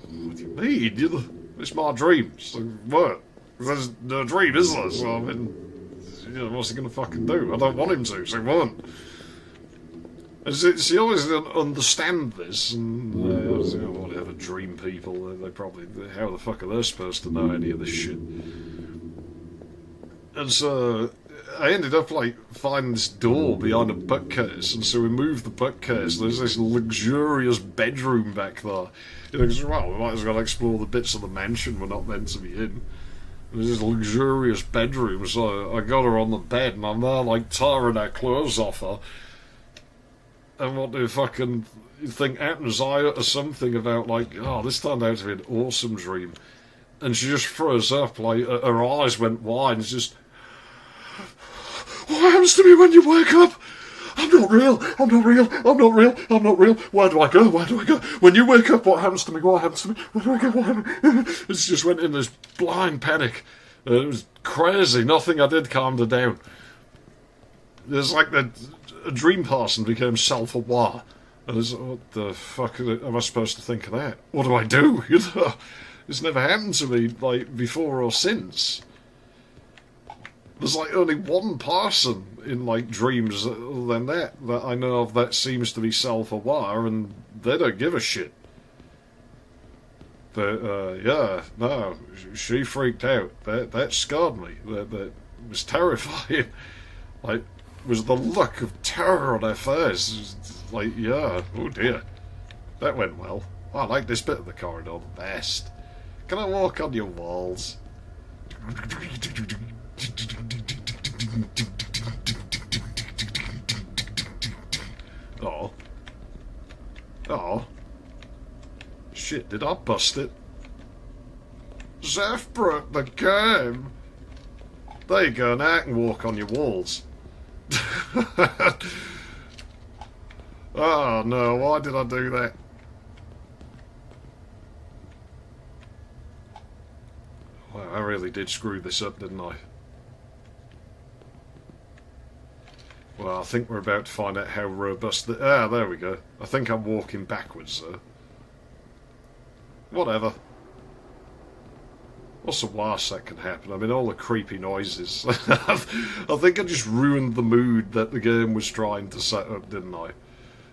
what do you mean? It's my dream. So, what? There's no dream, is there? So, I mean, you know, what's he going to fucking do? I don't want him to, so he won't. And she always didn't understand this, and whatever, dream people, they probably, how the fuck are they supposed to know any of this shit? And so I ended up, like, finding this door behind a bookcase, and so we moved the bookcase. There's this luxurious bedroom back there. You know, because, well, we might as well explore the bits of the mansion we're not meant to be in. There's this luxurious bedroom, so I got her on the bed, and I'm there, like, tearing her clothes off her. And what do you fucking think happens? I utter something about, like, oh, this turned out to be an awesome dream. And she just froze up, like, her eyes went wide, and just... What happens to me when you wake up? I'm not real, I'm not real, I'm not real, I'm not real. Where do I go? Where do I go? When you wake up, what happens to me? What happens to me? Where do I go? What happens? It just went in this blind panic. It was crazy. Nothing I did calmed her down. There's like a dream person became self-aware. And it's, what the fuck am I supposed to think of that? What do I do? You know, it's never happened to me, like, before or since. There's, like, only one person in, like, dreams than that I know of that seems to be self-aware, and they don't give a shit. But, yeah, no, she freaked out. That scarred me. That was terrifying. Like, it was the look of terror on her face. Like, yeah, oh dear. That went well. Oh, I like this bit of the corridor the best. Can I walk on your walls? Oh. Oh. Shit, did I bust it? XeFF broke the game. There you go, now I can walk on your walls. Oh no, why did I do that? Wow, I really did screw this up, didn't I? Well, I think we're about to find out how robust the... Ah, there we go. I think I'm walking backwards, though. Whatever. What's the worst that can happen? I mean, all the creepy noises. I think I just ruined the mood that the game was trying to set up, didn't I?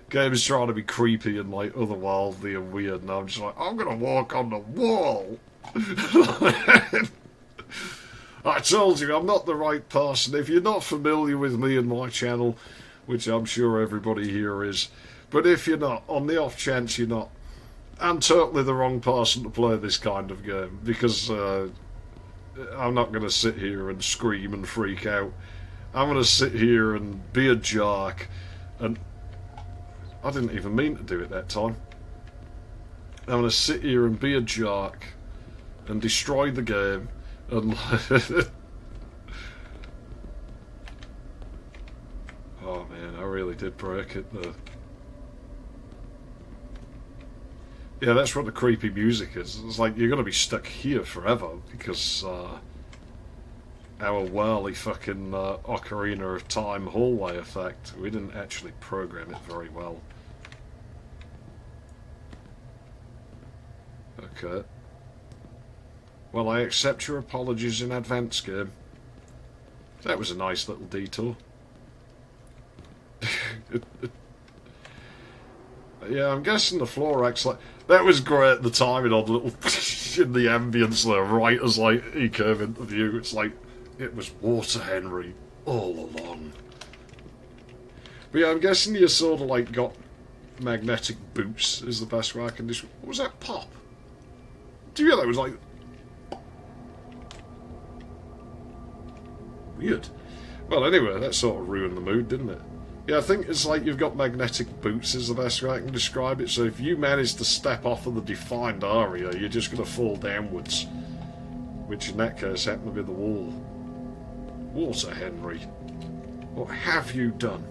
The game was trying to be creepy and, like, otherworldly and weird, and I'm just like, I'm gonna walk on the wall! I told you, I'm not the right person. If you're not familiar with me and my channel, which I'm sure everybody here is, but if you're not, on the off chance you're not, I'm totally the wrong person to play this kind of game, because I'm not going to sit here and scream and freak out. I'm going to sit here and be a jerk, and I didn't even mean to do it that time. I'm going to sit here and be a jerk and destroy the game, and oh man, I really did break it though. Yeah, that's what the creepy music is. It's like you're going to be stuck here forever because our whirly fucking Ocarina of Time hallway effect, we didn't actually program it very well. Okay. Well, I accept your apologies in advance, game. That was a nice little detour. Yeah, I'm guessing the floor acts like... That was great, the timing on the little... in the ambience there, right as, like, he came into view. It's like, it was Water Henry all along. But yeah, I'm guessing you sort of, like, got magnetic boots, is the best way I can describe... What was that pop? Do you hear that? It was like... Weird. Well, anyway, that sort of ruined the mood, didn't it? Yeah, I think it's like you've got magnetic boots is the best way I can describe it. So if you manage to step off of the defined area, you're just going to fall downwards. Which in that case happened to be the wall. Water, Henry. What have you done?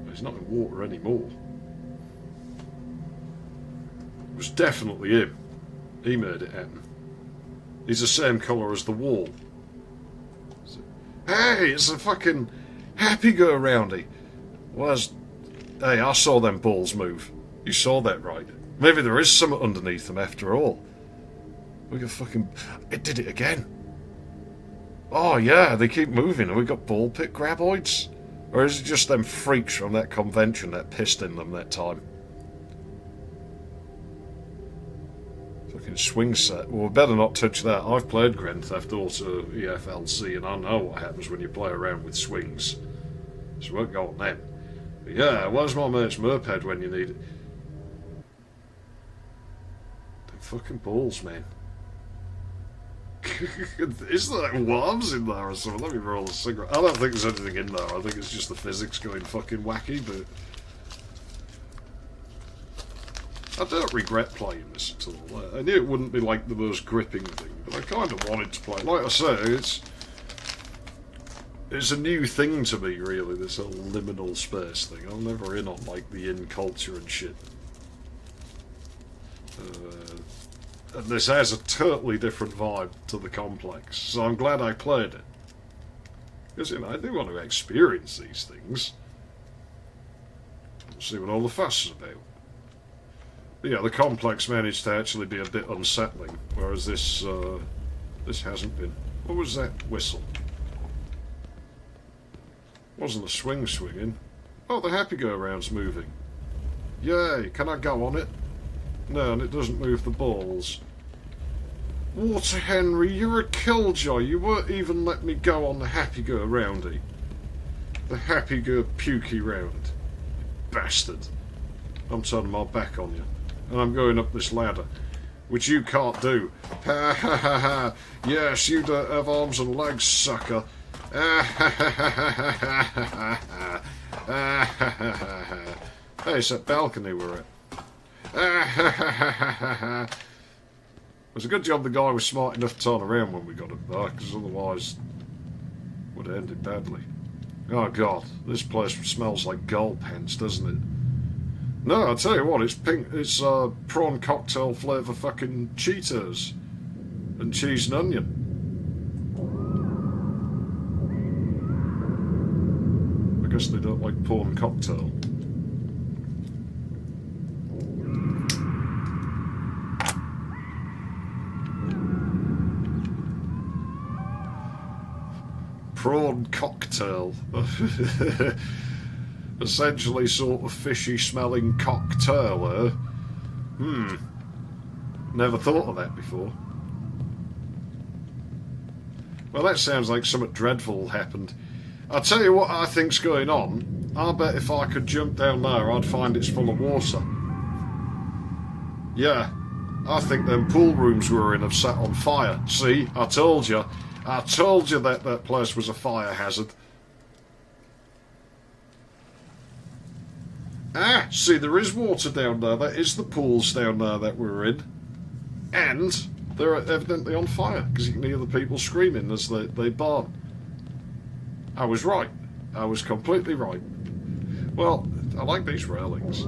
Well, he's not in water anymore. It was definitely him. He made it happen. He's the same colour as the wall. Hey, it's a fucking happy-go-roundy. Hey, I saw them balls move. You saw that, right? Maybe there is something underneath them after all. We got fucking... It did it again. Oh, yeah, they keep moving. Have we got ball pit graboids? Or is it just them freaks from that convention that pissed in them that time? Fucking swing set. Well, we better not touch that. I've played Grand Theft Auto EFLC and I know what happens when you play around with swings. So we won't go on them. But yeah, where's my mate's moped when you need it? Them fucking balls, man. Is there like worms in there or something? Let me roll a cigarette. I don't think there's anything in there. I think it's just the physics going fucking wacky, but... I don't regret playing this at all. I knew it wouldn't be like the most gripping thing, but I kind of wanted to play. Like I say, it's a new thing to me, really, this whole liminal space thing. I'm never in on like the in culture and shit. And this has a totally different vibe to the complex, so I'm glad I played it. Because, you know, I do want to experience these things. See what all the fuss is about. But yeah, the complex managed to actually be a bit unsettling, whereas this hasn't been. What was that whistle? Wasn't a swing swinging. Oh, the happy-go-round's moving. Yay, can I go on it? No, and it doesn't move the balls. Water Henry, you're a killjoy. You won't even let me go on the happy-go-roundy. The happy-go-pukey round. Bastard. I'm turning my back on you. And I'm going up this ladder. Which you can't do. Ha ha ha ha. Yes, you don't have arms and legs, sucker. Ha ha ha ha ha ha ha. Hey, it's that balcony we're at. It was a good job the guy was smart enough to turn around when we got up there, because otherwise it would have ended badly. Oh god, this place smells like gull pants, doesn't it? No, I'll tell you what, it's pink. It's prawn cocktail flavour fucking Cheetos and cheese and onion. I guess they don't like prawn cocktail. Prawn cocktail. Essentially sort of fishy smelling cocktail, Never thought of that before. Well, that sounds like something dreadful happened. I'll tell you what I think's going on. I bet if I could jump down there, I'd find it's full of water. Yeah, I think them pool rooms we were in have set on fire. See, I told you. I told you that that place was a fire hazard. Ah, see, there is water down there. That is the pools down there that we're in. And they're evidently on fire, because you can hear the people screaming as they burn. I was right. I was completely right. Well, I like these railings.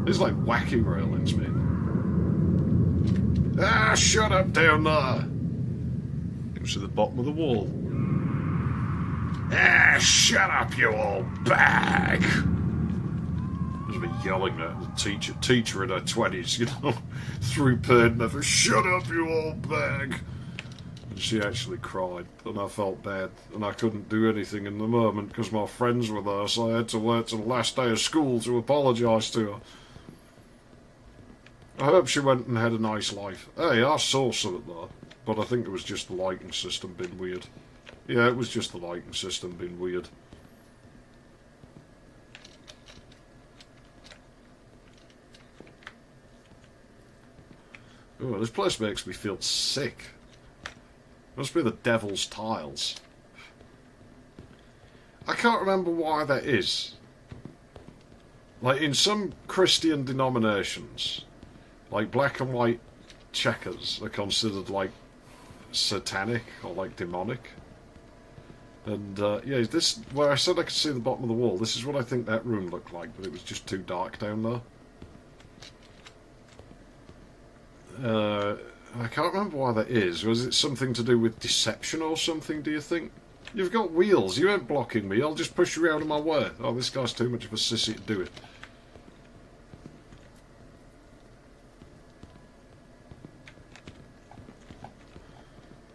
These like wacky railings, man. Ah, shut up down there. It was at the bottom of the wall. Ah, shut up, you old bag. There's me yelling at the teacher in her 20s, you know, through pain, never, shut up, you old bag. And she actually cried, and I felt bad, and I couldn't do anything in the moment because my friends were there, so I had to wait till the last day of school to apologise to her. I hope she went and had a nice life. Hey, I saw something there, but I think it was just the lighting system being weird. Yeah, it was just the lighting system being weird. Oh, this place makes me feel sick. Must be the devil's tiles. can't remember why that is. Like, in some Christian denominations, like black and white checkers are considered, like, satanic or, like, demonic. And, yeah, this, where I said I could see the bottom of the wall, this is what I think that room looked like, but it was just too dark down there. I can't remember why that is. Was it something to do with deception or something, do you think? You've got wheels, you ain't blocking me, I'll just push you out of my way. Oh, this guy's too much of a sissy to do it.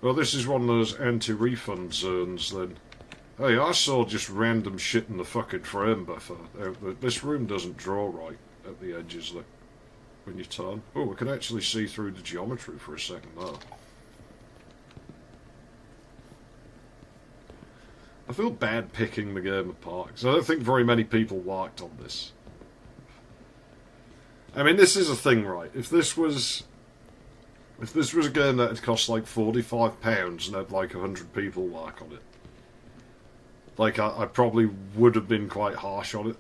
Well, this is one of those anti-refund zones, then. Hey, I saw just random shit in the fucking frame buffer. This room doesn't draw right at the edges, look, when you turn. Oh, we can actually see through the geometry for a second there. I feel bad picking the game apart, because I don't think very many people worked on this. I mean, this is a thing, right? If this was a game that had cost like £45 and had like 100 people work on it, like I probably would have been quite harsh on it.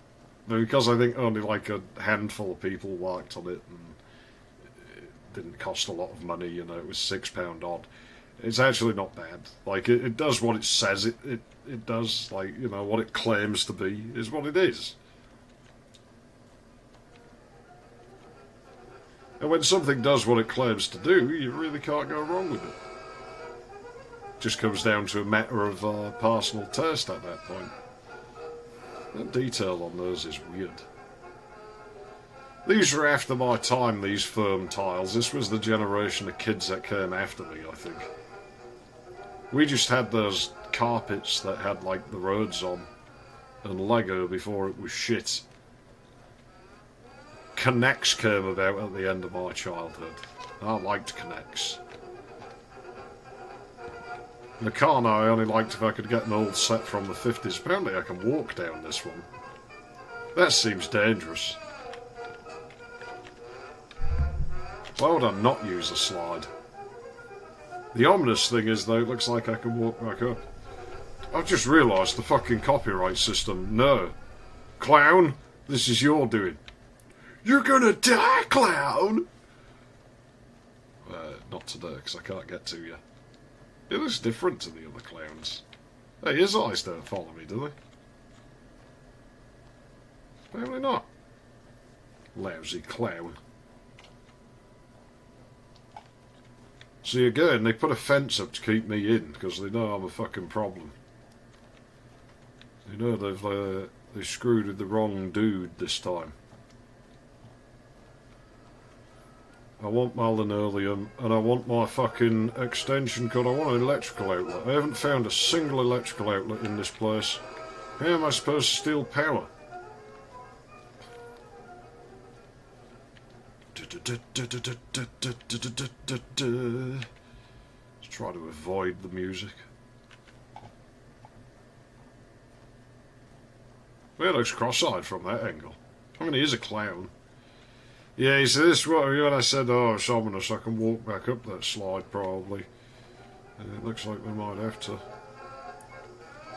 But because I think only like a handful of people worked on it and it didn't cost a lot of money, you know, it was £6 odd. It's actually not bad. Like, it does what it says it does. Like, you know, what it claims to be is what it is. And when something does what it claims to do, you really can't go wrong with it. Just comes down to a matter of personal taste at that point. The detail on those is weird. These are after my time, these firm tiles. This was the generation of kids that came after me, I think. We just had those carpets that had, like, the roads on, and Lego before it was shit. Connects came about at the end of my childhood. I liked Connects. Meccano I only liked if I could get an old set from the 50s. Apparently I can walk down this one. That seems dangerous. Why would I not use a slide? The ominous thing is, though, it looks like I can walk back up. I've just realised the fucking copyright system. No. Clown, this is your doing. You're gonna die, clown! Not today, because I can't get to you. It looks different to the other clowns. Hey, his eyes don't follow me, do they? Apparently not. Lousy clown. See, again, they put a fence up to keep me in, because they know I'm a fucking problem. You know, they've screwed with the wrong dude this time. I want my linoleum, and I want my fucking extension cord. I want an electrical outlet. I haven't found a single electrical outlet in this place. How am I supposed to steal power? Let's try to avoid the music. Well, it looks cross-eyed from that angle. I mean, he is a clown. Yeah, you see, this is what when I said, oh, it's ominous, I can walk back up that slide, probably. And it looks like we might have to.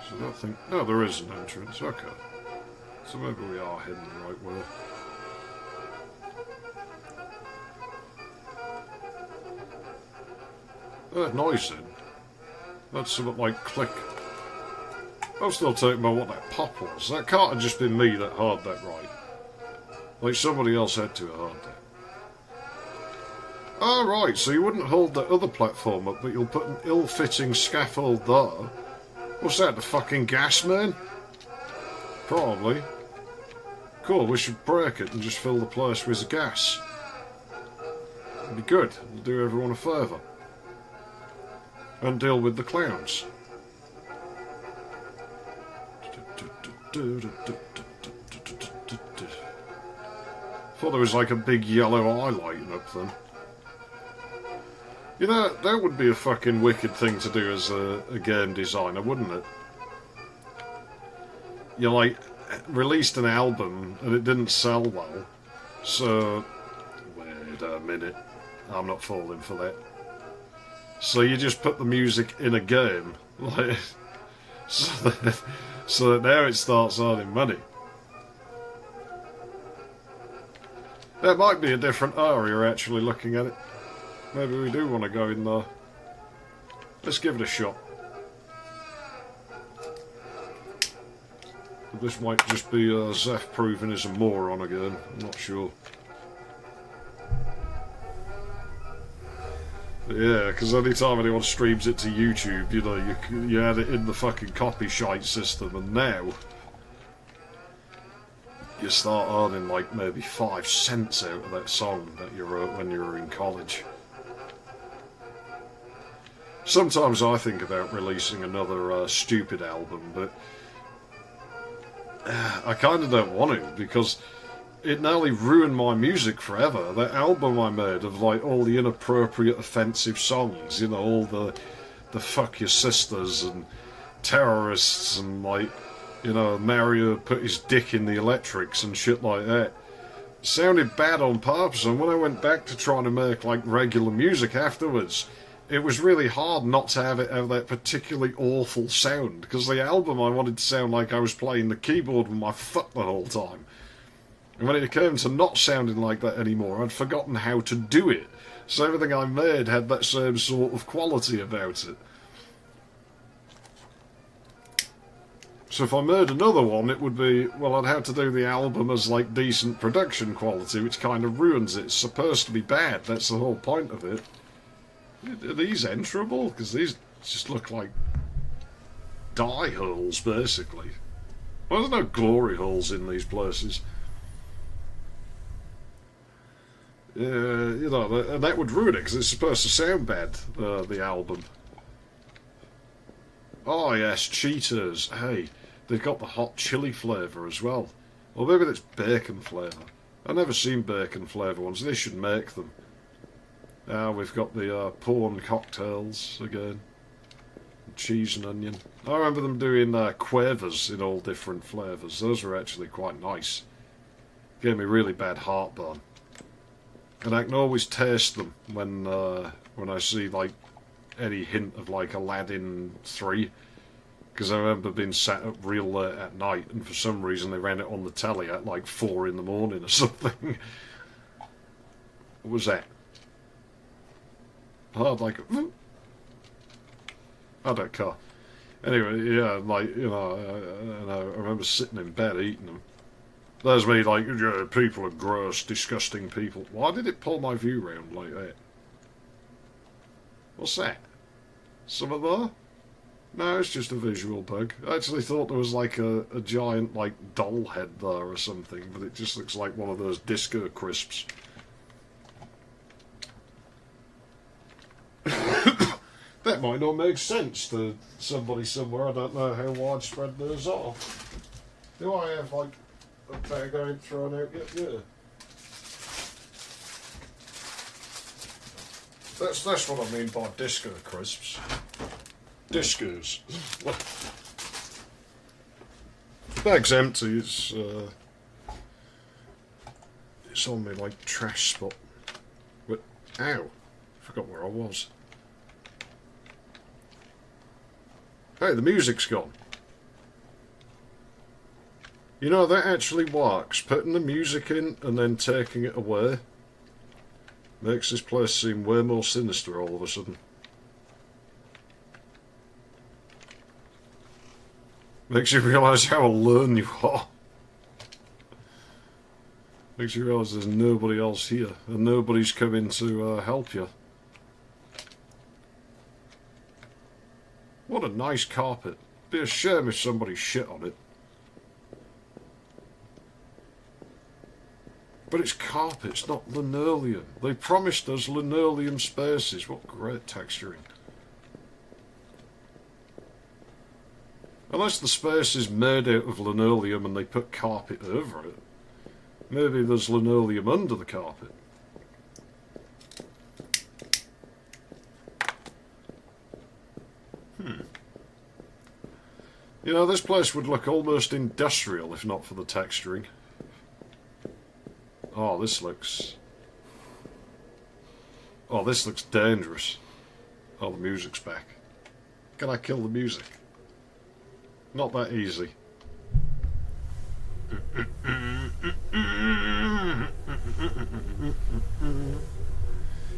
So I think... No, there is an entrance, okay. So maybe we are heading the right way. That noise then. That's something like click. I'm still talking about what that pop was. That can't have just been me that heard that right. Like somebody else had to have heard that. Oh, right, so you wouldn't hold that other platform up, but you'll put an ill-fitting scaffold there. What's that, the fucking gas main? Probably. Cool, we should break it and just fill the place with gas. It'd be good. It'll do everyone a favour. And deal with the clowns. Thought there was like a big yellow eye lighting up then. You know, that would be a fucking wicked thing to do as a game designer, wouldn't it? You like released an album and it didn't sell well, so wait a minute, I'm not falling for that. So you just put the music in a game, like So that now it starts earning money. There might be a different area actually looking at it. Maybe we do want to go in there. Let's give it a shot. This might just be XeFF proving he's a moron again. I'm not sure. Yeah, because any time anyone streams it to YouTube, you know, you add it in the fucking copy shite system, and now you start earning like maybe 5 cents out of that song that you wrote when you were in college. Sometimes I think about releasing another stupid album, but I kind of don't want to, because it nearly ruined my music forever. That album I made of like all the inappropriate, offensive songs, you know, all the fuck your sisters and terrorists and like, you know, Mario put his dick in the electrics and shit like that. It sounded bad on purpose, and when I went back to trying to make like regular music afterwards, it was really hard not to have it have that particularly awful sound, because the album I wanted to sound like I was playing the keyboard with my foot the whole time. And when it came to not sounding like that anymore, I'd forgotten how to do it. So everything I made had that same sort of quality about it. So if I made another one, it would be, well, I'd have to do the album as like decent production quality, which kind of ruins it. It's supposed to be bad, that's the whole point of it. Are these enterable? Because these just look like die holes, basically. Well, there's no glory holes in these places. You know, and that would ruin it, because it's supposed to sound bad, the album. Oh yes, Cheetos. Hey, they've got the hot chili flavour as well. Or maybe that's bacon flavour. I've never seen bacon flavour ones. They should make them. We've got the porn cocktails again. Cheese and onion. I remember them doing quavers in all different flavours. Those were actually quite nice. Gave me really bad heartburn. And I can always taste them when I see like any hint of like Aladdin 3, because I remember being sat up real late at night, and for some reason they ran it on the telly at like 4 in the morning or something. What was that? I had like I don't care. Anyway, yeah, like, you know, I remember sitting in bed eating them. There's me like, yeah, people are gross, disgusting people. Why did it pull my view round like that? What's that? Something there? No, it's just a visual bug. I actually thought there was like a giant like doll head there or something, but it just looks like one of those disco crisps. That might not make sense to somebody somewhere. I don't know how widespread those are. Do I have like a bag I ain't thrown out yet? Yeah. That's what I mean by disco crisps. Discos. Bag's empty. It's on me like trash spot. But ow! Forgot where I was. Hey, the music's gone. You know, that actually works. Putting the music in and then taking it away makes this place seem way more sinister all of a sudden. Makes you realise how alone you are. Makes you realise there's nobody else here, and nobody's coming to help you. What a nice carpet. Be a shame if somebody shit on it. But it's carpet, it's not linoleum. They promised us linoleum spaces. What great texturing. Unless the space is made out of linoleum and they put carpet over it. Maybe there's linoleum under the carpet. You know, this place would look almost industrial if not for the texturing. Oh, this looks dangerous. Oh, the music's back. Can I kill the music? Not that easy.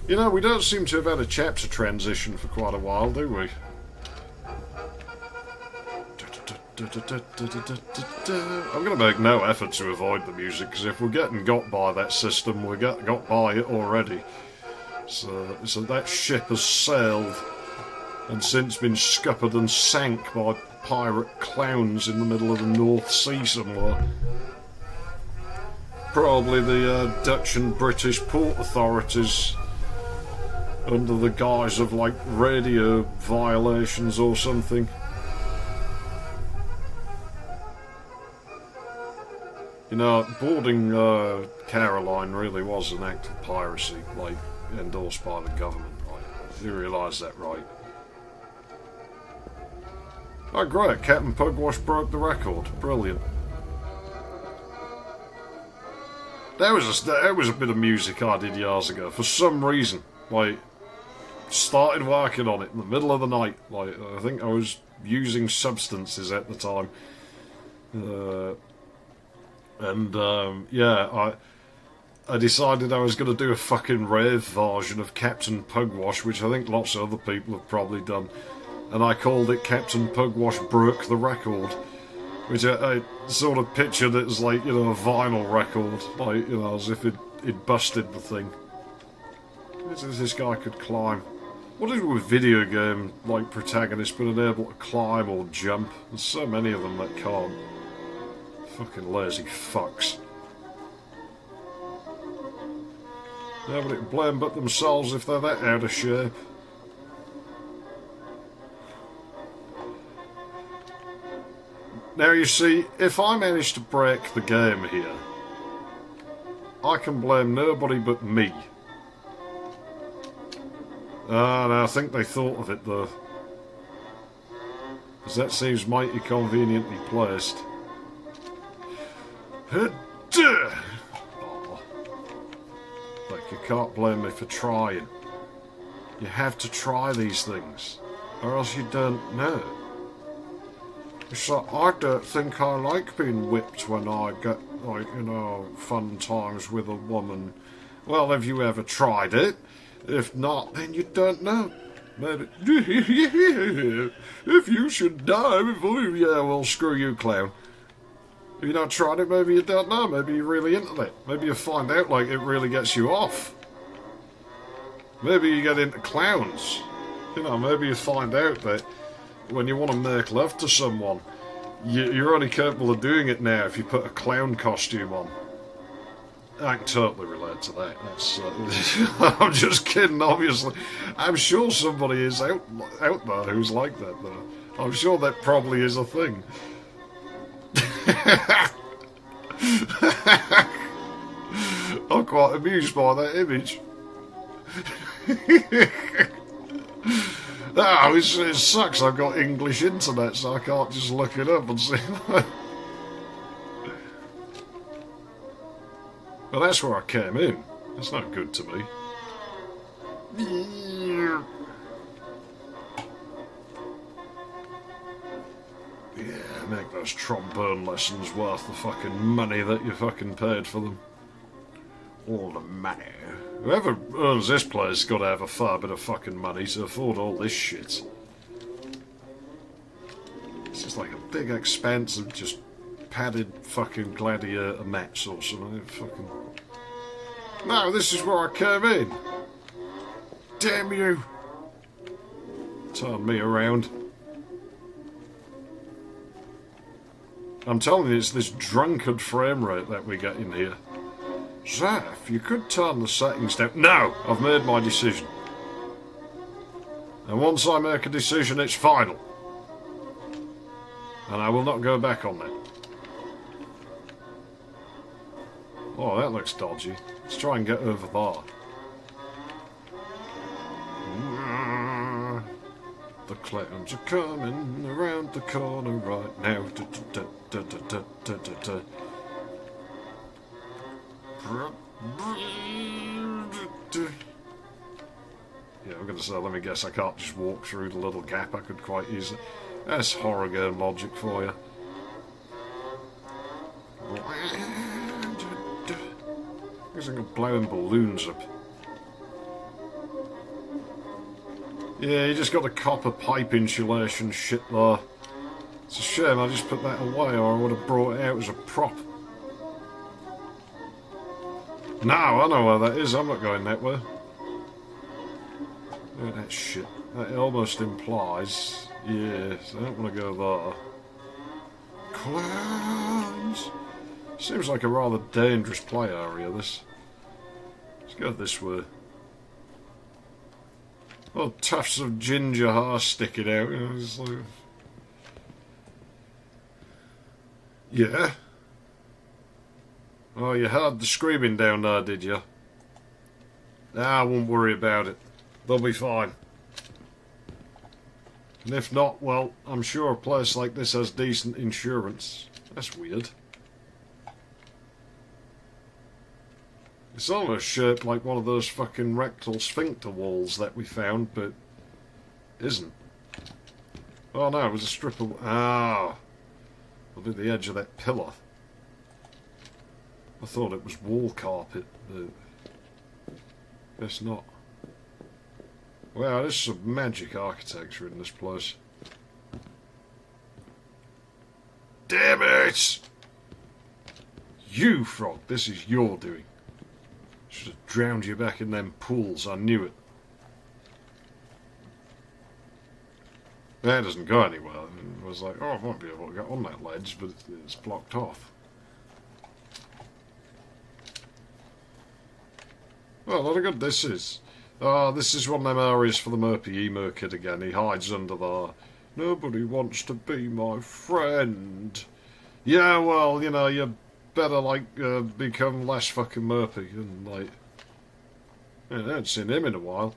You know, we don't seem to have had a chapter transition for quite a while, do we? I'm going to make no effort to avoid the music, because if we're getting got by that system, we got by it already. So that ship has sailed and since been scuppered and sank by pirate clowns in the middle of the North Sea somewhere. Probably the Dutch and British port authorities, under the guise of like radio violations or something. You know, boarding Caroline really was an act of piracy, like, endorsed by the government, right? You realise that, right? Oh great, Captain Pugwash broke the record. Brilliant. That was a bit of music I did years ago. For some reason, like, started working on it in the middle of the night. Like, I think I was using substances at the time. Yeah, I decided I was going to do a fucking rave version of Captain Pugwash, which I think lots of other people have probably done. And I called it Captain Pugwash Broke the Record, which I sort of pictured it as like, you know, a vinyl record, like, you know, as if it busted the thing. This guy could climb. What is it with video game, like, protagonists being able to climb or jump? There's so many of them that can't. Fucking lazy fucks. Nobody can blame but themselves if they're that out of shape. Now you see, if I manage to break the game here, I can blame nobody but me. And I think they thought of it though, because that seems mighty conveniently placed. Oh, like, you can't blame me for trying. You have to try these things, or else you don't know. So I don't think I like being whipped when I get, like, you know, fun times with a woman. Well, have you ever tried it? If not, then you don't know. Maybe. If you should die before you... Yeah, well, screw you, clown. If you not tried it, maybe you don't know. Maybe you're really into it. Maybe you find out, like, it really gets you off. Maybe you get into clowns. You know, maybe you find out that when you want to make love to someone, you're only capable of doing it now if you put a clown costume on. I can totally relate to that. That's, I'm just kidding, obviously. I'm sure somebody is out there who's like that, though. I'm sure that probably is a thing. I'm quite amused by that image. Oh, it sucks I've got English internet, so I can't just look it up and see that. Well, that's where I came in. That's not good to me. Yeah, make those trombone lessons worth the fucking money that you fucking paid for them. All the money. Whoever owns this place has got to have a fair bit of fucking money to afford all this shit. It's just like a big expanse of just padded fucking gladiator mats or something. Fucking... No, this is where I came in. Damn you. Turn me around. I'm telling you, it's this drunkard frame rate that we get in here. XeFF, you could turn the settings down. No! I've made my decision. And once I make a decision, it's final. And I will not go back on that. Oh, that looks dodgy. Let's try and get over there. The clowns are coming around the corner right now. Yeah, I'm going to say, let me guess, I can't just walk through the little gap. I could quite easily... That's horror game logic for you. Looks like I'm blowing balloons up. Yeah, you just got the copper pipe insulation shit there. It's a shame I just put that away, or I would have brought it out as a prop. Now I know where that is. I'm not going that way. Look at that shit. That almost implies... Yes, I don't want to go there. Clowns! Seems like a rather dangerous play area, this. Let's go this way. Oh, tufts of ginger hair sticking out. You know, it's like... Yeah? Oh, you heard the screaming down there, did you? Nah, I won't worry about it. They'll be fine. And if not, well, I'm sure a place like this has decent insurance. That's weird. It's almost shaped like one of those fucking rectal sphincter walls that we found, but isn't. Oh no, it was a strip of... Ah! Over the edge of that pillar. I thought it was wall carpet, but... Guess not. Wow, there's some magic architecture in this place. Damn it! You, Frog, this is your doing. Should have drowned you back in them pools, I knew it. That doesn't go anywhere. I was like, oh, I might be able to get on that ledge, but it's blocked off. Well, what a good this is. This is one of them areas for the Murpy emo kid again. He hides under there. Nobody wants to be my friend. Yeah, well, you know, you better, like, become less fucking Murpy. And, like, I haven't seen him in a while.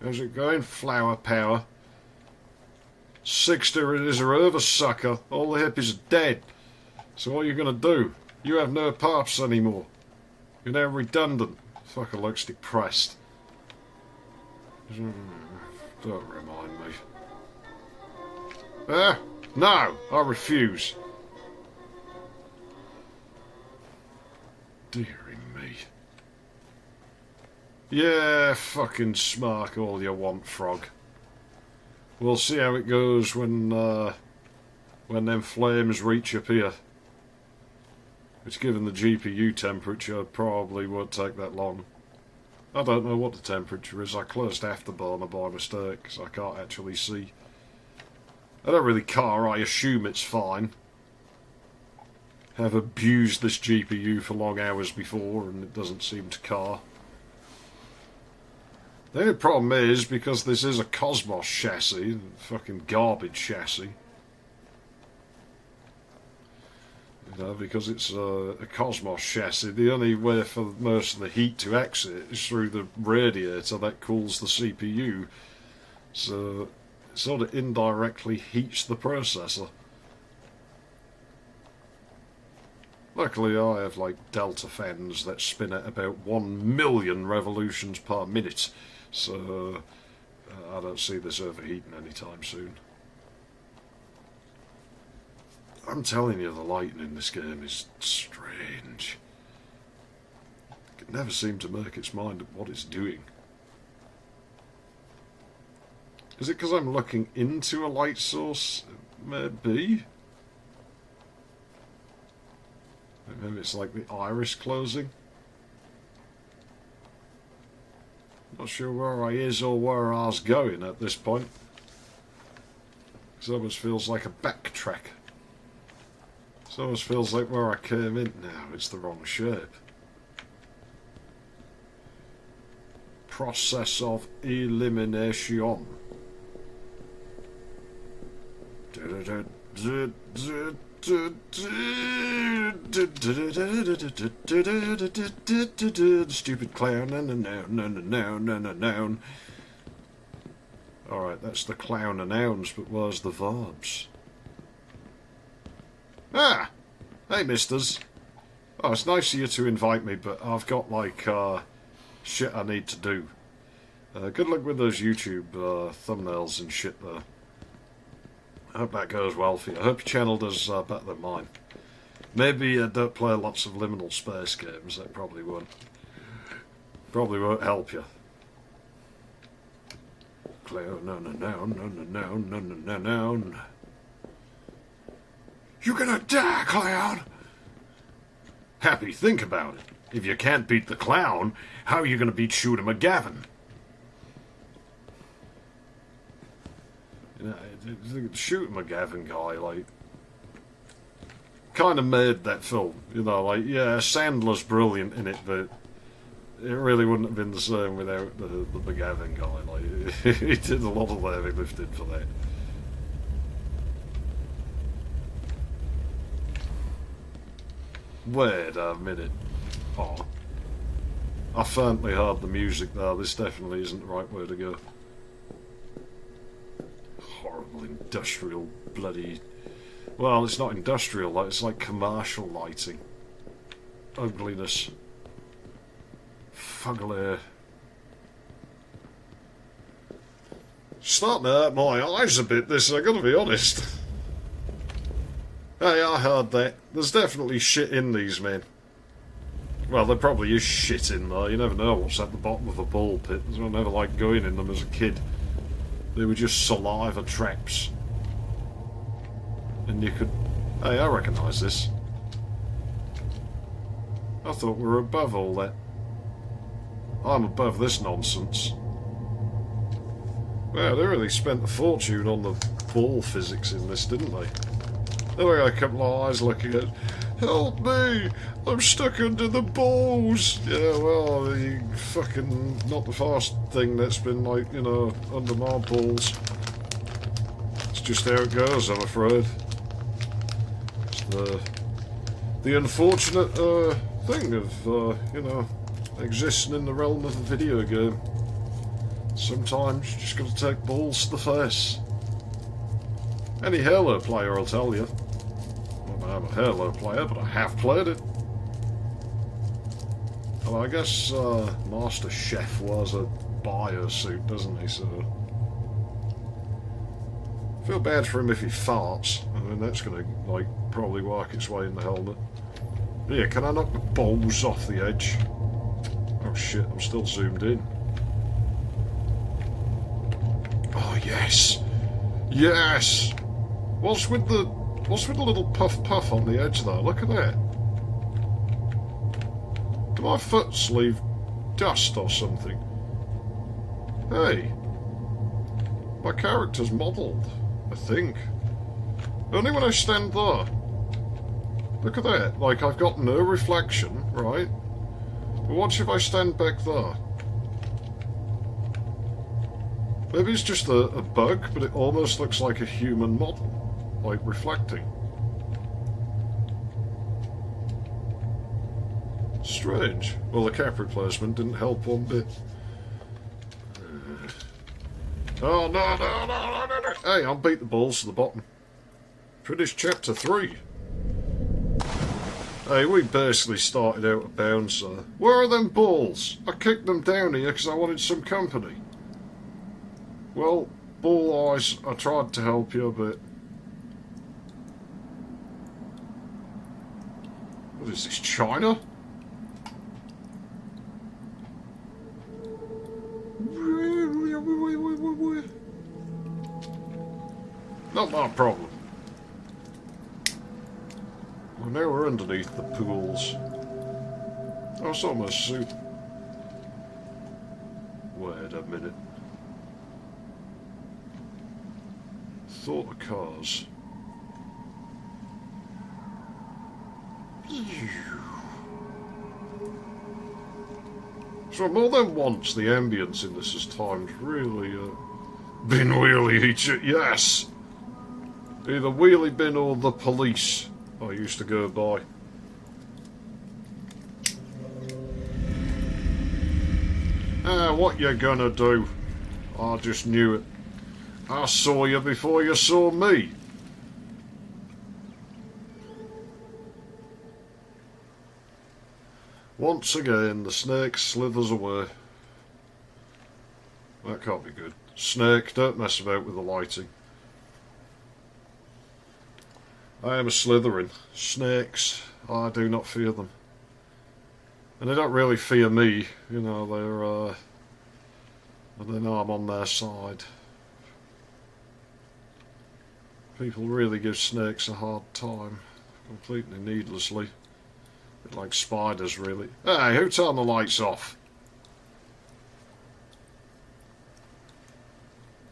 How's it going? Flower power. 60 is a over sucker. All the hippies are dead. So what are you going to do? You have no parts anymore. You're now redundant. Fucker looks depressed. Don't remind me. No! I refuse. Dearie me. Yeah, fucking smark all you want, Frog. We'll see how it goes when them flames reach up here. Which, given the GPU temperature, probably won't take that long. I don't know what the temperature is. I closed Afterburner by mistake, because I can't actually see. I don't really care. I assume it's fine. Have abused this GPU for long hours before, and it doesn't seem to care. The only problem is, because this is a Cosmos chassis, fucking garbage chassis, you know, because it's a Cosmos chassis, the only way for most of the heat to exit is through the radiator that cools the CPU. So it sort of indirectly heats the processor. Luckily I have like delta fans that spin at about 1 million revolutions per minute, so I don't see this overheating anytime soon. I'm telling you, the lighting in this game is strange. It can never seem to make its mind up what it's doing. Is it because I'm looking into a light source? Maybe. Maybe it's like the iris closing. Not sure where I is or where I was going at this point. It almost feels like a backtrack. It almost feels like where I came in. Now it's the wrong shape. Process of elimination. Stupid clown. No. Alright, that's the clown and nouns, but where's the verbs? Ah! Hey, misters. Oh, it's nice of you to invite me, but I've got, like, shit I need to do. Good luck with those YouTube thumbnails and shit there. I hope that goes well for you. I hope your channel does better than mine. Maybe don't play lots of liminal space games. That probably won't. Probably won't help you. Clown, no. You're gonna die, clown! Happy, think about it. If you can't beat the clown, how are you gonna beat Shooter McGavin? You know, the Shooter McGavin guy, like, kind of made that film. You know, like, yeah, Sandler's brilliant in it, but it really wouldn't have been the same without the McGavin guy. Like, he did a lot of the heavy lifting for that. Wait a minute. Oh. I faintly heard the music there. This definitely isn't the right way to go. Horrible industrial bloody... Well, it's not industrial, like, it's like commercial lighting. Ugliness. Fugly. Starting to hurt my eyes a bit, this, I gotta be honest. Hey, I heard that. There's definitely shit in these, men. Well, there probably is shit in there. You never know what's at the bottom of a ball pit. I never liked going in them as a kid. They were just saliva traps. And you could... Hey, I recognise this. I thought we were above all that. I'm above this nonsense. Wow, they really spent a fortune on the ball physics in this, didn't they? There we got a couple of eyes looking at... Help me! I'm stuck under the balls! Yeah, well, you fucking... Not the first thing that's been, like, you know, under my balls. It's just how it goes, I'm afraid. It's the unfortunate thing of, you know, existing in the realm of a video game. Sometimes you just got to take balls to the face. Any Halo player will tell you. Well, I'm a Halo player, but I have played it. Well, I guess Master Chef wears a biosuit, doesn't he? So I feel bad for him if he farts. I mean, that's going to, like, probably work its way in the helmet. Yeah, can I knock the balls off the edge? Oh shit, I'm still zoomed in. Oh yes! Yes! What's with the little puff on the edge there? Look at that. Do my foots leave dust or something? Hey. My character's modelled, I think. Only when I stand there. Look at that. Like, I've got no reflection, right? But watch if I stand back there. Maybe it's just a bug, but it almost looks like a human model. Like, reflecting. Strange. Well, the cap replacement didn't help one bit. Oh, no. Hey, I'll beat the balls to the bottom. Finish chapter 3. Hey, we basically started out of bounds there. Where are them balls? I kicked them down here because I wanted some company. Well, Ball Eyes, I tried to help you, but... What is this, China? Not my problem. Well, now we're underneath the pools. Oh, it's almost suit. Wait a minute. Thought of cars. So more than once, the ambience in this has times really been wheelie each. Yes, either wheelie bin or the police. I used to go by. What you gonna do? I just knew it. I saw you before you saw me. Once again, the snake slithers away. That can't be good. Snake, don't mess about with the lighting. I am a Slytherin. Snakes, I do not fear them. And they don't really fear me, you know, they know I'm on their side. People really give snakes a hard time, completely needlessly. A bit like spiders, really. Hey, who turned the lights off?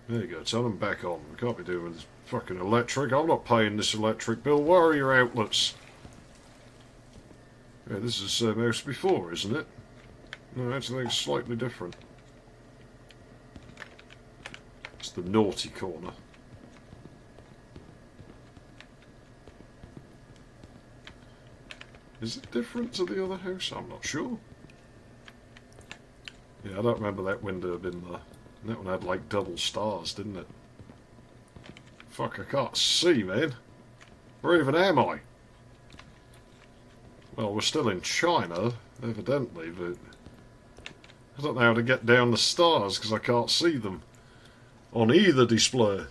There you go, turn them back on. We can't be doing with this fucking electric. I'm not paying this electric bill. Where are your outlets? Yeah, this is the same house before, isn't it? No, actually it's slightly different. It's the naughty corner. Is it different to the other house? I'm not sure. Yeah, I don't remember that window being there. And that one had like double stars, didn't it? Fuck, I can't see, man. Where even am I? Well, we're still in China, evidently, but I don't know how to get down the stars because I can't see them on either display.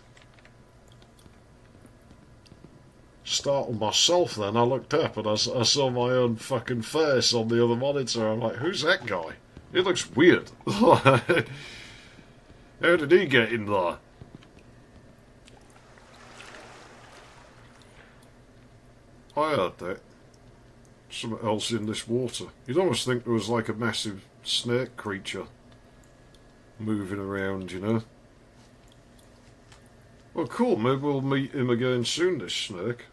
Startled myself then. I looked up and I saw my own fucking face on the other monitor. I'm like, who's that guy? He looks weird. How did he get in there? I heard that. Something else in this water. You'd almost think there was like a massive snake creature moving around, you know. Well, cool. Maybe we'll meet him again soon, this snake.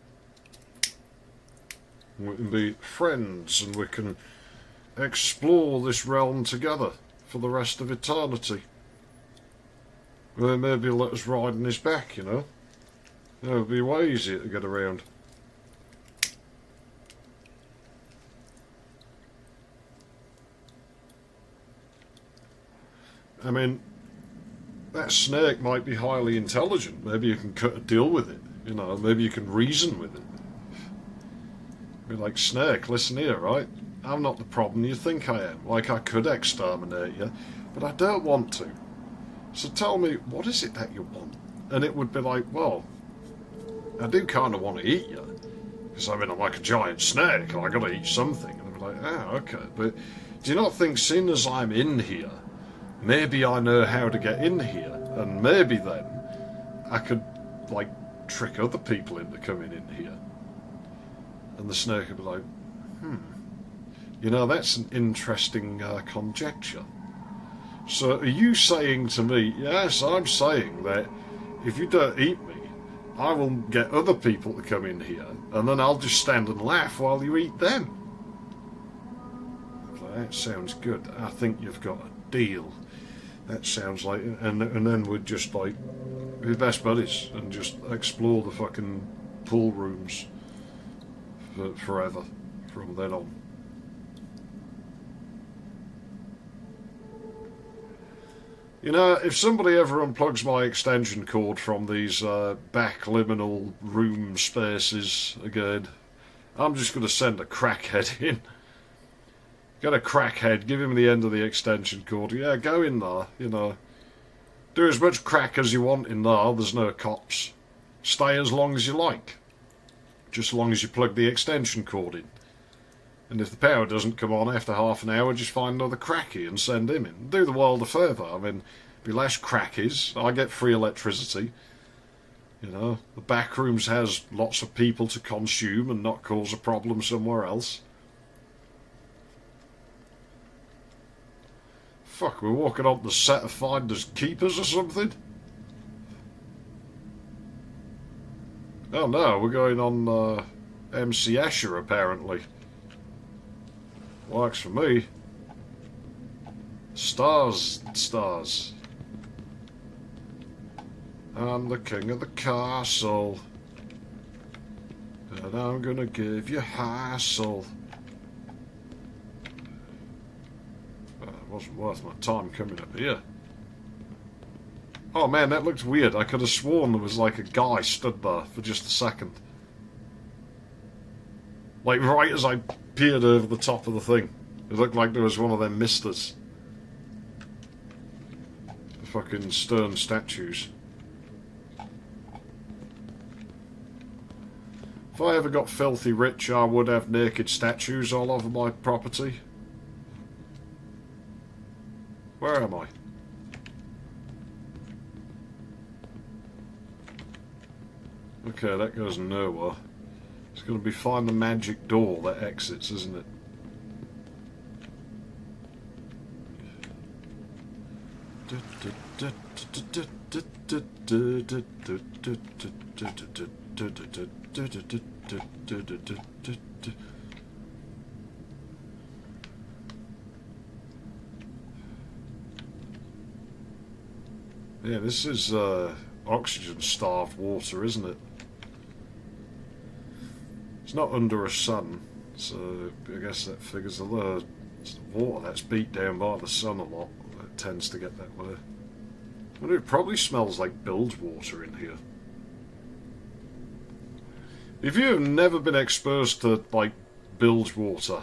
We can be friends and we can explore this realm together for the rest of eternity. Well, maybe he'll let us ride on his back, you know. It would be way easier to get around. I mean, that snake might be highly intelligent. Maybe you can cut a deal with it, you know. Maybe you can reason with it. Be like, snake, listen here, right? I'm not the problem you think I am. Like, I could exterminate you, but I don't want to. So tell me, what is it that you want? And it would be like, well, I do kind of want to eat you. Because, I mean, I'm like a giant snake, and I got to eat something. And I'd be like, oh, okay. But do you not think, seeing as I'm in here, maybe I know how to get in here, and maybe then I could, like, trick other people into coming in here. And the snake would be like, you know, that's an interesting conjecture. So are you saying to me, yes, I'm saying that if you don't eat me, I will get other people to come in here, and then I'll just stand and laugh while you eat them. That sounds good. I think you've got a deal. That sounds like, and then we'd just like be best buddies and just explore the fucking pool rooms forever from then on. You know, if somebody ever unplugs my extension cord from these back liminal room spaces again, I'm just going to send a crackhead in. Get a crackhead, give him the end of the extension cord. Yeah, go in there, you know. Do as much crack as you want in there, there's no cops. Stay as long as you like. Just as long as you plug the extension cord in. And if the power doesn't come on after half an hour, just find another crackie and send him in. Do the world a favour. I mean, be less crackies. I get free electricity. You know, the back rooms has lots of people to consume and not cause a problem somewhere else. Fuck, we're walking up the set of Finders Keepers or something? Oh no, we're going on MC Escher apparently. Works for me. Stars, stars. I'm the king of the castle. And I'm gonna give you hassle. It wasn't worth my time coming up here. Oh man, that looked weird. I could have sworn there was like a guy stood there for just a second. Like right as I peered over the top of the thing. It looked like there was one of them misters. fucking stone statues. If I ever got filthy rich, I would have naked statues all over my property. Where am I? Okay, that goes nowhere. It's going to be find the magic door that exits, isn't it? Yeah, this is oxygen-starved water, isn't it? It's not under a sun, so I guess that figures the water that's beat down by the sun a lot. It tends to get that way. I wonder, it probably smells like bilge water in here. If you have never been exposed to, like, bilge water,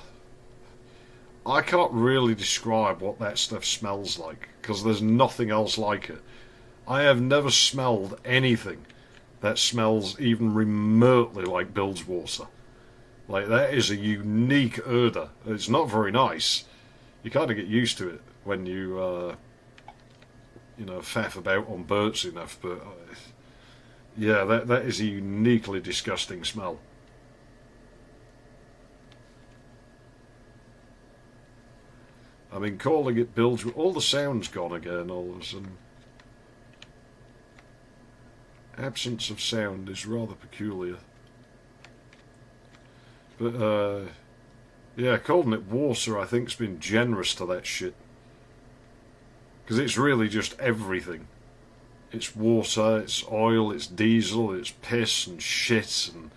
I can't really describe what that stuff smells like, because there's nothing else like it. I have never smelled anything that smells even remotely like bilge water. Like, that is a unique odour. It's not very nice. You kind of get used to it when you, you know, faff about on boats enough, but yeah, that is a uniquely disgusting smell. I mean, calling it bilge, all the sound's gone again all of a sudden. Absence of sound is rather peculiar. But, yeah, calling it water, I think, has been generous to that shit. Because it's really just everything. It's water, it's oil, it's diesel, it's piss and shit and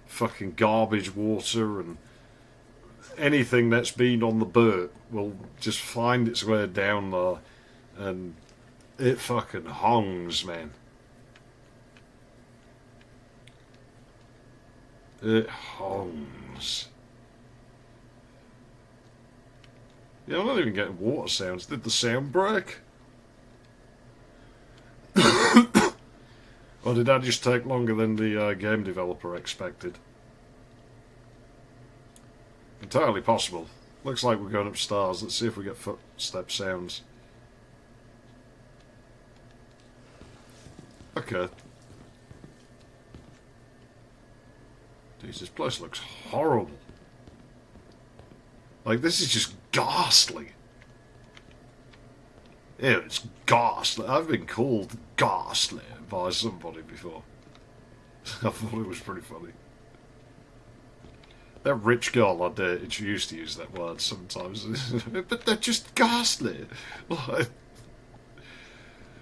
fucking garbage water, and anything that's been on the boat will just find its way down there, and it fucking hongs, man. It hongs. Yeah, I'm not even getting water sounds. Did the sound break? Or did that just take longer than the game developer expected? Entirely possible. Looks like we're going upstairs. Let's see if we get footstep sounds. Okay. Jeez, this place looks horrible. Like, this is just ghastly. Ew, it's ghastly. I've been called ghastly by somebody before. I thought it was pretty funny. That rich girl I dated, she used to use that word sometimes. But they're just ghastly. Like,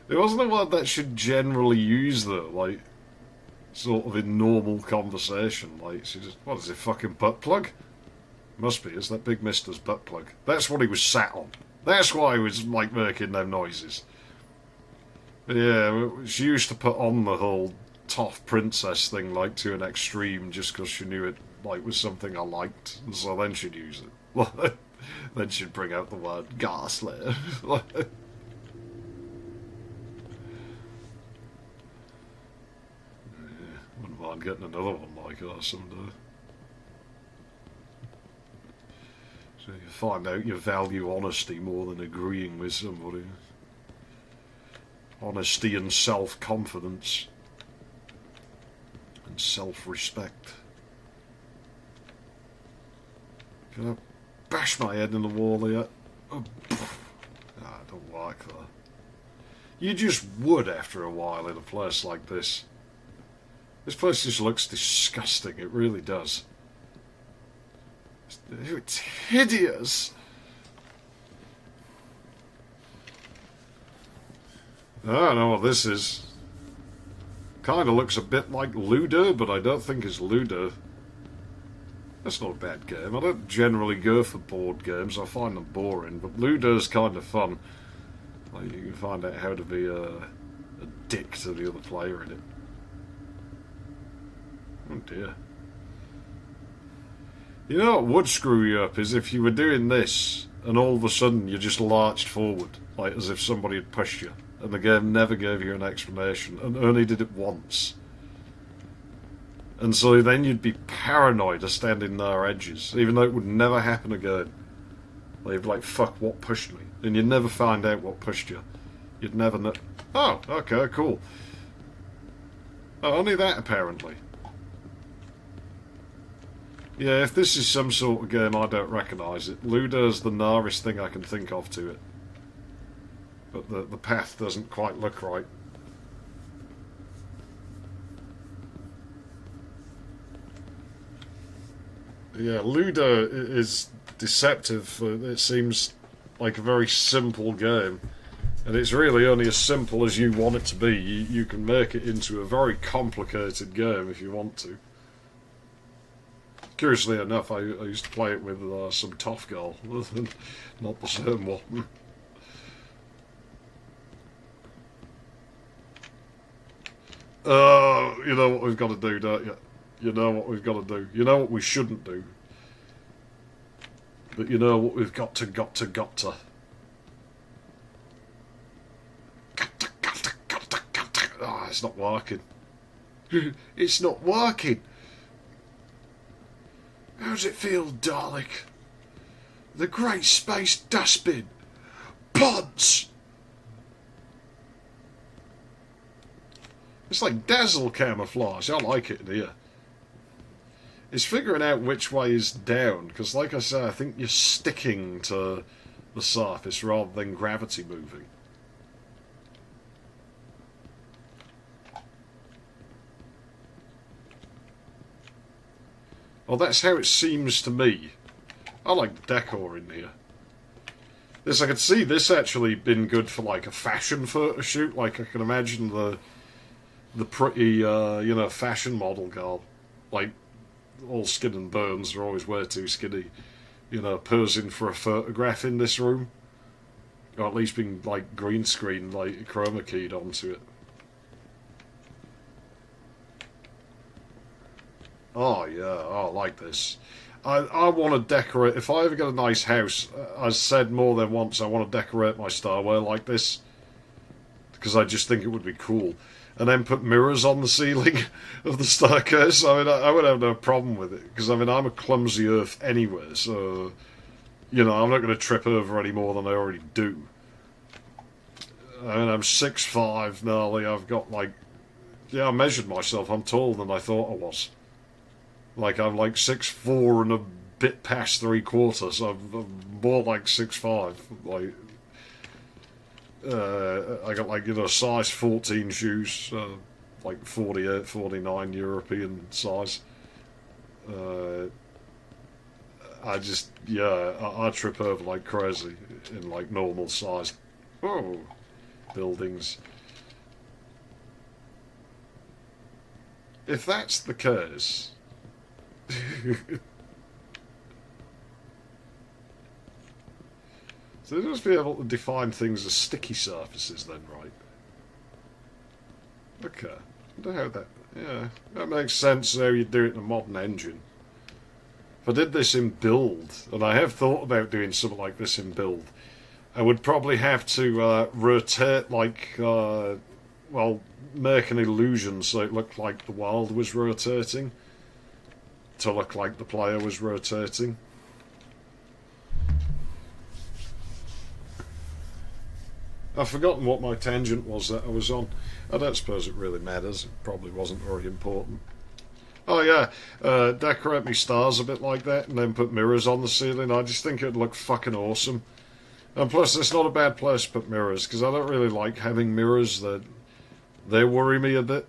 it wasn't a word that should generally use, though. Like, sort of in normal conversation. Like, she just, what is it, fucking butt plug? Must be, is that Big Mister's butt plug? That's what he was sat on. That's why he was, like, making them noises. But yeah, she used to put on the whole tough princess thing, like, to an extreme, just because she knew it, like, was something I liked. And so then she'd use it. Then she'd bring out the word ghastly. Wouldn't mind getting another one like that someday. So you find out you value honesty more than agreeing with somebody. Honesty and self-confidence. And self-respect. Can I bash my head in the wall here? Oh, I don't like that. You just would after a while in a place like this. This place just looks disgusting, it really does. It's hideous! I don't know what this is. Kinda looks a bit like Ludo, but I don't think it's Ludo. That's not a bad game. I don't generally go for board games, I find them boring, but Ludo's kind of fun. Like, you can find out how to be a dick to the other player in it. Oh dear. You know what would screw you up is if you were doing this and all of a sudden you just larched forward, like as if somebody had pushed you. and the game never gave you an explanation, and only did it once. And so then you'd be paranoid of standing near edges, even though it would never happen again. You'd be like, fuck, what pushed me? And you'd never find out what pushed you. You'd never know. Oh, okay, cool. Oh, only that, apparently. Yeah, if this is some sort of game, I don't recognise it. Ludo's the nearest thing I can think of to it. But the path doesn't quite look right. Yeah, Ludo is deceptive. It seems like a very simple game. And it's really only as simple as you want it to be. You can make it into a very complicated game if you want to. Curiously enough, I used to play it with some tough girl, not the same one. You know what we've got to do, don't you? You know what we've got to do. You know what we shouldn't do. But you know what we've got to. Ah, it's not working. It's not working. How does it feel, Dalek? The great space dustbin. Pods! It's like dazzle camouflage. I like it in here. It's figuring out which way is down, because like I say, I think you're sticking to the surface rather than gravity moving. Well, that's how it seems to me. I like the decor in here. This, I could see this actually been good for like a fashion photo shoot. Like I can imagine the pretty, you know, fashion model girl, like all skin and bones, are always way too skinny, you know, posing for a photograph in this room, or at least being like green screen, like chroma keyed onto it. Oh yeah, oh, I like this. I want to decorate, if I ever get a nice house, I've said more than once, I want to decorate my stairwell like this, because I just think it would be cool. And then put mirrors on the ceiling of the staircase. I mean, I would have no problem with it, because I mean, I'm a clumsy earth anyway, so, you know, I'm not going to trip over any more than I already do. I mean, I'm 6'5" gnarly, I've got like, yeah, I measured myself, I'm taller than I thought I was. Like, I'm like 6'4" and a bit past 3/4, so I'm more like 6'5". Like, I got like, you know, size 14 shoes, like 48, 49 European size. I just, yeah, I trip over like crazy in like normal size buildings. If that's the case... So they must be able to define things as sticky surfaces then, right? Okay. I wonder how that... Yeah, that makes sense how you do it in a modern engine. If I did this in build, and I have thought about doing something like this in build, I would probably have to rotate, like, well, make an illusion so it looked like the world was rotating, to look like the player was rotating. I've forgotten what my tangent was that I was on. I don't suppose it really matters. It probably wasn't very important. Oh yeah, decorate me stars a bit like that and then put mirrors on the ceiling. I just think it'd look fucking awesome. And plus, it's not a bad place to put mirrors, because I don't really like having mirrors. They worry me a bit.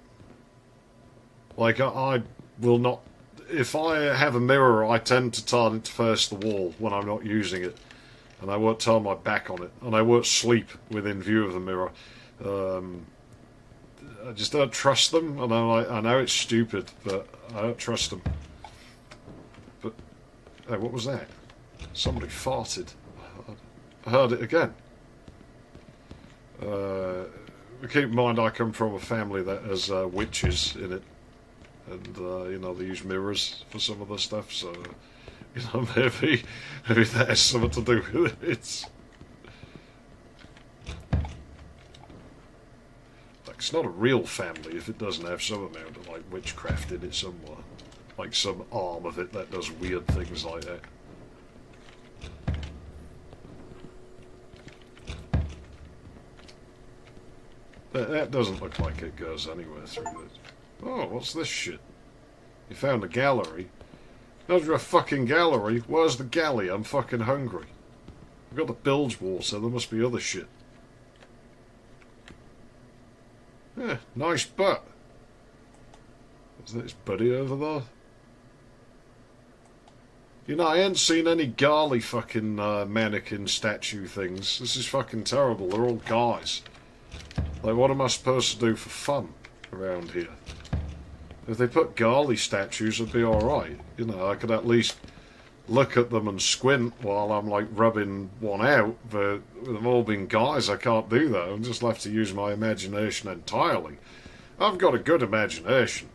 Like, I will not... If I have a mirror, I tend to turn it to face the wall when I'm not using it. And I won't turn my back on it. And I won't sleep within view of the mirror. I just don't trust them. And I know it's stupid, but I don't trust them. But, hey, what was that? Somebody farted. I heard it again. Keep in mind, I come from a family that has witches in it. And, you know, they use mirrors for some of the stuff, so... You know, maybe that has something to do with it. It's not a real family if it doesn't have some amount of like witchcraft in it somewhere. Like some arm of it that does weird things like that. That doesn't look like it goes anywhere through this. Oh, what's this shit? You found a gallery? There's a fucking gallery. Where's the galley? I'm fucking hungry. I've got the bilge water. There must be other shit. Yeah, nice butt. Is that his buddy over there? You know, I ain't seen any Garly fucking mannequin statue things. This is fucking terrible. They're all guys. Like, what am I supposed to do for fun around here? If they put Garly statues, it'd be alright. You know, I could at least look at them and squint while I'm, like, rubbing one out. But with them all being guys, I can't do that. I'm just left to use my imagination entirely. I've got a good imagination.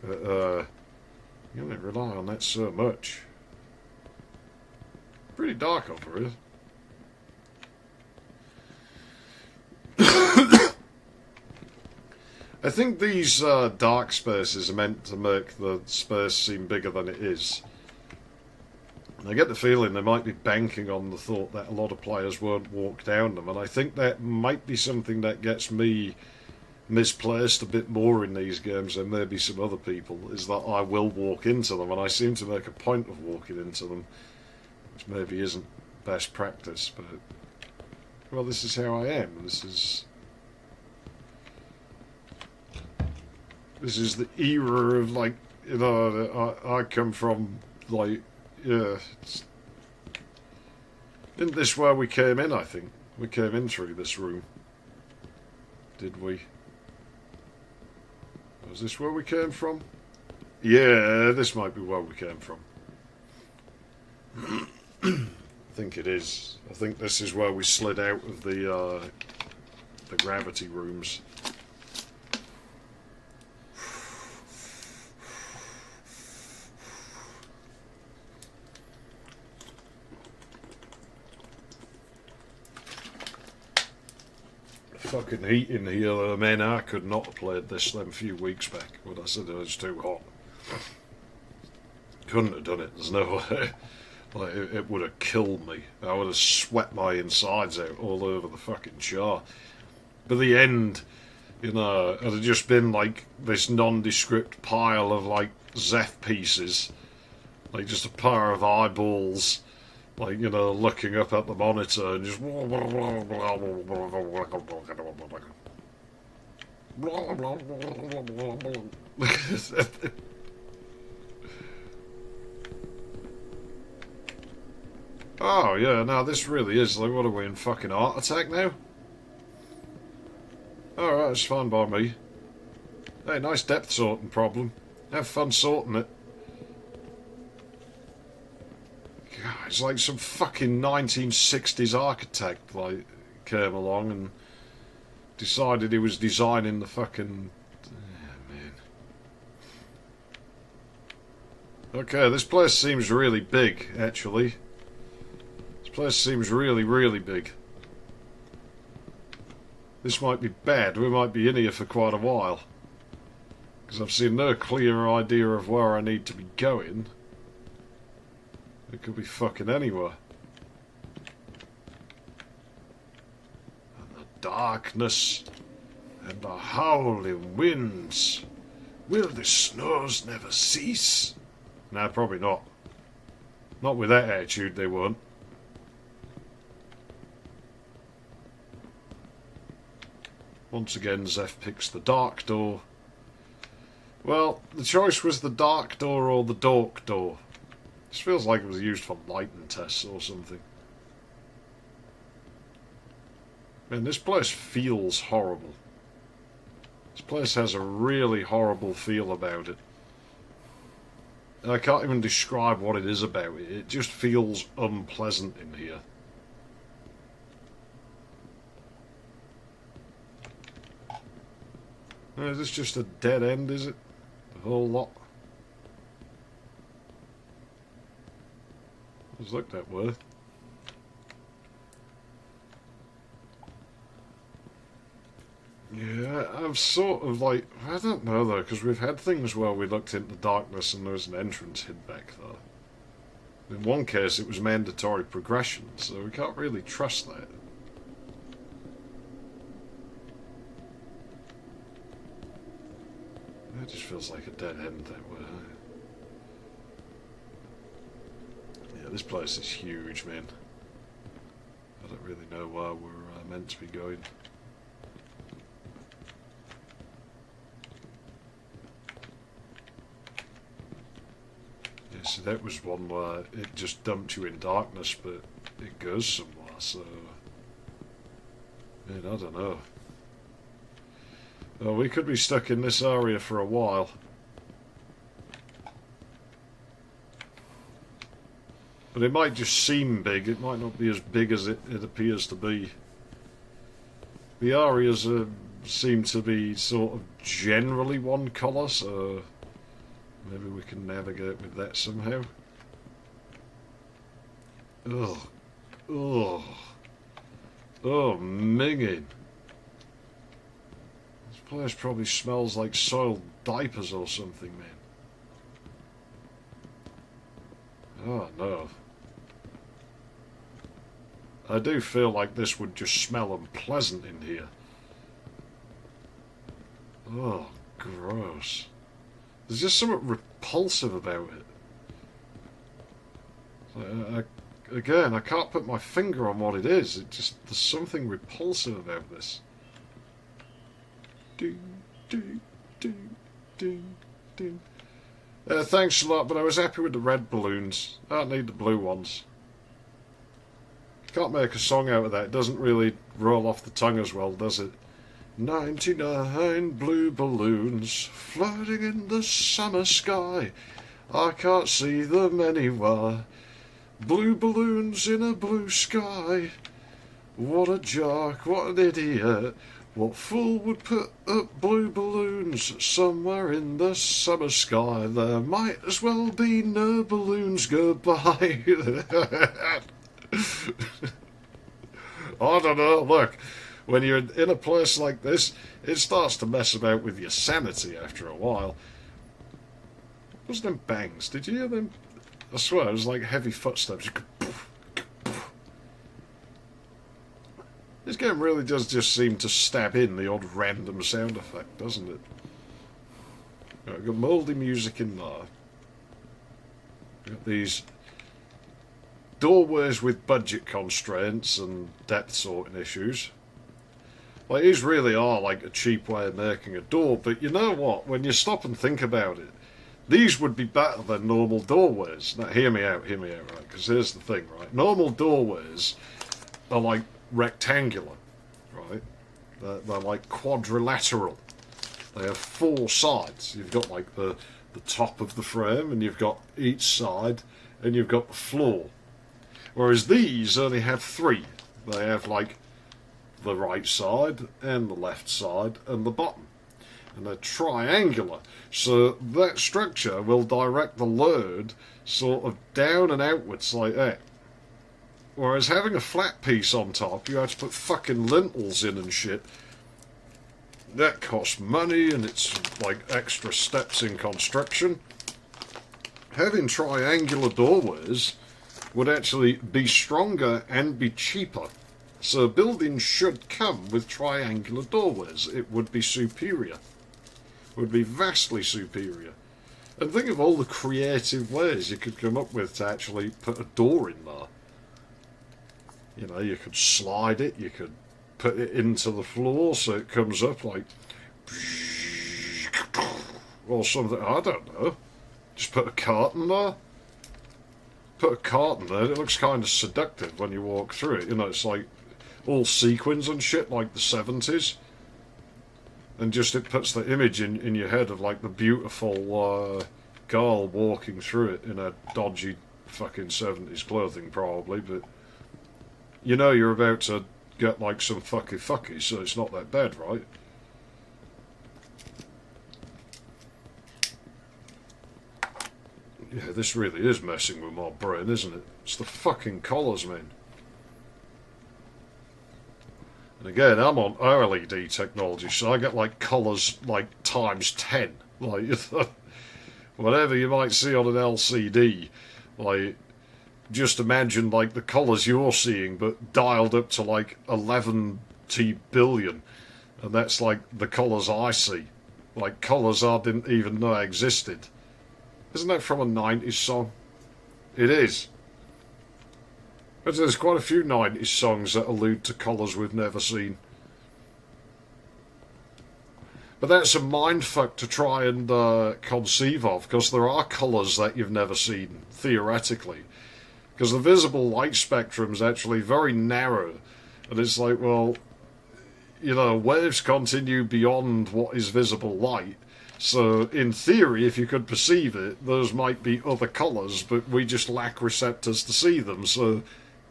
You only rely on that so much. Pretty dark over here. I think these dark spaces are meant to make the space seem bigger than it is. And I get the feeling they might be banking on the thought that a lot of players won't walk down them, and I think that might be something that gets me misplaced a bit more in these games than maybe some other people, is that I will walk into them, and I seem to make a point of walking into them, which maybe isn't best practice, but, well, this is how I am. This is the era of, like, you know, I come from, like, yeah, isn't this where we came in, I think? We came in through this room. Did we? Was this where we came from? Yeah, this might be where we came from. I think it is. I think this is where we slid out of the gravity rooms. Fucking heat in here, man. I could not have played this them few weeks back when I said it was too hot. Couldn't have done it. There's no way. Like, it would have killed me. I would have sweat my insides out all over the fucking char. But the end, you know, it had just been like this nondescript pile of like XeFF pieces, like just a pair of eyeballs. Like, you know, looking up at the monitor and just... Oh, yeah, now this really is, like, what are we, in fucking Art Attack now? Alright, it's fine by me. Hey, nice depth sorting problem. Have fun sorting it. God, it's like some fucking 1960s architect, like, came along and decided he was designing the fucking... Yeah, man. Okay, this place seems really big, actually. This place seems really, really big. This might be bad. We might be in here for quite a while. Because I've seen no clear idea of where I need to be going. It could be fucking anywhere. And the darkness and the howling winds. Will the snows never cease? Nah, probably not. Not with that attitude, they won't. Once again, XeFF picks the dark door. Well, the choice was the dark door or the dork door. This feels like it was used for lighting tests or something. Man, this place feels horrible. This place has a really horrible feel about it. And I can't even describe what it is about it. It just feels unpleasant in here. Is this just a dead end, is it? The whole lot? Let's look that way. Yeah, I'm sort of like, I don't know though, because we've had things where we looked into darkness and there was an entrance hid back there. In one case, it was mandatory progression, so we can't really trust that. It just feels like a dead end that way. Yeah, this place is huge, man. I don't really know where we're meant to be going. Yeah, so that was one where it just dumped you in darkness, but it goes somewhere, so... Man, I don't know. Well, we could be stuck in this area for a while. But it might just seem big, it might not be as big as it appears to be. The areas seem to be sort of generally one colour, so maybe we can navigate with that somehow. Ugh. Ugh. Oh, minging. This place probably smells like soiled diapers or something, man. Oh, no. I do feel like this would just smell unpleasant in here. Oh, gross. There's just something repulsive about it. Again, I can't put my finger on what it is. It just, there's something repulsive about this. Ding, ding, ding, ding, ding. Thanks a lot, but I was happy with the red balloons. I don't need the blue ones. Can't make a song out of that. It doesn't really roll off the tongue as well, does it? 99 blue balloons floating in the summer sky. I can't see them anywhere. Blue balloons in a blue sky. What a jerk, what an idiot. What fool would put up blue balloons somewhere in the summer sky? There might as well be no balloons goodbye. I don't know, look, when you're in a place like this, it starts to mess about with your sanity after a while. What was them bangs? Did you hear them? I swear, it was like heavy footsteps. This game really does just seem to stab in the odd random sound effect, doesn't it? Right, we've got mouldy music in there. We've got these doorways with budget constraints and depth sorting issues. Like, these really are like a cheap way of making a door, but you know what? When you stop and think about it, these would be better than normal doorways. Now, hear me out, right? Because here's the thing, right? Normal doorways are like rectangular, right? They're like quadrilateral. They have four sides. You've got like the top of the frame, and you've got each side, and you've got the floor. Whereas these only have three. They have like the right side, and the left side, and the bottom. And they're triangular. So that structure will direct the load sort of down and outwards like that. Whereas having a flat piece on top, you have to put fucking lintels in and shit. That costs money, and it's like extra steps in construction. Having triangular doorways would actually be stronger and be cheaper. So buildings should come with triangular doorways. It would be superior. It would be vastly superior. And think of all the creative ways you could come up with to actually put a door in there. You know, you could slide it, you could put it into the floor so it comes up like... or something, I don't know. Just put a curtain there. Put a curtain there, it looks kind of seductive when you walk through it. You know, it's like all sequins and shit like the 70s. And just it puts the image in your head of like the beautiful girl walking through it in a dodgy fucking 70s clothing probably, but you know you're about to get like some fucky, so it's not that bad, right? Yeah, this really is messing with my brain, isn't it? It's the fucking colours, man. And again, I'm on OLED technology, so I get like colours like times 10. Like, whatever you might see on an LCD, like, just imagine like the colours you're seeing, but dialed up to like 11 billion. And that's like the colours I see. Like colours I didn't even know existed. Isn't that from a 90s song? It is. But there's quite a few 90s songs that allude to colours we've never seen. But that's a mindfuck to try and conceive of, because there are colours that you've never seen, theoretically. Because the visible light spectrum is actually very narrow. And it's like, well, you know, waves continue beyond what is visible light. So, in theory, if you could perceive it, those might be other colours, but we just lack receptors to see them. So,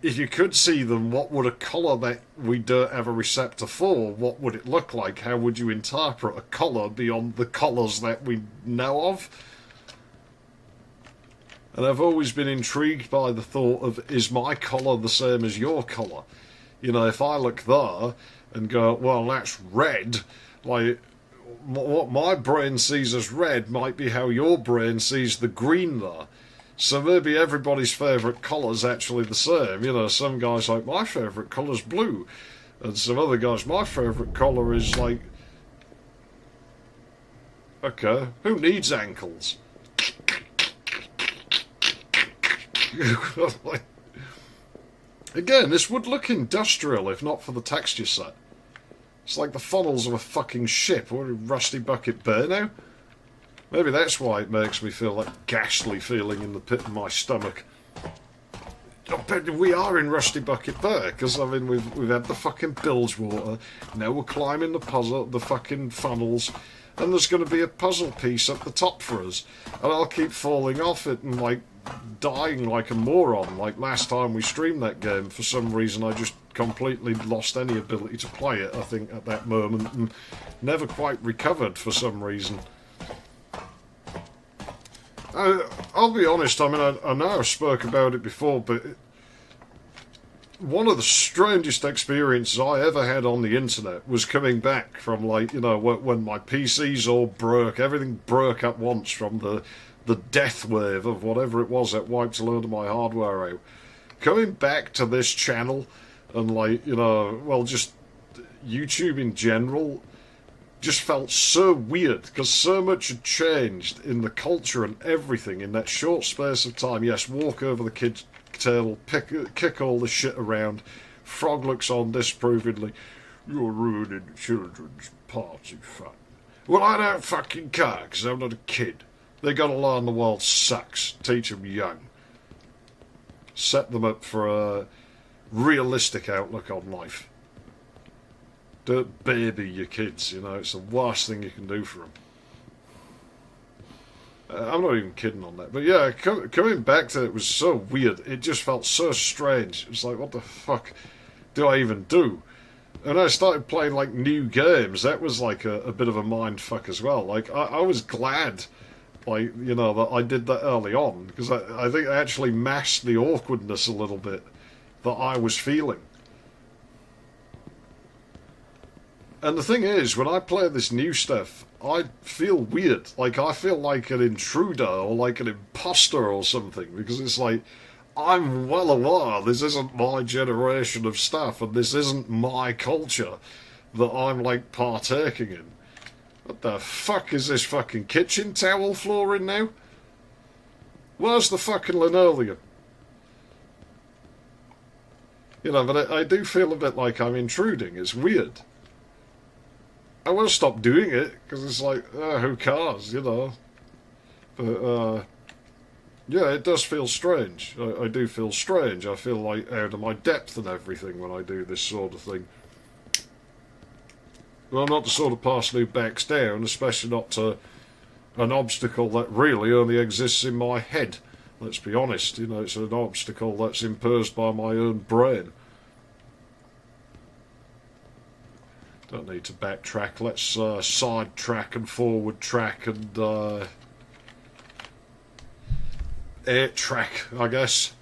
if you could see them, what would a colour that we don't have a receptor for, what would it look like? How would you interpret a colour beyond the colours that we know of? And I've always been intrigued by the thought of, is my colour the same as your colour? You know, if I look there and go, well, that's red, like, what my brain sees as red might be how your brain sees the green there. So maybe everybody's favourite colour's actually the same. You know, some guys like, my favourite colour's blue. And some other guys, my favourite colour is like... Okay, who needs ankles? Again, this would look industrial if not for the texture set. It's like the funnels of a fucking ship. We're in Rusty Bucket Bay now. Maybe that's why it makes me feel like ghastly feeling in the pit of my stomach. I bet we are in Rusty Bucket Bay, because I mean we've had the fucking bilge water. Now we're climbing the fucking funnels, and there's going to be a puzzle piece at the top for us, and I'll keep falling off it and like dying like a moron. Like last time we streamed that game, for some reason I just completely lost any ability to play it, I think, at that moment, and never quite recovered for some reason. I'll be honest, I mean, I know I spoke about it before, but one of the strangest experiences I ever had on the internet was coming back from, like, you know, when my PCs all broke, everything broke at once from the death wave of whatever it was that wiped a load of my hardware out. Coming back to this channel and, like, you know, well, just YouTube in general just felt so weird, because so much had changed in the culture and everything in that short space of time. Yes, walk over the kid's table, kick all the shit around. Frog looks on disapprovingly. You're ruining children's party fun. Well, I don't fucking care, because I'm not a kid. They gotta learn the world sucks. Teach them young. Set them up for a realistic outlook on life. Don't baby your kids, you know, it's the worst thing you can do for them. I'm not even kidding on that. But yeah, coming back to it was so weird. It just felt so strange. It's like, what the fuck do I even do? And I started playing, like, new games. That was, like, a bit of a mind fuck as well. Like, I was glad, like, you know, that I did that early on, because I think I actually masked the awkwardness a little bit that I was feeling. And the thing is, when I play this new stuff, I feel weird. Like, I feel like an intruder or like an imposter or something, because it's like, I'm well aware this isn't my generation of stuff, and this isn't my culture that I'm, like, partaking in. What the fuck is this fucking kitchen towel flooring now? Where's the fucking linoleum? You know, but I do feel a bit like I'm intruding. It's weird. I will stop doing it, because it's like, who cares, you know. But, yeah, it does feel strange. I do feel strange. I feel like out of my depth and everything when I do this sort of thing. Well, I'm not the sort of person who backs down, especially not to an obstacle that really only exists in my head. Let's be honest, you know, it's an obstacle that's imposed by my own brain. Don't need to backtrack. Let's side track and forward track and air track, I guess.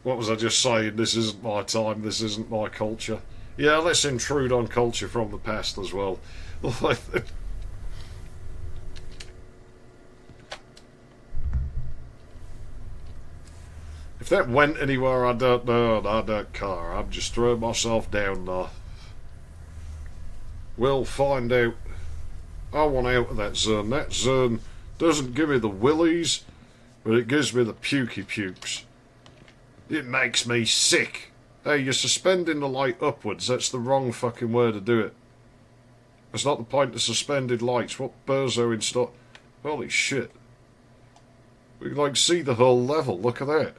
What was I just saying? This isn't my time. This isn't my culture. Yeah, let's intrude on culture from the past as well. If that went anywhere, I don't know, and I don't care. I'd just throw myself down there. We'll find out. I want out of that zone. That zone doesn't give me the willies, but it gives me the pukey pukes. It makes me sick. Hey, you're suspending the light upwards. That's the wrong fucking way to do it. That's not the point of suspended lights. What bozo install? Holy shit. We can, like, see the whole level. Look at that.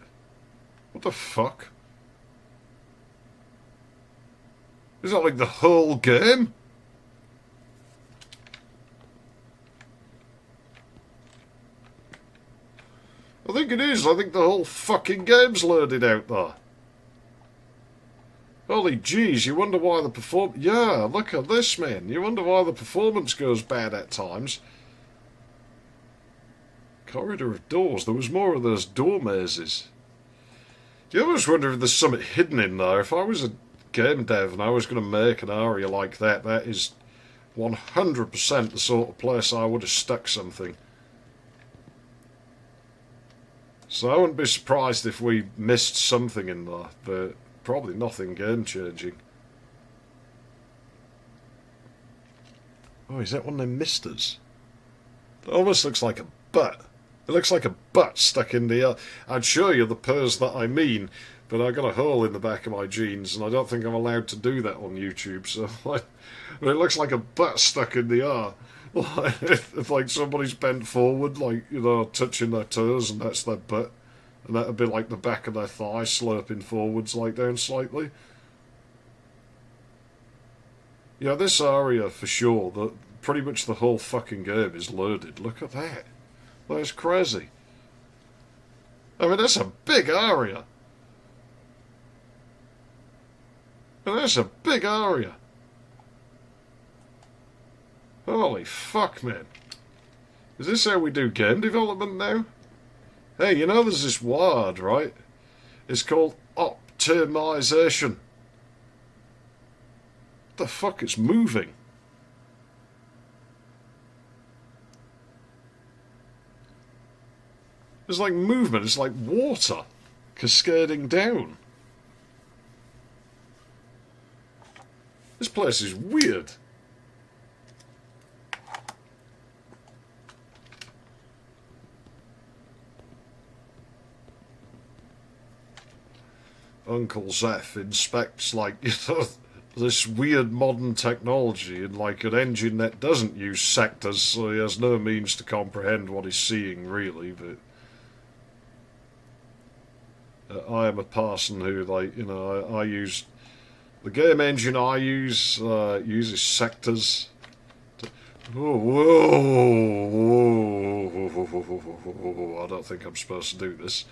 What the fuck? Is that like the whole game? I think it is. I think the whole fucking game's loaded out there. Holy jeez, you wonder why the Yeah, look at this, man. You wonder why the performance goes bad at times. Corridor of doors. There was more of those door mazes. Do you almost wonder if there's something hidden in there? If I was a game dev and I was going to make an area like that, that is 100% the sort of place I would have stuck something. So I wouldn't be surprised if we missed something in there, but probably nothing game-changing. Oh, is that one of them misters? It almost looks like a butt. It looks like a butt stuck in the... I'd show you the purrs that I mean, but I got a hole in the back of my jeans, and I don't think I'm allowed to do that on YouTube, so... But it looks like a butt stuck in the air. If like somebody's bent forward, like, you know, touching their toes, and that's their butt. And that'd be like the back of their thigh slurping forwards, like, down slightly. Yeah, this area, for sure, pretty much the whole fucking game is loaded. Look at that. That's crazy. I mean, that's a big area. And that's a big area. Holy fuck, man. Is this how we do game development now? Hey, you know there's this word, right? It's called optimization. What the fuck? It's moving. It's like movement. It's like water cascading down. This place is weird. Uncle Zeph inspects, like, you know, this weird modern technology in, like, an engine that doesn't use sectors, so he has no means to comprehend what he's seeing, really, but... I am a person who, like, you know, I use... The game engine I use uses sectors. Whoa, whoa, whoa, I don't think I'm supposed to do this.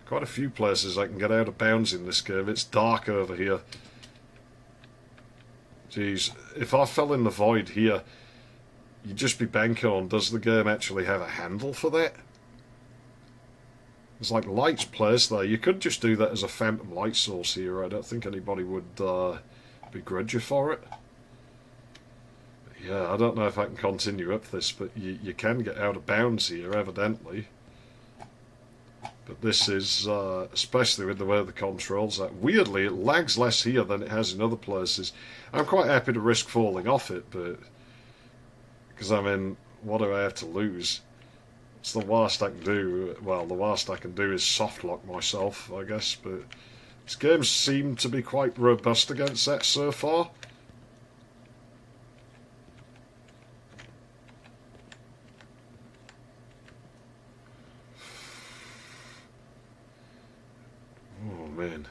Quite a few places I can get out of bounds in this game. It's dark over here. Jeez, if I fell in the void here, you'd just be banking on, does the game actually have a handle for that? There's like lights placed there. You could just do that as a phantom light source here. I don't think anybody would begrudge you for it. But yeah, I don't know if I can continue up this, but you can get out of bounds here, evidently. But this is, especially with the way the controls are. Weirdly, it lags less here than it has in other places. I'm quite happy to risk falling off it, but... Because, I mean, what do I have to lose? It's the worst I can do. Well, the worst I can do is softlock myself, I guess, but... These games seem to be quite robust against that so far. Oh, man.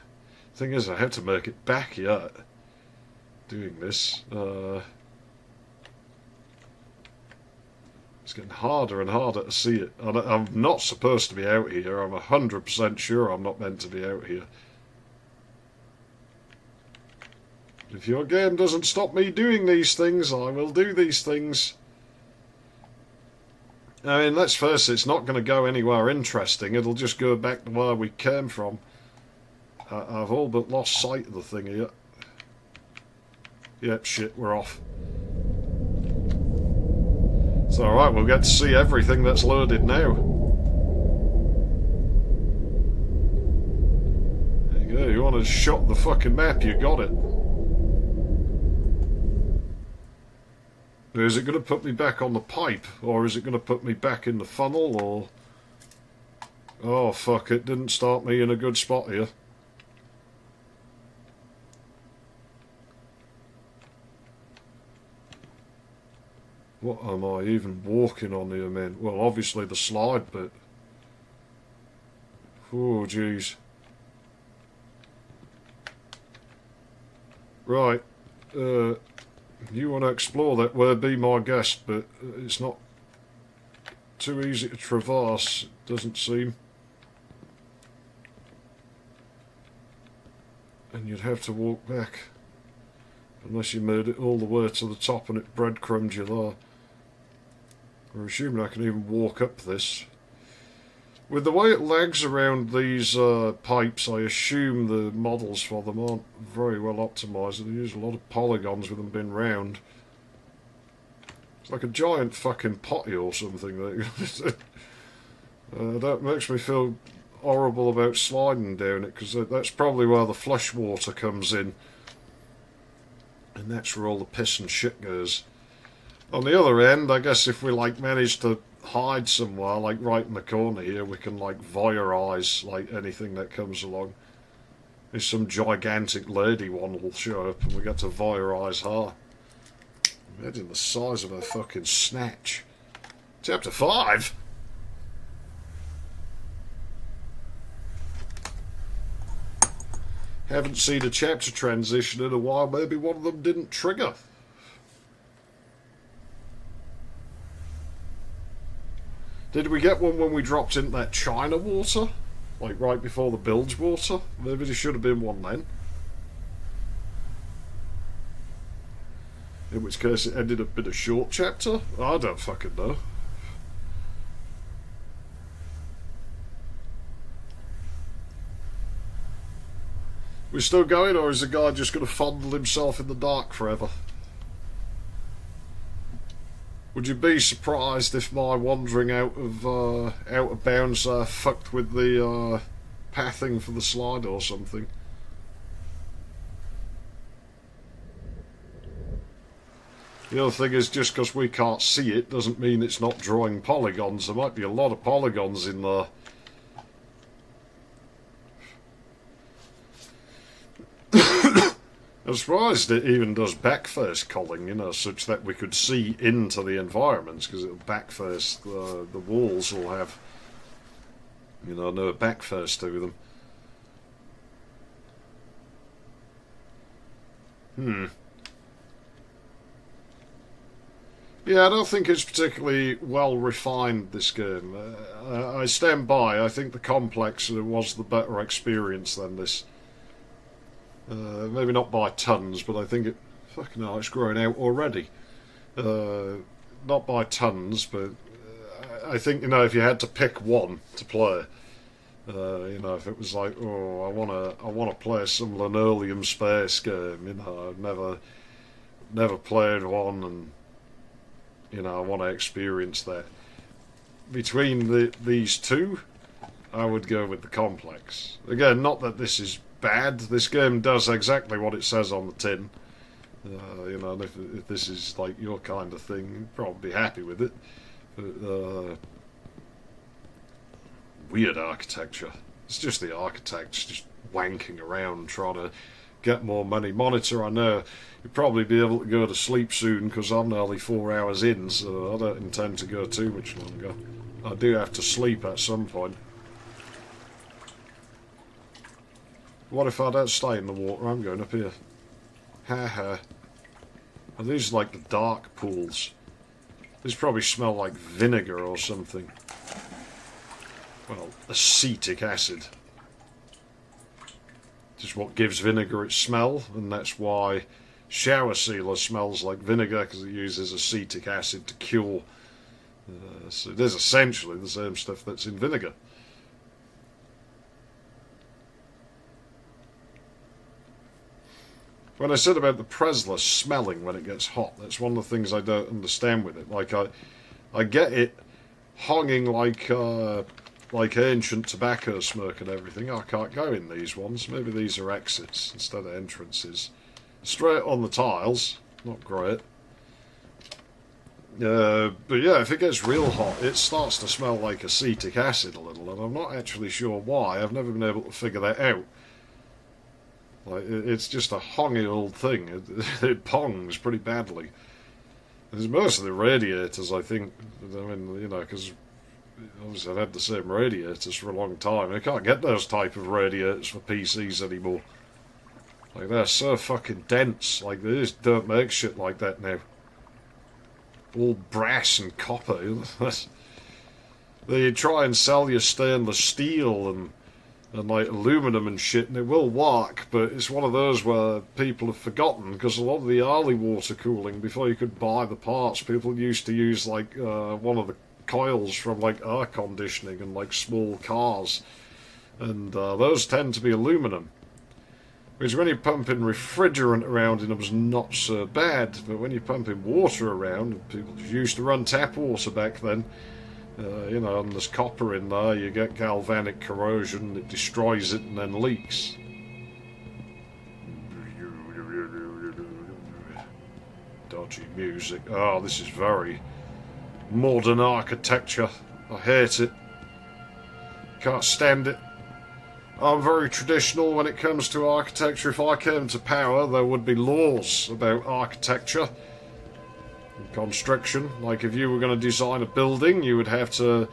Thing is, I have to make it back yet. Doing this. It's getting harder and harder to see it. And I'm not supposed to be out here. I'm 100% sure I'm not meant to be out here. If your game doesn't stop me doing these things, I will do these things. I mean, let's face it, it's not going to go anywhere interesting. It'll just go back to where we came from. I've all but lost sight of the thing here. Yep, shit, we're off. It's alright, we'll get to see everything that's loaded now. There you go, you want to shot the fucking map, you got it. Is it going to put me back on the pipe, or is it going to put me back in the funnel, or... Oh fuck, it didn't start me in a good spot here. What am I even walking on here, man? Well, obviously the slide bit. Oh, jeez. Right. You want to explore that way, be my guest, but it's not too easy to traverse, it doesn't seem. And you'd have to walk back. Unless you made it all the way to the top and it breadcrumbed you there. We're assuming I can even walk up this. With the way it lags around these pipes, I assume the models for them aren't very well optimised. They use a lot of polygons with them being round. It's like a giant fucking potty or something. That makes me feel horrible about sliding down it, because that's probably where the flush water comes in. And that's where all the piss and shit goes. On the other end, I guess if we like manage to hide somewhere, like right in the corner here, we can like voyeurize like anything that comes along. There's some gigantic lady one will show up and we get to voyeurize her. Imagine the size of her fucking snatch. Chapter 5? Haven't seen a chapter transition in a while, maybe one of them didn't trigger. Did we get one when we dropped into that China water? Like right before the bilge water? Maybe there should have been one then. In which case it ended up in a short chapter? I don't fucking know. We still going, or is the guy just going to fondle himself in the dark forever? Would you be surprised if my wandering out of bounds fucked with the pathing for the slide or something? The other thing is, just because we can't see it doesn't mean it's not drawing polygons. There might be a lot of polygons in there. I'm surprised it even does backface culling, you know, such that we could see into the environments, because it'll backface, the walls will have, you know, no backface to them. Yeah, I don't think it's particularly well refined, this game. I stand by. I think the Complex was the better experience than this. Maybe not by tons, but I think it... Fucking hell, it's growing out already. Not by tons, but I think, you know, if you had to pick one to play, you know, if it was like, oh, I wanna play some Linoleum Space game, you know, I've never played one, and you know, I want to experience that. Between these two, I would go with the Complex. Again, not that this is bad. This game does exactly what it says on the tin. You know, and if this is like your kind of thing, you'd probably be happy with it. But, weird architecture. It's just the architects just wanking around trying to get more money. Monitor, I know you'll probably be able to go to sleep soon, because I'm nearly 4 hours in, so I don't intend to go too much longer. I do have to sleep at some point. What if I don't stay in the water? I'm going up here. Haha. Are these like the dark pools? These probably smell like vinegar or something. Well, acetic acid. Just what gives vinegar its smell, and that's why shower sealer smells like vinegar, because it uses acetic acid to cure. So it is essentially the same stuff that's in vinegar. when I said about the Presler smelling when it gets hot, that's one of the things I don't understand with it. Like I get it hanging like ancient tobacco smoke and everything. I can't go in these ones. Maybe these are exits instead of entrances. Straight on the tiles, not great. But yeah, if it gets real hot, it starts to smell like acetic acid a little, and I'm not actually sure why. I've never been able to figure that out. Like, it's just a hongy old thing. It pongs pretty badly. It's mostly radiators, I think. I mean, you know, because obviously I've had the same radiators for a long time. I can't get those type of radiators for PCs anymore. Like, they're so fucking dense. Like, they just don't make shit like that now. All brass and copper. They try and sell you stainless steel and like aluminum and shit, and it will work, but it's one of those where people have forgotten, because a lot of the early water cooling, before you could buy the parts, people used to use like one of the coils from like air conditioning and like small cars, and those tend to be aluminum. Which when you're pumping refrigerant around in them is not so bad, but when you're pumping water around, people used to run tap water back then, you know, and there's copper in there, you get galvanic corrosion, it destroys it and then leaks. Dodgy music. Oh, this is very modern architecture. I hate it. Can't stand it. I'm very traditional when it comes to architecture. If I came to power, there would be laws about architecture and construction. Like if you were going to design a building, you would have to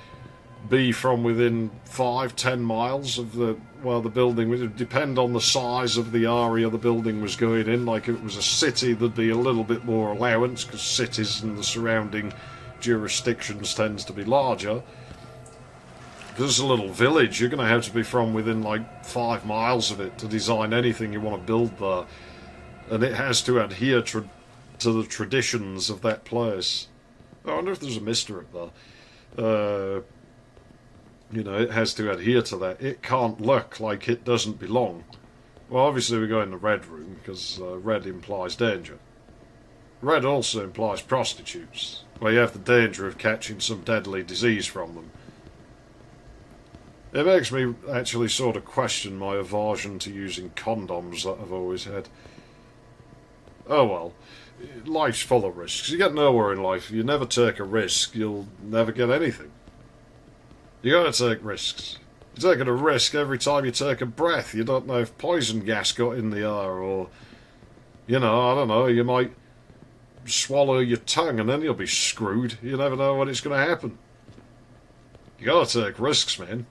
be from within 5-10 miles of the building. It would depend on the size of the area the building was going in. Like if it was a city, there'd be a little bit more allowance, because cities and the surrounding jurisdictions tends to be larger. If there's a little village, you're going to have to be from within like 5 miles of it to design anything you want to build there. And it has to adhere to the traditions of that place. I wonder if there's a mister up there. You know, it has to adhere to that. It can't look like it doesn't belong. Well, obviously we go in the red room, because red implies danger. Red also implies prostitutes, where you have the danger of catching some deadly disease from them. It makes me actually sort of question my aversion to using condoms that I've always had. Oh well, life's full of risks. You get nowhere in life. If you never take a risk, you'll never get anything. You gotta take risks. You're taking a risk every time you take a breath. You don't know if poison gas got in the air, or, you know, I don't know, you might swallow your tongue and then you'll be screwed. You never know when it's going to happen. You gotta take risks, man.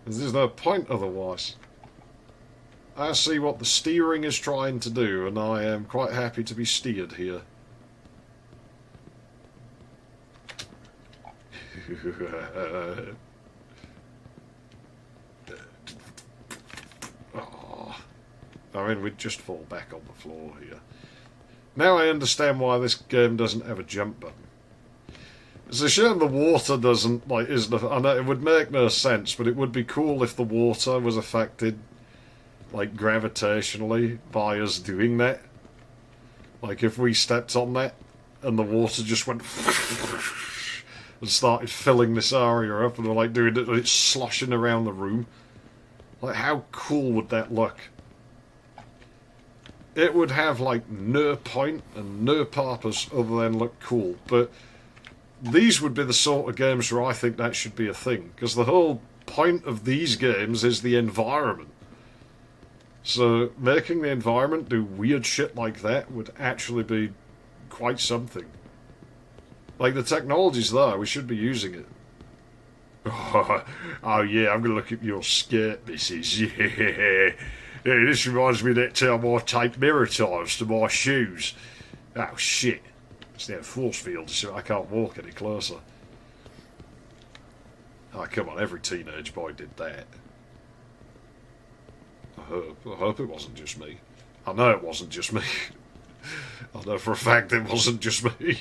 There's no point otherwise. I see what the steering is trying to do, and I am quite happy to be steered here. Oh, I mean, we'd just fall back on the floor here. Now I understand why this game doesn't have a jump button. It's a shame the water doesn't, like, I know it would make no sense, but it would be cool if the water was affected, like, gravitationally by us doing that. Like, if we stepped on that, and the water just went and started filling this area up, and we're, like, doing it, it's sloshing around the room. Like, how cool would that look? It would have, like, no point and no purpose other than look cool, but these would be the sort of games where I think that should be a thing, because the whole point of these games is the environment. So making the environment do weird shit like that would actually be quite something. Like, the technology's there, we should be using it. Oh yeah, I'm going to look at your skirt, missus. Yeah. Yeah, this reminds me of that time I taped mirror ties to my shoes. Oh shit. It's now force field, so I can't walk any closer. Oh, come on, every teenage boy did that. I hope it wasn't just me. I know it wasn't just me. I know for a fact it wasn't just me.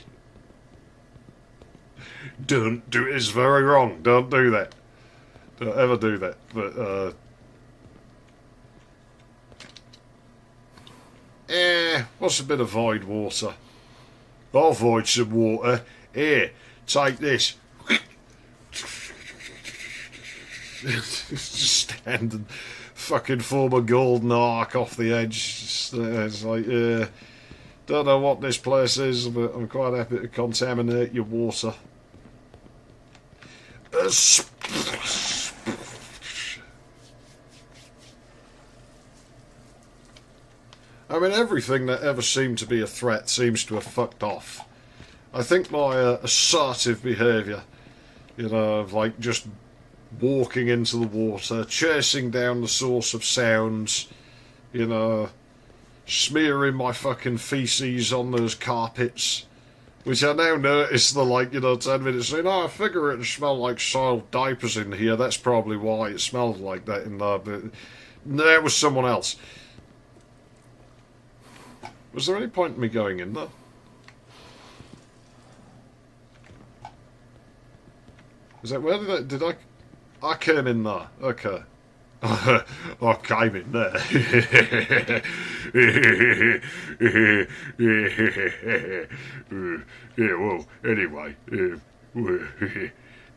Don't do it, it's very wrong. Don't do that. Don't ever do that. But, What's a bit of void water? I'll void some water. Here, take this. Just standing, fucking form a golden arc off the edge. It's like, don't know what this place is, but I'm quite happy to contaminate your water. I mean, everything that ever seemed to be a threat seems to have fucked off. I think my assertive behaviour, of like just walking into the water, chasing down the source of sounds, smearing my fucking feces on those carpets, which I now notice 10 minutes in, I figure it smelled like soiled diapers in here, that's probably why it smelled like that in there, but no, it was someone else. Was there any point in me going in there? Is that where did I came in there, okay. I came in there. Yeah, well, anyway,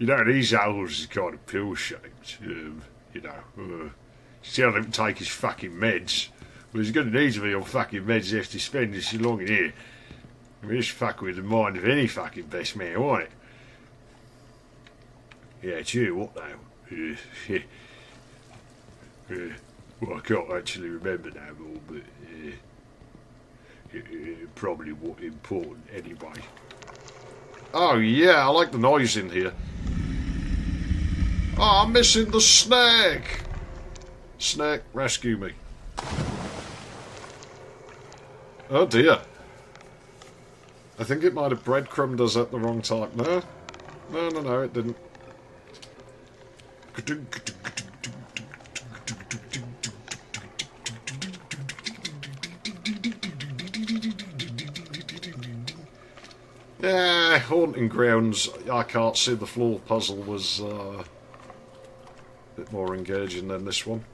these owls are kind of pill-shaped, tell him to take his fucking meds. Well, he's going to need to be on fucking meds if he spends so long in here. I mean, this fucker with the mind of any fucking best man, won't it? Yeah, it's you, what now? Well, I can't actually remember now, but probably important anyway. Oh yeah, I like the noise in here. Oh, I'm missing the snake! Snake, rescue me. Oh dear. I think it might have breadcrumbed us at the wrong time. No, it didn't. Yeah, Haunting Grounds, I can't see the floor puzzle was a bit more engaging than this one.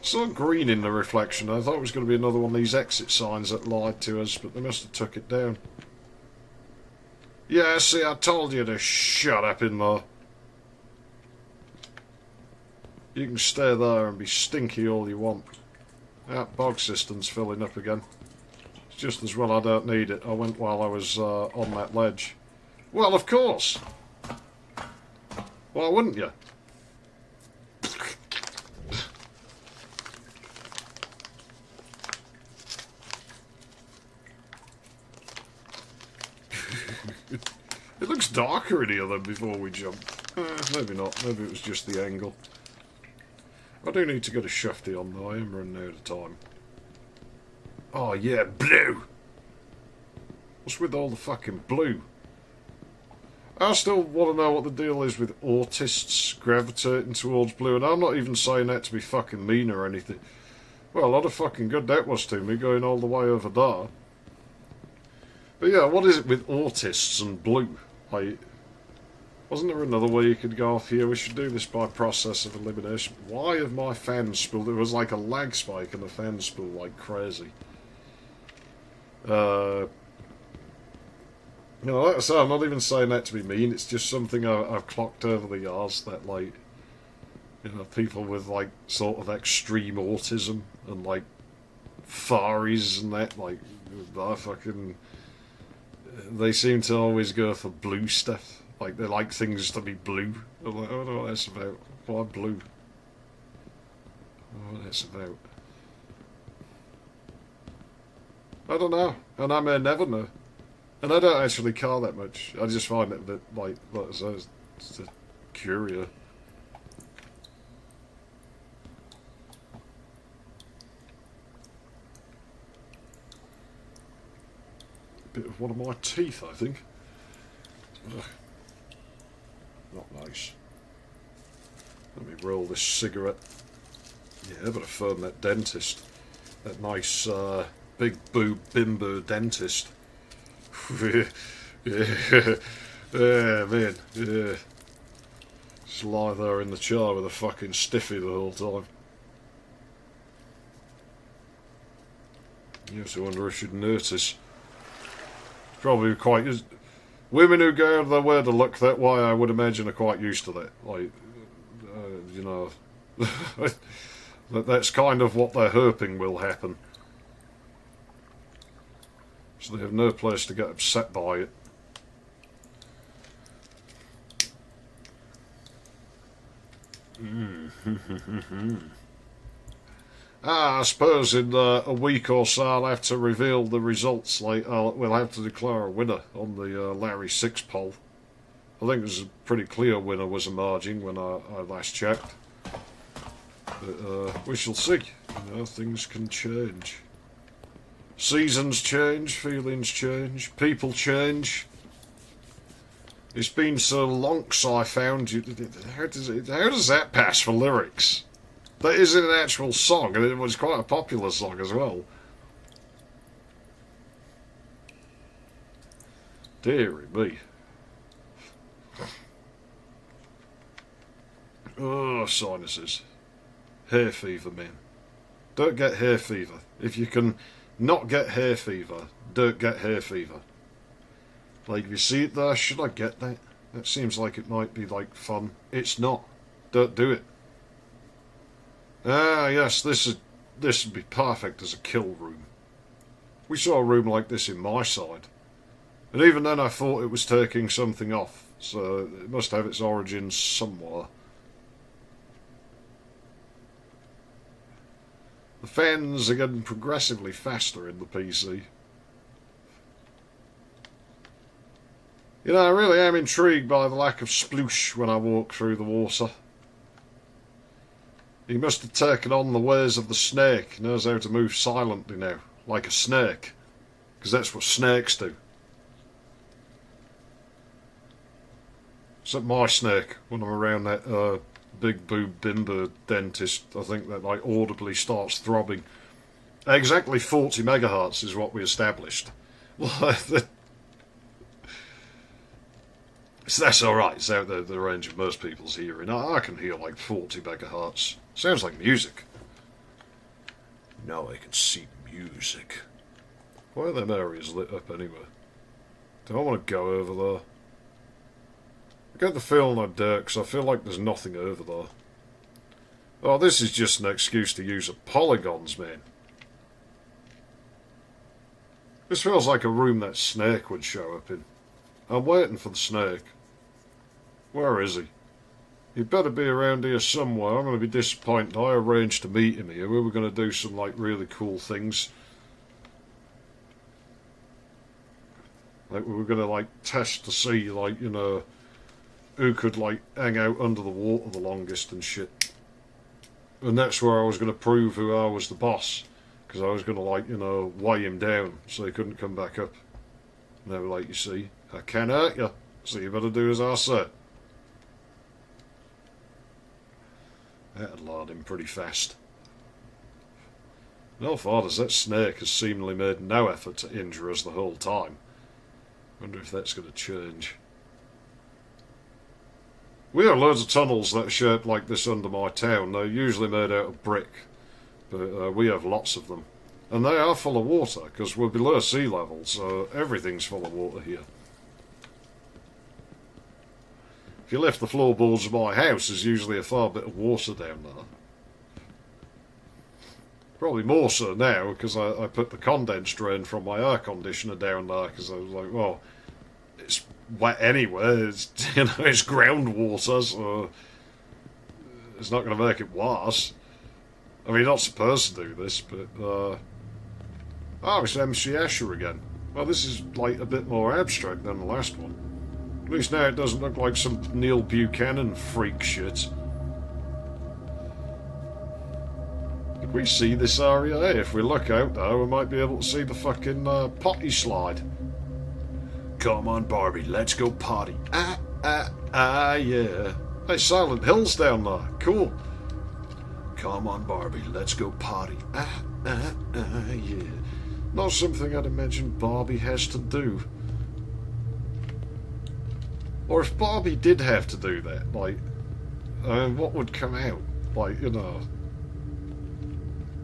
Saw green in the reflection. I thought it was going to be another one of these exit signs that lied to us, but they must have took it down. Yeah, see, I told you to shut up in there. You can stay there and be stinky all you want. That bog cistern's filling up again. It's just as well I don't need it. I went while I was on that ledge. Well, of course. Why wouldn't you? It looks darker in here than before we jumped. Maybe not. Maybe it was just the angle. I do need to get a shufty on though. I am running out of time. Oh yeah, blue! What's with all the fucking blue? I still want to know what the deal is with autists gravitating towards blue, and I'm not even saying that to be fucking mean or anything. Well, a lot of fucking good that was to me, going all the way over there. But yeah, what is it with autists and blue? Like, wasn't there another way you could go off here? We should do this by process of elimination. Why have my fans spooled? There was like a lag spike and the fans spooled like crazy. Like I say, I'm not even saying that to be mean. It's just something I've clocked over the years that, like, people with, like, sort of extreme autism and, like, faries and that, like, they seem to always go for blue stuff. Like, they like things to be blue. I'm like, I don't know what that's about. Why blue? I don't know what that's about. I don't know. And I may never know. And I don't actually care that much. I just find it a bit, like I say, it's a curio. Bit of one of my teeth, I think. Ugh. Not nice. Let me roll this cigarette. Yeah, I better phone that dentist. That nice, big boob bimbo dentist. Yeah, man. Yeah. Just lie there in the chair with a fucking stiffy the whole time. You have to wonder if she'd notice. Probably quite... Women who go out of their way to look that way, I would imagine, are quite used to that. Like, you know... that's kind of what they're hoping will happen. So they have no place to get upset by it. I suppose in a week or so I'll have to reveal the results. Like we'll have to declare a winner on the Larry 6 poll. I think it was a pretty clear winner was emerging when I last checked. But we shall see. You know, things can change. Seasons change, feelings change, people change. It's been so long since I found you. How does that pass for lyrics? That is an actual song, and it was quite a popular song as well. Deary me. Oh, sinuses. Hay fever, man. Don't get hay fever. If you can not get hay fever, don't get hay fever. Like, if you see it there, should I get that? That seems like it might be, like, fun. It's not. Don't do it. Ah, yes, this would be perfect as a kill room. We saw a room like this in my side. And even then I thought it was taking something off, so it must have its origins somewhere. The fans are getting progressively faster in the PC. You know, I really am intrigued by the lack of sploosh when I walk through the water. He must have taken on the ways of the snake. He knows how to move silently now, like a snake. Because that's what snakes do. Except my snake, when I'm around that big boob bimbo dentist, I think that like audibly starts throbbing. Exactly 40 megahertz is what we established. So that's alright, it's out there the range of most people's hearing. I can hear like 40 megahertz. Sounds like music. Now I can see music. Why are them areas lit up anyway? Do I want to go over there? I get the feeling I do, because I feel like there's nothing over there. Oh, this is just an excuse to use up polygons, man. This feels like a room that snake would show up in. I'm waiting for the snake. Where is he? He'd better be around here somewhere. I'm going to be disappointed. I arranged to meet him here. We were going to do some like really cool things. Like we were going to like test to see like, you know, who could like hang out under the water the longest and shit. And that's where I was going to prove who I was the boss. Because I was going to like, you know, weigh him down so he couldn't come back up. And they were like, you see, I can't hurt you, so you better do as I say. That'd lard him pretty fast. No fathers, that snake has seemingly made no effort to injure us the whole time. Wonder if that's going to change. We have loads of tunnels that are shaped like this under my town. They're usually made out of brick, but we have lots of them. And they are full of water, because we're below sea level, so everything's full of water here. If you lift the floorboards of my house, there's usually a fair bit of water down there. Probably more so now, because I put the condense drain from my air conditioner down there, because I was like, well, it's wet anyway, it's, you know, it's groundwater, so it's not going to make it worse. I mean, you're not supposed to do this, but, oh, it's MC Escher again. Well, this is, like, a bit more abstract than the last one. At least now it doesn't look like some Neil Buchanan freak shit. Did we see this area? Hey, if we look out there, we might be able to see the fucking potty slide. Come on, Barbie, let's go potty. Yeah. Hey, Silent Hill's down there. Cool. Come on, Barbie, let's go potty. Yeah. Not something I'd imagine Barbie has to do. Or if Barbie did have to do that, like, what would come out? Like, you know,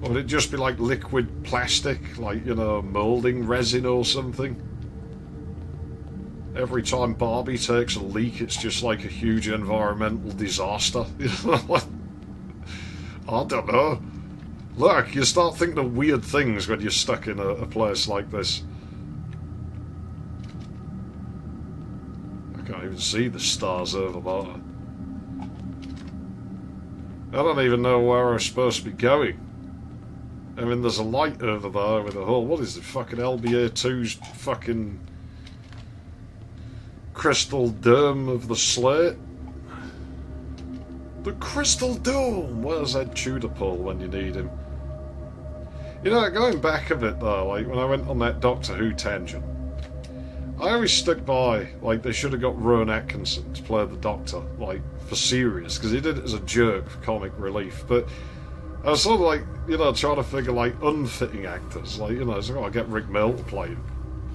Or would it just be like liquid plastic, like, you know, moulding resin or something? Every time Barbie takes a leak, it's just like a huge environmental disaster. You know, I don't know. Look, you start thinking of weird things when you're stuck in a place like this. I can't even see the stars over there. I don't even know where I'm supposed to be going. I mean, there's a light over there with a hole. What is it? Fucking LBA2's fucking crystal dome of the slate? The crystal dome! Where's Ed Tudorpole when you need him? You know, going back a bit though, like when I went on that Doctor Who tangent, I always stuck by, like, they should have got Rowan Atkinson to play the Doctor, like, for serious, because he did it as a joke for comic relief, but I was sort of like, you know, trying to figure, like, unfitting actors, like, you know, so I'll get Rick Mill to play him.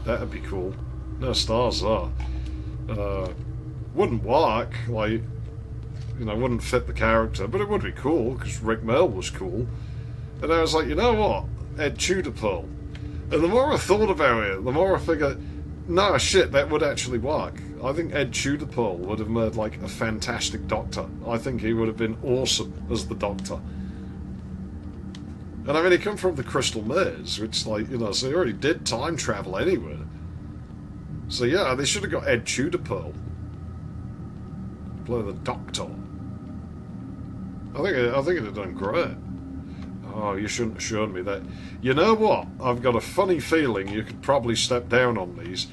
That'd be cool. No stars there. Wouldn't work, like, you know, wouldn't fit the character, but it would be cool, because Rick Mill was cool. And I was like, you know what? Ed Tudorpole. And the more I thought about it, the more I figured, no, shit, that would actually work. I think Ed Tudorpole would have made, like, a fantastic Doctor. I think he would have been awesome as the Doctor. And I mean, he come from the Crystal Maze, which, like, you know, so he already did time travel anyway. So yeah, they should have got Ed Tudorpole play the Doctor. I think it'd have done great. Oh, you shouldn't have shown me that. You know what? I've got a funny feeling you could probably step down on these.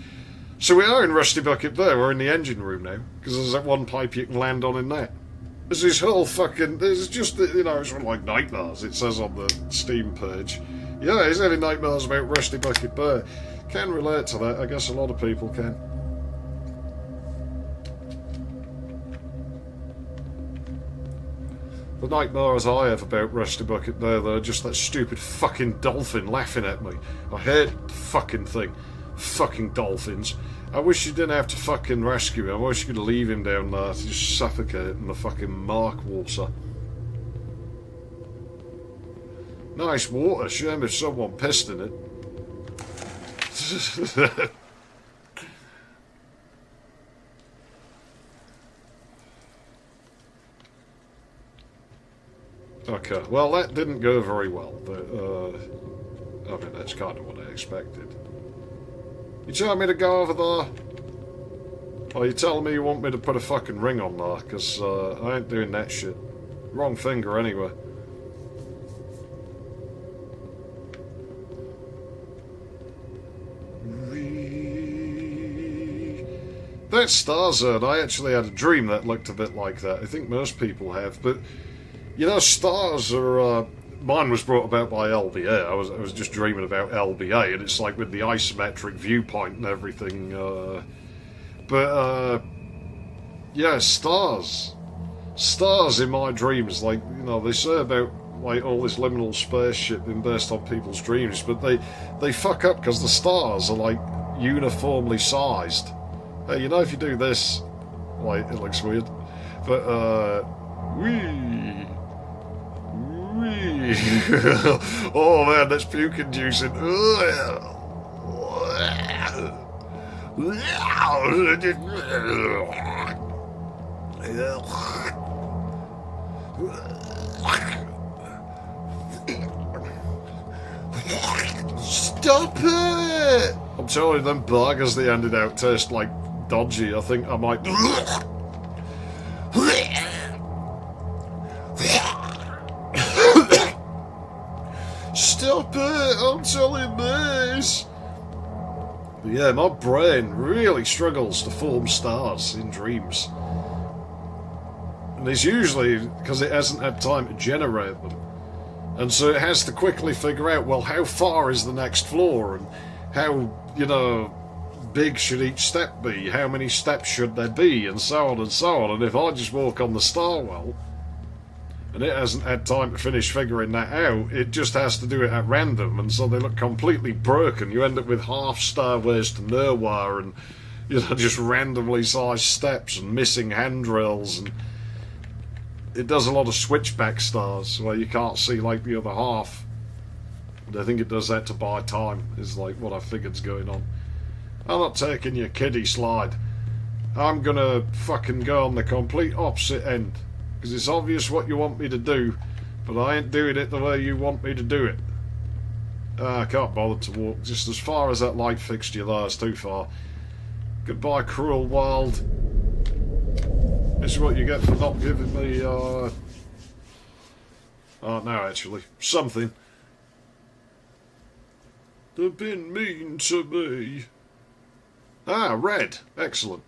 So we are in Rusty Bucket Bay. We're in the engine room now, because there's that one pipe you can land on in there. There's this whole fucking... There's just, you know, it's sort of like nightmares, it says on the Steam page. Yeah, he's having nightmares about Rusty Bucket Bay. Can relate to that. I guess a lot of people can. The nightmares I have about Rusty Bucket Bay, though, are just that stupid fucking dolphin laughing at me. I hate the fucking thing. Fucking dolphins. I wish you didn't have to fucking rescue him. I wish you could leave him down there to just suffocate in the fucking mark water. Nice water. Shame if someone pissed in it. Okay, well, that didn't go very well, but, I mean, that's kind of what I expected. You telling me to go over there? Or you telling me you want me to put a fucking ring on there? Because, I ain't doing that shit. Wrong finger, anyway. That Star Zone, I actually had a dream that looked a bit like that. I think most people have, but... You know, stars are... mine was brought about by LBA. I was just dreaming about LBA, and it's like with the isometric viewpoint and everything. Yeah, stars. Stars in my dreams, like, you know, they say about, like, all this liminal space shit being based on people's dreams, but they fuck up because the stars are, like, uniformly sized. Hey, you know, if you do this... Like, it looks weird. But, whee... Oh man, that's puke inducing. Stop it! I'm telling you, them burgers they handed out taste like dodgy. I think I might... Stop it! I'm telling this! But yeah, my brain really struggles to form stars in dreams. And it's usually because it hasn't had time to generate them. And so it has to quickly figure out, well, how far is the next floor? And how, you know, big should each step be? How many steps should there be? And so on and so on. And if I just walk on the stairwell... and it hasn't had time to finish figuring that out, it just has to do it at random, and so they look completely broken. You end up with half stairways to nowhere, and, you know, just randomly sized steps and missing handrails, and it does a lot of switchback stars where you can't see, like, the other half. And I think it does that to buy time, is like what I figured's going on. I'm not taking your kiddie slide. I'm gonna fucking go on the complete opposite end. Because it's obvious what you want me to do, but I ain't doing it the way you want me to do it. I can't bother to walk just as far as that light fixture there is too far. Goodbye, cruel world. This is what you get for not giving me, oh, no, actually. Something. They've been mean to me. Ah, red. Excellent.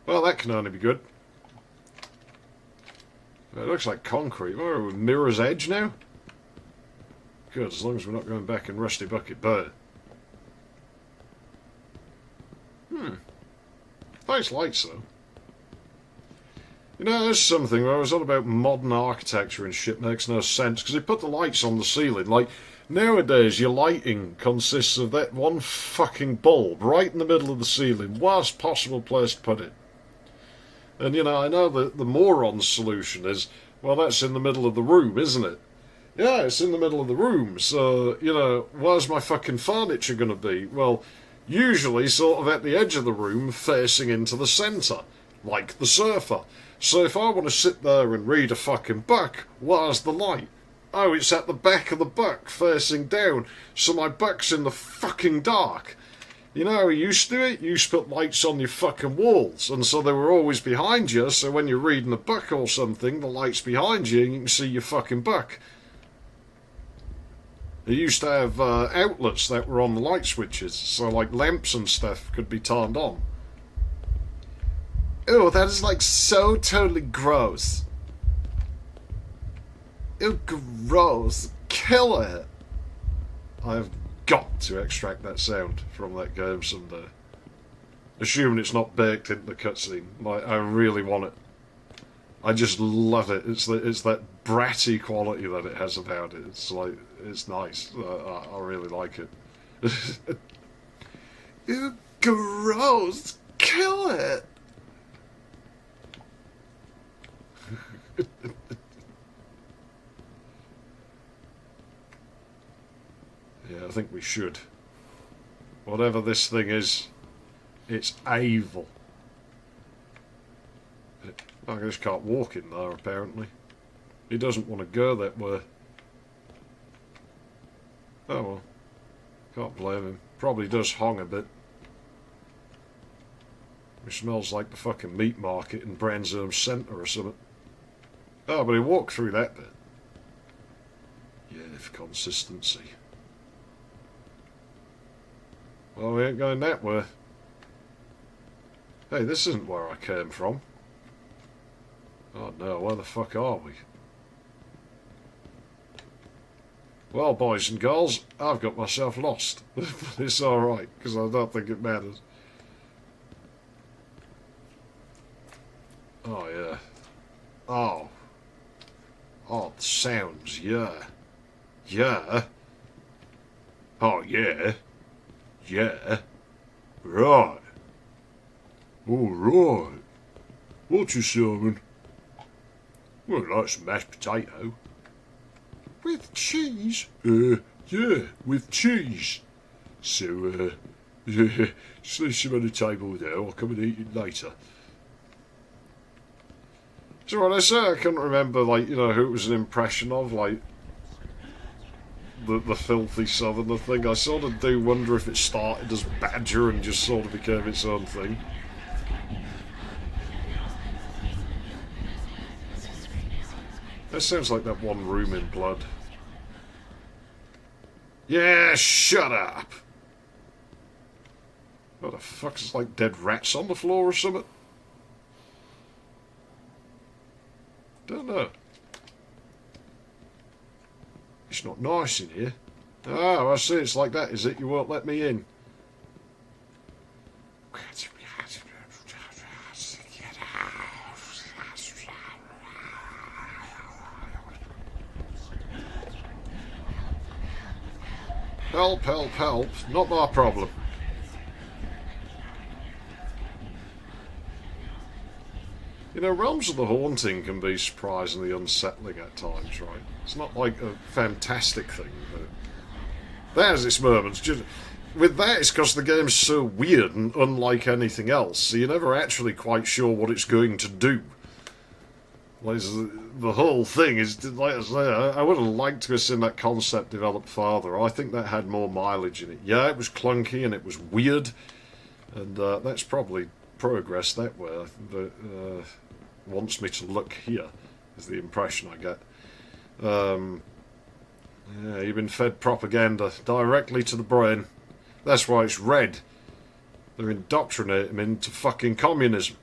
Well, that can only be good. It looks like concrete. Oh, Mirror's Edge now? Good, as long as we're not going back in Rusty Bucket Bay. Nice lights, though. You know, there's something where I was on about modern architecture and shit makes no sense, because they put the lights on the ceiling. Like, nowadays, your lighting consists of that one fucking bulb right in the middle of the ceiling. Worst possible place to put it. And, you know, I know that the moron's solution is, well, that's in the middle of the room, isn't it? Yeah, it's in the middle of the room, so, you know, where's my fucking furniture going to be? Well, usually sort of at the edge of the room, facing into the centre, like the sofa. So if I want to sit there and read a fucking book, where's the light? Oh, it's at the back of the book, facing down, so my book's in the fucking dark. You know how you used to do it? You used to put lights on your fucking walls, and so they were always behind you, so when you're reading a book or something, the light's behind you and you can see your fucking book. They used to have outlets that were on the light switches, so like lamps and stuff could be turned on. Ew, that is like so totally gross. Ew, gross. Kill it. I've got to extract that sound from that game someday. Assuming it's not baked into the cutscene. Like, I really want it. I just love it. It's that bratty quality that it has about it. It's like, it's nice. I really like it. Ew, gross. Kill it. Yeah, I think we should. Whatever this thing is, it's evil. I just can't walk in there, apparently. He doesn't want to go that way. Oh well. Can't blame him. Probably does hong a bit. It smells like the fucking meat market in Brandsome Centre or something. Oh, but he walked through that bit. Yeah, for consistency. Well, we ain't going that way. Hey, this isn't where I came from. Oh no, where the fuck are we? Well, boys and girls, I've got myself lost. But it's alright, because I don't think it matters. Oh, yeah. Oh. Oh, the sounds, yeah. Yeah. Oh, yeah. Yeah. Right. Alright. What you serving? Well, like some mashed potato. With cheese? Yeah, with cheese. So, just leave some on the table there, I'll come and eat it later. So when I say I couldn't remember, like, you know, who it was an impression of, like, the filthy southerner thing, I sort of do wonder if it started as Badger and just sort of became its own thing. That sounds like that one room in Blood. Yeah, shut up! What the fuck, is like dead rats on the floor or something? Don't know. It's not nice in here. Oh, I see, it's like that, is it? You won't let me in. Help, help, help. Not my problem. You know, Realms of the Haunting can be surprisingly unsettling at times, right? It's not like a fantastic thing, but that has its moments. Just, with that, it's because the game's so weird and unlike anything else, so you're never actually quite sure what it's going to do. Like, the whole thing is, like I say, I would have liked to have seen that concept developed farther. I think that had more mileage in it. Yeah, it was clunky and it was weird, and that's probably progress that way. But wants me to look here, is the impression I get. Yeah, you've been fed propaganda directly to the brain. That's why it's red. They're indoctrinating him into fucking communism.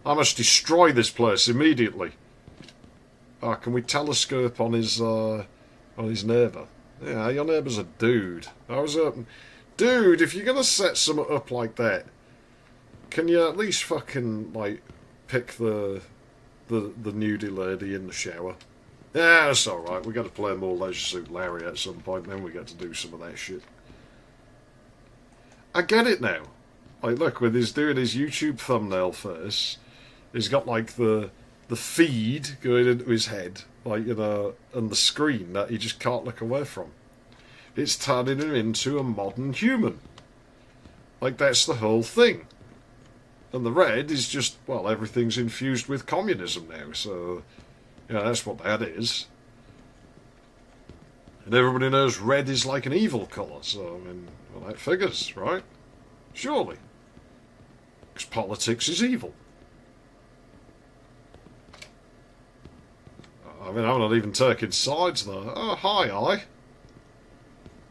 I must destroy this place immediately. Ah, can we telescope on his neighbour? Yeah, your neighbour's a dude. I was hoping... Dude, if you're going to set something up like that, can you at least fucking, like, pick the nudie lady in the shower? Yeah, that's alright. We got to play more Leisure Suit Larry at some point, then we get to do some of that shit. I get it now. Like, look, with his doing his YouTube thumbnail first, he's got, like, the feed going into his head, like, you know, and the screen that he just can't look away from. It's turning him into a modern human. Like, that's the whole thing. And the red is just, well, everything's infused with communism now, so, yeah, that's what that is. And everybody knows red is like an evil colour, so, I mean, well, that figures, right? Surely. Because politics is evil. I mean, I'm not even taking sides, though. Oh, hi, I.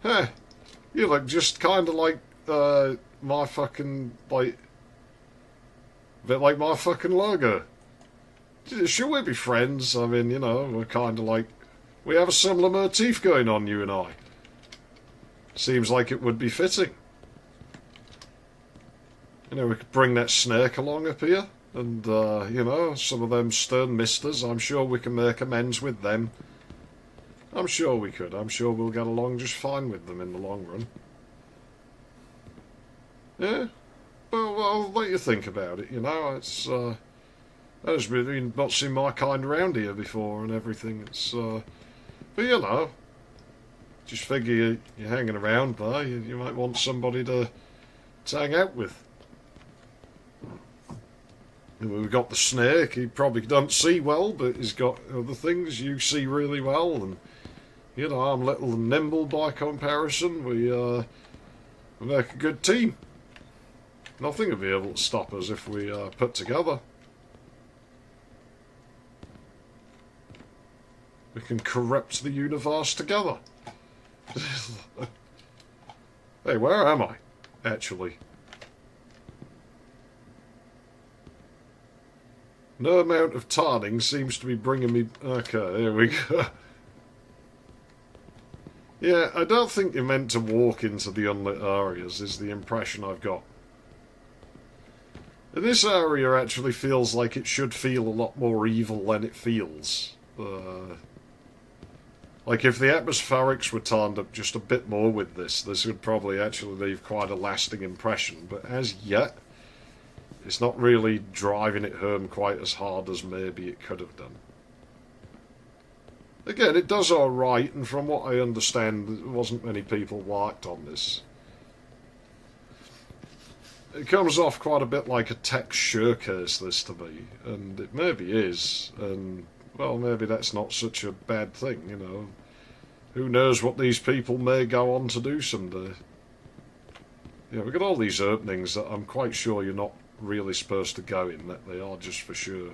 Hey, you look just kind of like, my fucking, like, a bit like my fucking logo. Should we be friends? I mean, you know, we're kind of like, we have a similar motif going on, you and I. Seems like it would be fitting. You know, we could bring that snake along up here, and, you know, some of them stern misters, I'm sure we can make amends with them. I'm sure we could. I'm sure we'll get along just fine with them in the long run. Yeah? Well, I'll let you think about it, you know. It's, that has been not seen my kind around here before and everything. It's, but, you know, just figure you're hanging around there, you might want somebody to hang out with. We've got the snake. He probably don't see well, but he's got other things you see really well, and you know, I'm little and nimble by comparison. We make a good team. Nothing will be able to stop us if we put together. We can corrupt the universe together. Hey, where am I, actually? No amount of tarning seems to be bringing me... Okay, here we go. Yeah, I don't think you're meant to walk into the unlit areas, is the impression I've got. And this area actually feels like it should feel a lot more evil than it feels. Like, if the atmospherics were turned up just a bit more with this would probably actually leave quite a lasting impression. But as yet, it's not really driving it home quite as hard as maybe it could have done. Again, it does alright, and from what I understand, there wasn't many people worked on this. It comes off quite a bit like a tech showcase, this to me, and it maybe is, and, well, maybe that's not such a bad thing, you know. Who knows what these people may go on to do someday. Yeah, we've got all these openings that I'm quite sure you're not really supposed to go in, that they are just for sure.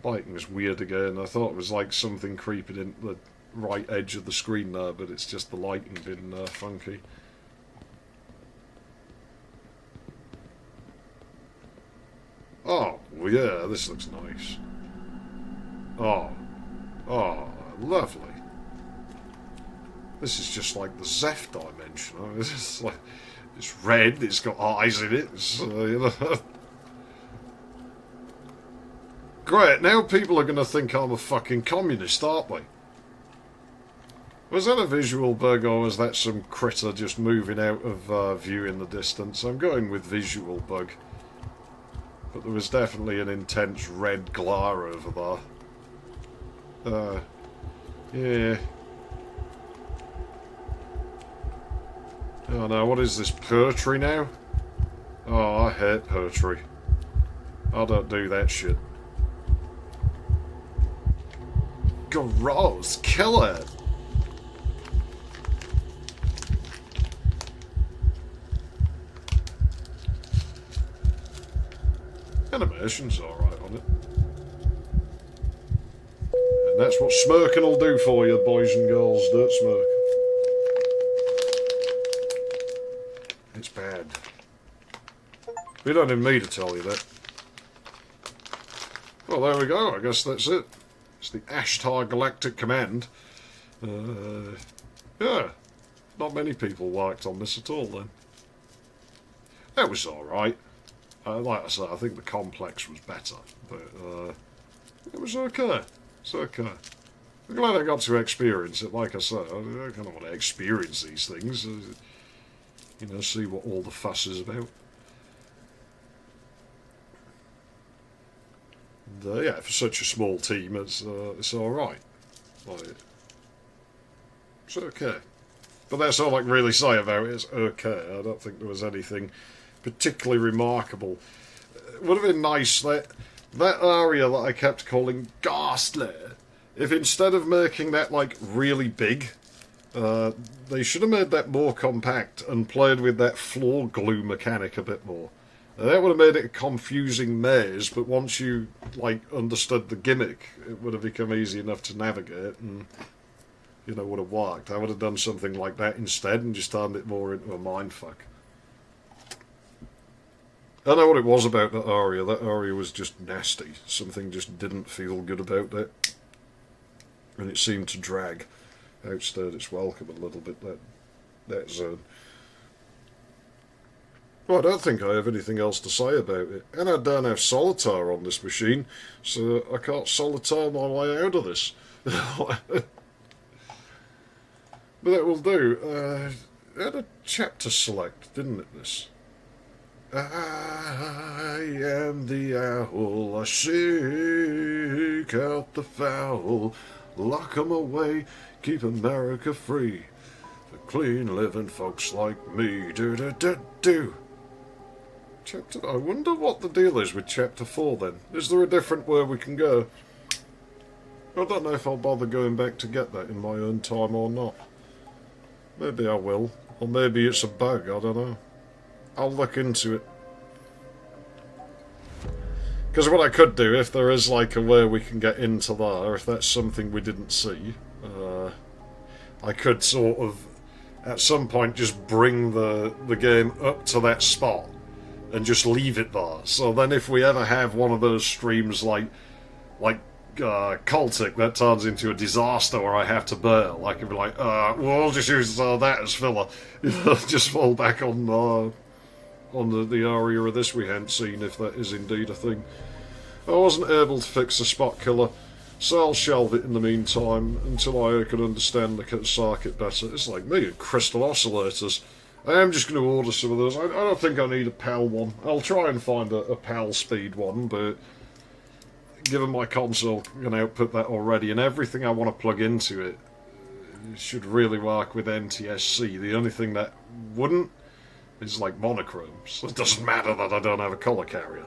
Lighting's weird again. I thought it was like something creeping in the right edge of the screen there, but it's just the lighting being funky. Oh, well, yeah, this looks nice. Oh, lovely. This is just like the XeFF dimension. It's like, it's red, it's got eyes in it, it's, you know. Great, now people are going to think I'm a fucking communist, aren't they? Was that a visual bug, or was that some critter just moving out of view in the distance? I'm going with visual bug. But there was definitely an intense red glare over there. Yeah. Oh no, what is this, poetry now? Oh, I hate poetry. I don't do that shit. Gross, kill it! Animation's alright on it. And that's what smirking will do for you, boys and girls. Don't smirk. It's bad. You don't need me to tell you that. Well, there we go. I guess that's it. It's the Ashtar Galactic Command. Yeah. Not many people worked on this at all then. That was alright. Like I said, I think the complex was better, but it was okay. It's okay. I'm glad I got to experience it. Like I said, I kind of want to experience these things. You know, see what all the fuss is about. And, yeah, for such a small team, it's alright. Like, it's okay. But that's all I can really say about it. It's okay. I don't think there was anything particularly remarkable. It would have been nice that area that I kept calling Ghastly, if instead of making that like really big, they should have made that more compact and played with that floor glue mechanic a bit more. That would have made it a confusing maze, but once you like understood the gimmick, it would have become easy enough to navigate and, you know, would have worked. I would have done something like that instead and just turned it more into a mindfuck. I know what it was about that area. That area was just nasty. Something just didn't feel good about it. And it seemed to drag. Outstayed its welcome a little bit, that zone. Well, I don't think I have anything else to say about it. And I don't have solitaire on this machine, so I can't solitaire my way out of this. But that will do. It had a chapter select, didn't it, this? I am the owl, I seek out the foul, lock 'em away, keep America free, for clean living folks like me. Do. Chapter, I wonder what the deal is with Chapter 4 then. Is there a different way we can go? I don't know if I'll bother going back to get that in my own time or not. Maybe I will, or maybe it's a bug, I don't know. I'll look into it. Because what I could do, if there is like a way we can get into there, if that's something we didn't see, I could sort of, at some point, just bring the game up to that spot and just leave it there. So then if we ever have one of those streams like Cultic that turns into a disaster where I have to bail, I could be like, well, I'll just use that as filler. You know, just fall back on the area of this we hadn't seen, if that is indeed a thing. I wasn't able to fix the spot killer, so I'll shelve it in the meantime until I can understand the circuit better. It's like me and crystal oscillators. I am just going to order some of those. I don't think I need a PAL one. I'll try and find a PAL speed one, but given my console can output that already, and everything I want to plug into it should really work with NTSC. The only thing that wouldn't is like monochrome, so it doesn't matter that I don't have a colour carrier.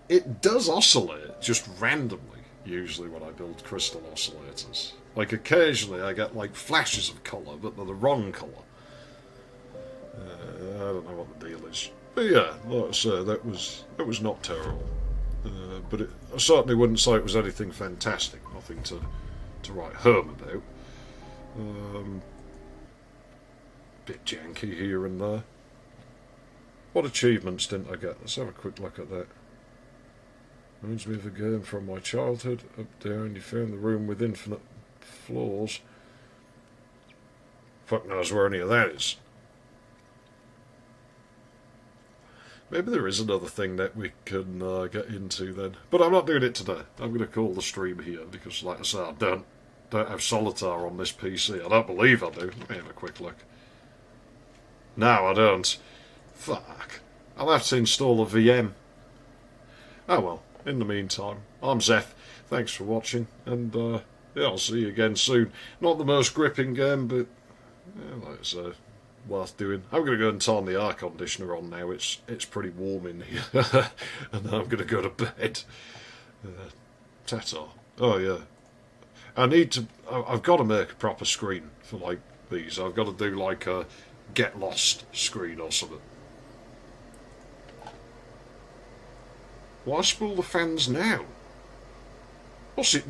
It does oscillate, just randomly, usually when I build crystal oscillators. Like occasionally I get like flashes of colour, but they're the wrong colour. I don't know what the deal is. But yeah, like I say, that was not terrible. But I certainly wouldn't say it was anything fantastic, nothing to write home about. Bit janky here and there. What achievements didn't I get? Let's have a quick look at that. Reminds me of a game from my childhood. Up there, and you found the room with infinite floors. Fuck knows where any of that is. Maybe there is another thing that we can get into then. But I'm not doing it today. I'm going to call the stream here because, like I said, I don't have solitaire on this PC. I don't believe I do. Let me have a quick look. No, I don't. Fuck. I'll have to install a VM. Oh well, in the meantime, I'm XeFF. Thanks for watching, and yeah, I'll see you again soon. Not the most gripping game, but yeah, like I say, worth doing. I'm going to go and turn the air conditioner on now. It's pretty warm in here, and then I'm going to go to bed. Ta-ta. Oh yeah, I've got to make a proper screen for like these. I've got to do like a get lost screen or something. Why spool the fans now? What's it